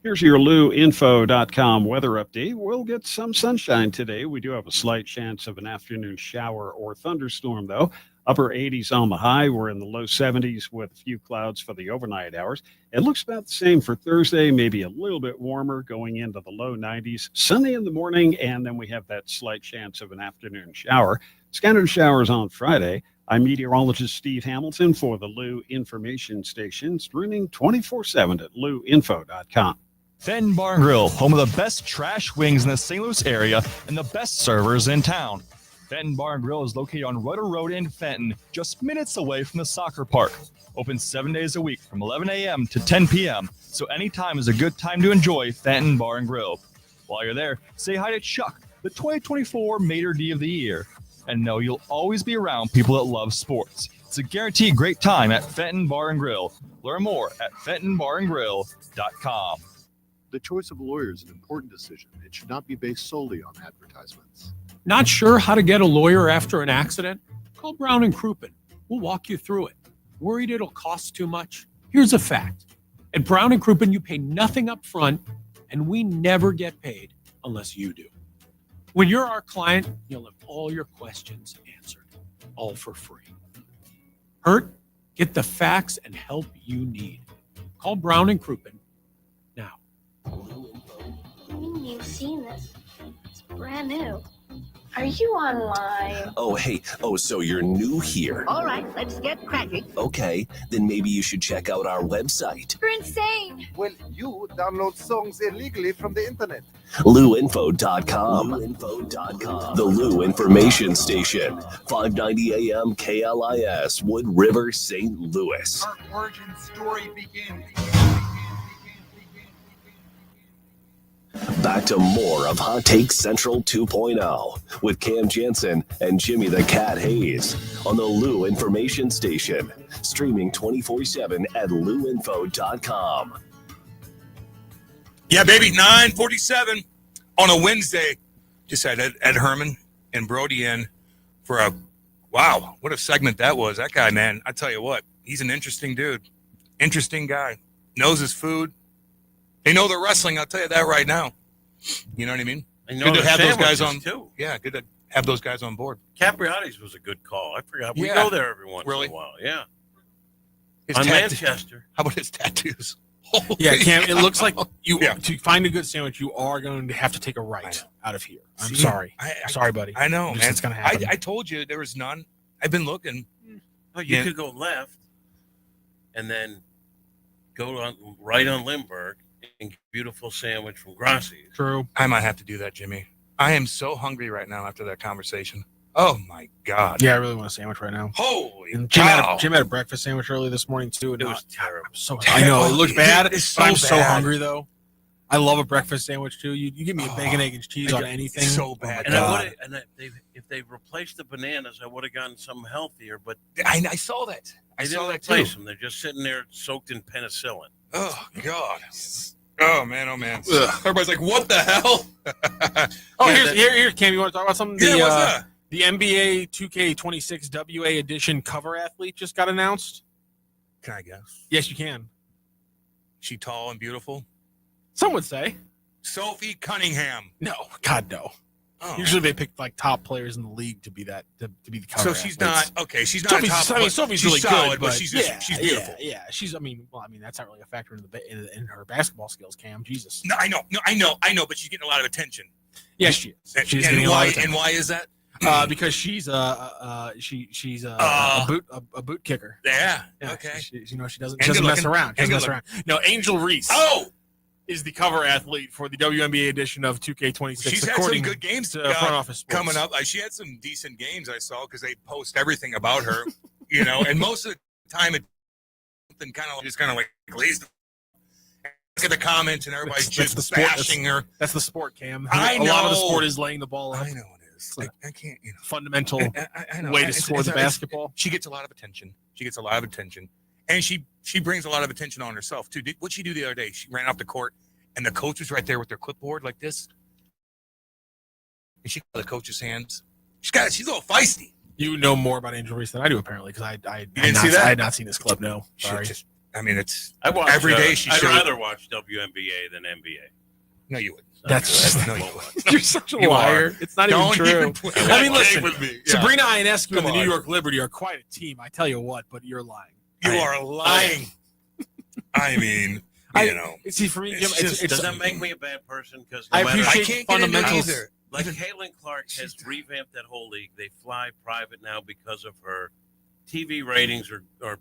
Here's your LouInfo.com weather update. We'll get some sunshine today. We do have a slight chance of an afternoon shower or thunderstorm, though. Upper 80s on the high. We're in the low 70s with a few clouds for the overnight hours. It looks about the same for Thursday, maybe a little bit warmer going into the low 90s. Sunny in the morning, and then we have that slight chance of an afternoon shower. Scattered showers on Friday. I'm meteorologist Steve Hamilton for the Lou Information Station, streaming 24/7 at LouInfo.com. Fenton Bar and Grill, home of the best trash wings in the St. Louis area and the best servers in town. Fenton Bar and Grill is located on Rudder Road in Fenton, just minutes away from the soccer park. Open 7 days a week from 11 a.m. to 10 p.m., so anytime is a good time to enjoy Fenton Bar and Grill. While you're there, say hi to Chuck, the 2024 Mater D of the Year. And know you'll always be around people that love sports. It's a guaranteed great time at Fenton Bar and Grill. Learn more at FentonBarandGrill.com. The choice of a lawyer is an important decision. It should not be based solely on advertisements. Not sure how to get a lawyer after an accident? Call Brown and Crouppen. We'll walk you through it. Worried it'll cost too much? Here's a fact. At Brown and Crouppen, you pay nothing up front, and we never get paid unless you do. When you're our client, you'll have all your questions answered, all for free. Hurt? Get the facts and help you need. Call Brown and Crouppen now. You've seen this. It's brand new. Are you online? Oh, hey. Oh, so you're new here. All right, let's get cracking. Okay, then maybe you should check out our website. You're insane. Well, you download songs illegally from the internet. LouInfo.com. LouInfo.com. The Lou Information Station. 590 AM KLIS, Wood River, St. Louis. Our origin story begins. Back to more of Hot Take Central 2.0 with Cam Janssen and Jimmy the Cat Hayes on the Lou Information Station, streaming 24/7 at LouInfo.com. Yeah, baby, 9:47 on a Wednesday. Just had Ed Herman and Brody in for a, wow, what a segment that was. That guy, man, I tell you what, he's an interesting dude. Interesting guy. Knows his food. They know their wrestling, I'll tell you that right now. You know what I mean? Good to have those guys on too. Yeah, good to have those guys on board. Capriati's was a good call. I forgot. We Yeah. go there every once Really? in a while. Yeah. On Manchester. How about his tattoos? Yeah, Cam, it looks like to find a good sandwich, you are going to have to take a right out of here. I'm sorry. I'm sorry, buddy. I know, man. It's going to happen. I told you there was none. I've been looking. Oh, you could go left and then go right on Lindbergh and get a beautiful sandwich from Grassi's. True. I might have to do that, Jimmy. I am so hungry right now after that conversation. Oh, my God. Yeah, I really want a sandwich right now. Holy Jim cow. had a breakfast sandwich early this morning, too. And it was terrible. I know. It looked bad, It's but I'm so so bad. hungry, though. I love a breakfast sandwich, too. You give me a bacon, egg, and cheese on anything. It's so bad. If they replaced the bananas, I would have gotten something healthier. But I saw that. I they saw didn't that, replace too. them. They're just sitting there soaked in penicillin. Oh, God. Oh, man. Ugh. Everybody's like, what the hell? Here's Cam. You want to talk about something? Yeah, what's that? The NBA 2K26 WA edition cover athlete just got announced. Can I guess? Yes, you can. She tall and beautiful? Some would say. Sophie Cunningham. No, God, no. Oh. Usually they pick like top players in the league to be that to be the cover. So she's athletes. not okay. She's not. Sophie's she's really solid, good, but she's beautiful. Yeah, she's. I mean, that's not really a factor in her basketball skills. Cam, Jesus. No, I know, but she's getting a lot of attention. Yes, she is. She's and getting a lot of attention. And why is that? Because she's she's a boot kicker. Yeah. Yeah, Okay. She doesn't mess around. No, Angel Reese. Oh. Is the cover athlete for the WNBA edition of 2K26. She's had some good games to Front Office Sports. coming up. She had some decent games I saw because they post everything about her, and most of the time it's something kind of like glazed. Look at the comments and everybody's just bashing her. That's the sport, Cam. I know. A lot of the know. sport is laying the ball up. I know it is. I can't. Fundamental I know. way to score the basketball. She gets a lot of attention. And she brings a lot of attention on herself too. What'd she do the other day? She ran off the court, and the coach was right there with their clipboard like this, and she got the coach's hands. She's a little feisty. You know more about Angel Reese than I do, apparently, because I had not seen this clip. No, sorry. I watch every day. I'd rather watch WNBA than NBA. No, you wouldn't. You're such a liar. It's not even true. I mean, listen, Sabrina Ionescu and the New York Liberty are quite a team. I tell you what, but you're lying. You are lying. I mean, See, for me, Jim, does that make me a bad person? Because I appreciate fundamentals. Like Caitlin Clark has revamped that whole league. They fly private now because of her. TV ratings are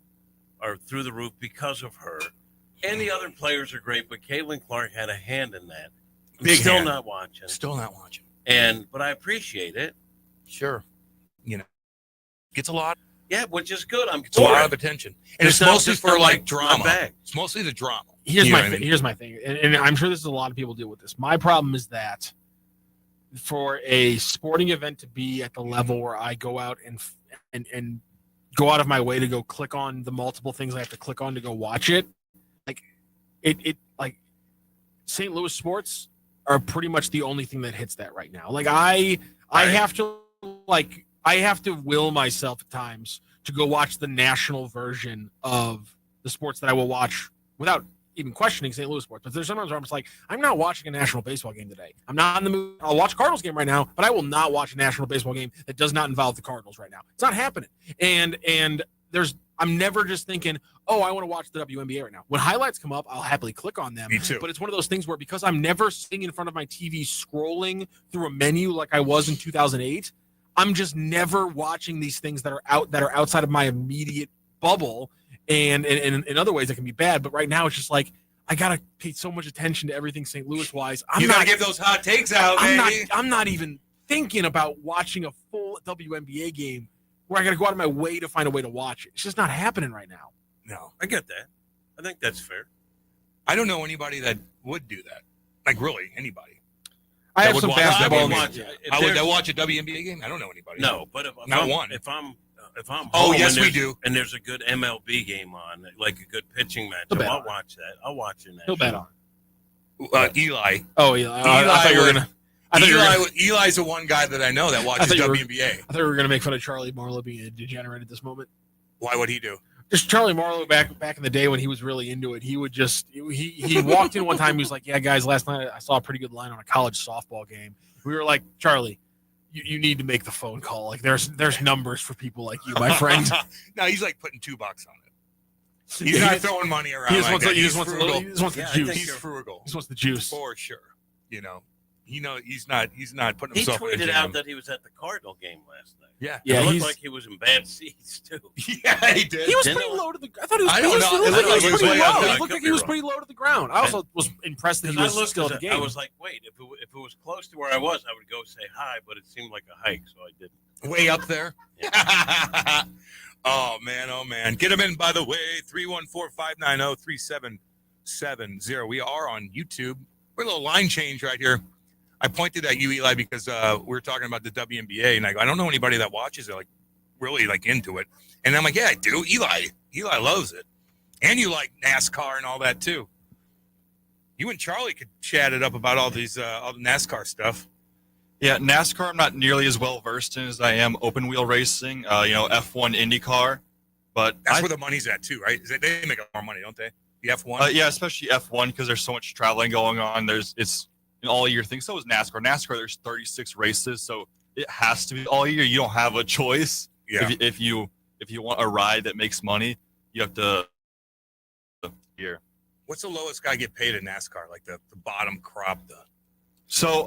through the roof because of her. And the other players are great, but Caitlin Clark had a hand in that. Still not watching. But I appreciate it. Sure. Gets a lot. Yeah, which is good. It's a lot of attention. And it's mostly for like drama. Bag. It's mostly the drama. Here's my thing. And I'm sure this is a lot of people deal with this. My problem is that for a sporting event to be at the level where I go out and go out of my way to go click on the multiple things I have to click on to go watch it, like St. Louis sports are pretty much the only thing that hits that right now. Like I have to will myself at times to go watch the national version of the sports that I will watch without even questioning St. Louis sports. But there's sometimes where I'm just like, I'm not watching a national baseball game today. I'm not in the mood. I'll watch a Cardinals game right now, but I will not watch a national baseball game that does not involve the Cardinals right now. It's not happening. And I'm never just thinking, oh, I want to watch the WNBA right now. When highlights come up, I'll happily click on them. Me too. But it's one of those things where because I'm never sitting in front of my TV scrolling through a menu like I was in 2008, I'm just never watching these things that are outside of my immediate bubble. And in other ways, it can be bad. But right now, it's just like I gotta pay so much attention to everything St. Louis wise. You gotta give those hot takes out, baby. I'm not even thinking about watching a full WNBA game where I gotta go out of my way to find a way to watch it. It's just not happening right now. No, I get that. I think that's fair. I don't know anybody that would do that. Like really, anybody. I have some basketball. I would watch a WNBA game. I don't know anybody. No, but if I'm home oh yes, we do. And there's a good MLB game on, like a good pitching match. I'll watch that. I'll watch it. He'll bet on. Eli. Oh, Eli. I thought you were gonna. Eli's the one guy that I know that watches WNBA. I thought we were gonna make fun of Charlie Marlowe being a degenerate at this moment. Why would he do? Just Charlie Marlowe back in the day when he was really into it. He would just he walked in one time. He was like, "Yeah, guys, last night I saw a pretty good line on a college softball game." We were like, "Charlie, you need to make the phone call. Like there's numbers for people like you, my friend." No, he's like putting $2 on it. He's not throwing money around. He just like wants, that. he He's just wants, frugal. he just wants Yeah, the I think juice. He's frugal. He just wants the juice. For sure. You know, he's not putting He himself in a tweeted jam. out that he was at the Cardinal game last night. Yeah. It looked like he was in bad seats too. Yeah, he did. He was Didn't pretty it? low to the. I thought he was. I don't he know. was, It looked like he he was was pretty way up low. there. It I looked could like be he was wrong. pretty low to the ground. I also was impressed that he I was looked still at the at game. I was like, wait, if it was close to where I was, I would go say hi, but it seemed like a hike, so I didn't. Way up there. Oh man. Get him in, by the way. 314-590-3770. We are on YouTube. We're a little line change right here. I pointed at you, Eli, because we were talking about the WNBA, and I go, I don't know anybody that watches it, like really like into it. And I'm like, yeah, I do. Eli loves it. And you like NASCAR and all that too. You and Charlie could chat it up about all the NASCAR stuff. Yeah, NASCAR I'm not nearly as well versed in as I am open wheel racing, F1 IndyCar. But That's where the money's at too, right? They make more money, don't they? The F1? Yeah, especially F1 because there's so much traveling going on. It's an all year thing. So is NASCAR. NASCAR, there's 36 races, so it has to be all year. You don't have a choice. Yeah. If you want a ride that makes money, you have to year. What's the lowest guy get paid in NASCAR? Like the bottom crop, So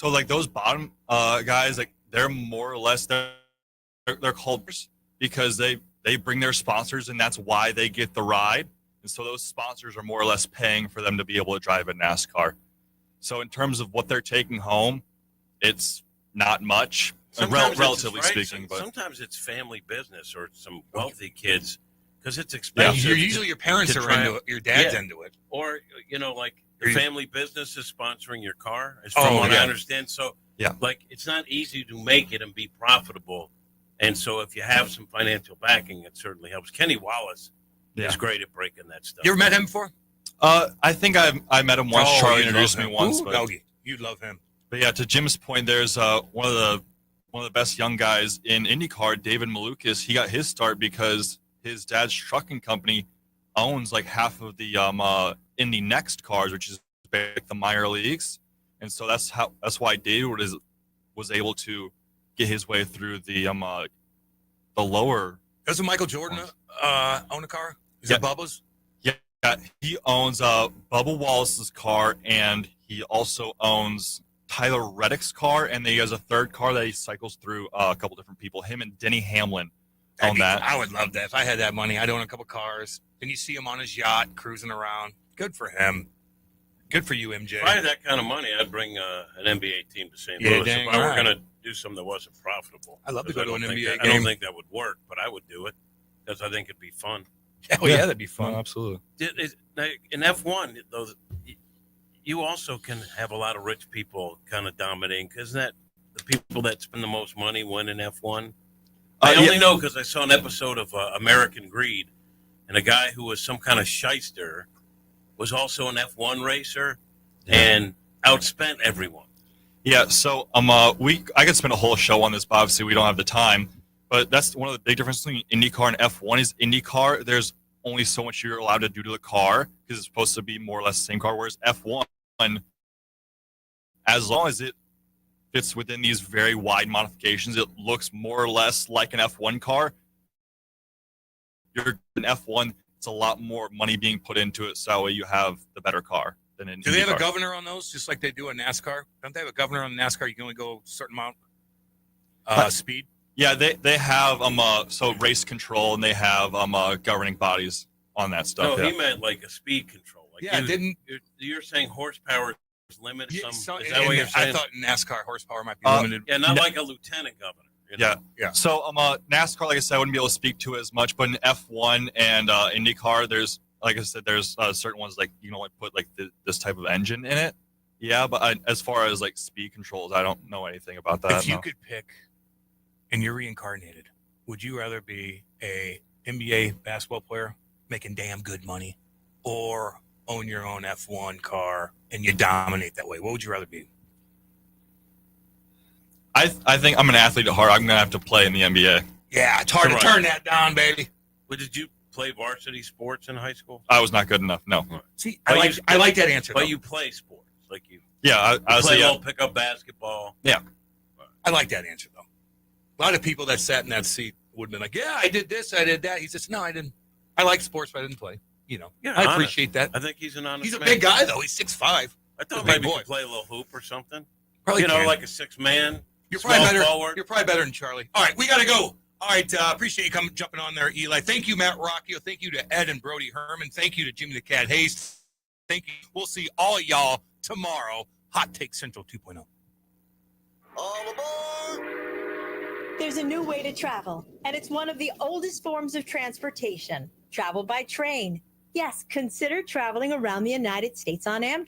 like those bottom guys, like they're more or less they're called because they bring their sponsors and that's why they get the ride. And so those sponsors are more or less paying for them to be able to drive a NASCAR. So in terms of what they're taking home, it's not much, relatively speaking. But sometimes it's family business or some wealthy kids because it's expensive. Usually your parents are into it. Your dad's into it. Or, like your family business is sponsoring your car, as from what I understand. So, like, it's not easy to make it and be profitable. And so if you have some financial backing, it certainly helps. Kenny Wallace is great at breaking that stuff. You ever met him before? I think I met him once. Charlie introduced me once. But you'd love him. But yeah, to Jim's point, there's one of the best young guys in IndyCar, David Malukas. He got his start because his dad's trucking company owns like half of the Indy Next cars, which is like the minor leagues, and so that's why David was able to get his way through the lower. Doesn't Michael Jordan own a car? Is it Bubba's? Yeah, he owns Bubba Wallace's car, and he also owns Tyler Reddick's car, and then he has a third car that he cycles through a couple different people. Him and Denny Hamlin own that. I would love that. If I had that money, I'd own a couple cars. Then you see him on his yacht cruising around. Good for him. Good for you, MJ. If I had that kind of money, I'd bring an NBA team to St. Yeah, Louis. dang If I were right. going to do something that wasn't profitable. I'd love to go to an NBA I game. don't think that would work, but I would do it because I think it'd be fun. Oh, yeah, that'd be fun. Oh, absolutely. In F1, though, you also can have a lot of rich people kind of dominating. Because that the people that spend the most money win in F1? I only know because I saw an episode of American Greed, and a guy who was some kind of shyster was also an F1 racer and outspent everyone. Yeah, so I could spend a whole show on this, but obviously we don't have the time. But that's one of the big differences between IndyCar and F1 is IndyCar, there's only so much you're allowed to do to the car because it's supposed to be more or less the same car, whereas F1, as long as it fits within these very wide modifications, it looks more or less like an F1 car. You're an F1, it's a lot more money being put into it, so that way you have the better car than in Do they have a IndyCar. governor on those, just like they do in NASCAR? Don't they have a governor on NASCAR? You can only go a certain amount speed? Yeah, they have so race control, and they have governing bodies on that stuff. No, yeah. he meant like a speed control. Like you're saying horsepower is limited. Is that what you're saying? I thought NASCAR horsepower might be limited. Yeah, not like a lieutenant governor. Yeah. So NASCAR, like I said, I wouldn't be able to speak to it as much, but in F1 and IndyCar, there's, like I said, there's certain ones like you can only put like this type of engine in it. Yeah, but as far as like speed controls, I don't know anything about that. If you could pick, and you're reincarnated, would you rather be a NBA basketball player making damn good money, or own your own F1 car and you dominate that way? What would you rather be? I think I'm an athlete at heart. I'm gonna have to play in the NBA. Yeah, it's hard to turn that down, baby. Well, did you play varsity sports in high school? I was not good enough. No. See, I like that answer. But though. you play sports, like you. Yeah, I play a little pickup basketball. Yeah, I like that answer though. A lot of people that sat in that seat would have been like, "Yeah, I did this, I did that." He says, "No, I didn't. I like sports, but I didn't play. You know, Yeah, I honest. appreciate that. I think he's an honest He's a man. big guy, though. He's 6'5". I thought He's a big maybe he boy. could play a little hoop or something. Probably you know, can. like a 6-man. You're probably small better. forward. You're probably better than Charlie. All right, we got to go. All right, appreciate you jumping on there, Eli. Thank you, Matt Rocchio. Thank you to Ed and Brody Herman. Thank you to Jimmy the Cat Hayes. Thank you. We'll see all of y'all tomorrow. Hot Take Central 2.0. There's a new way to travel, and it's one of the oldest forms of transportation. Travel by train. Yes, consider traveling around the United States on Amtrak.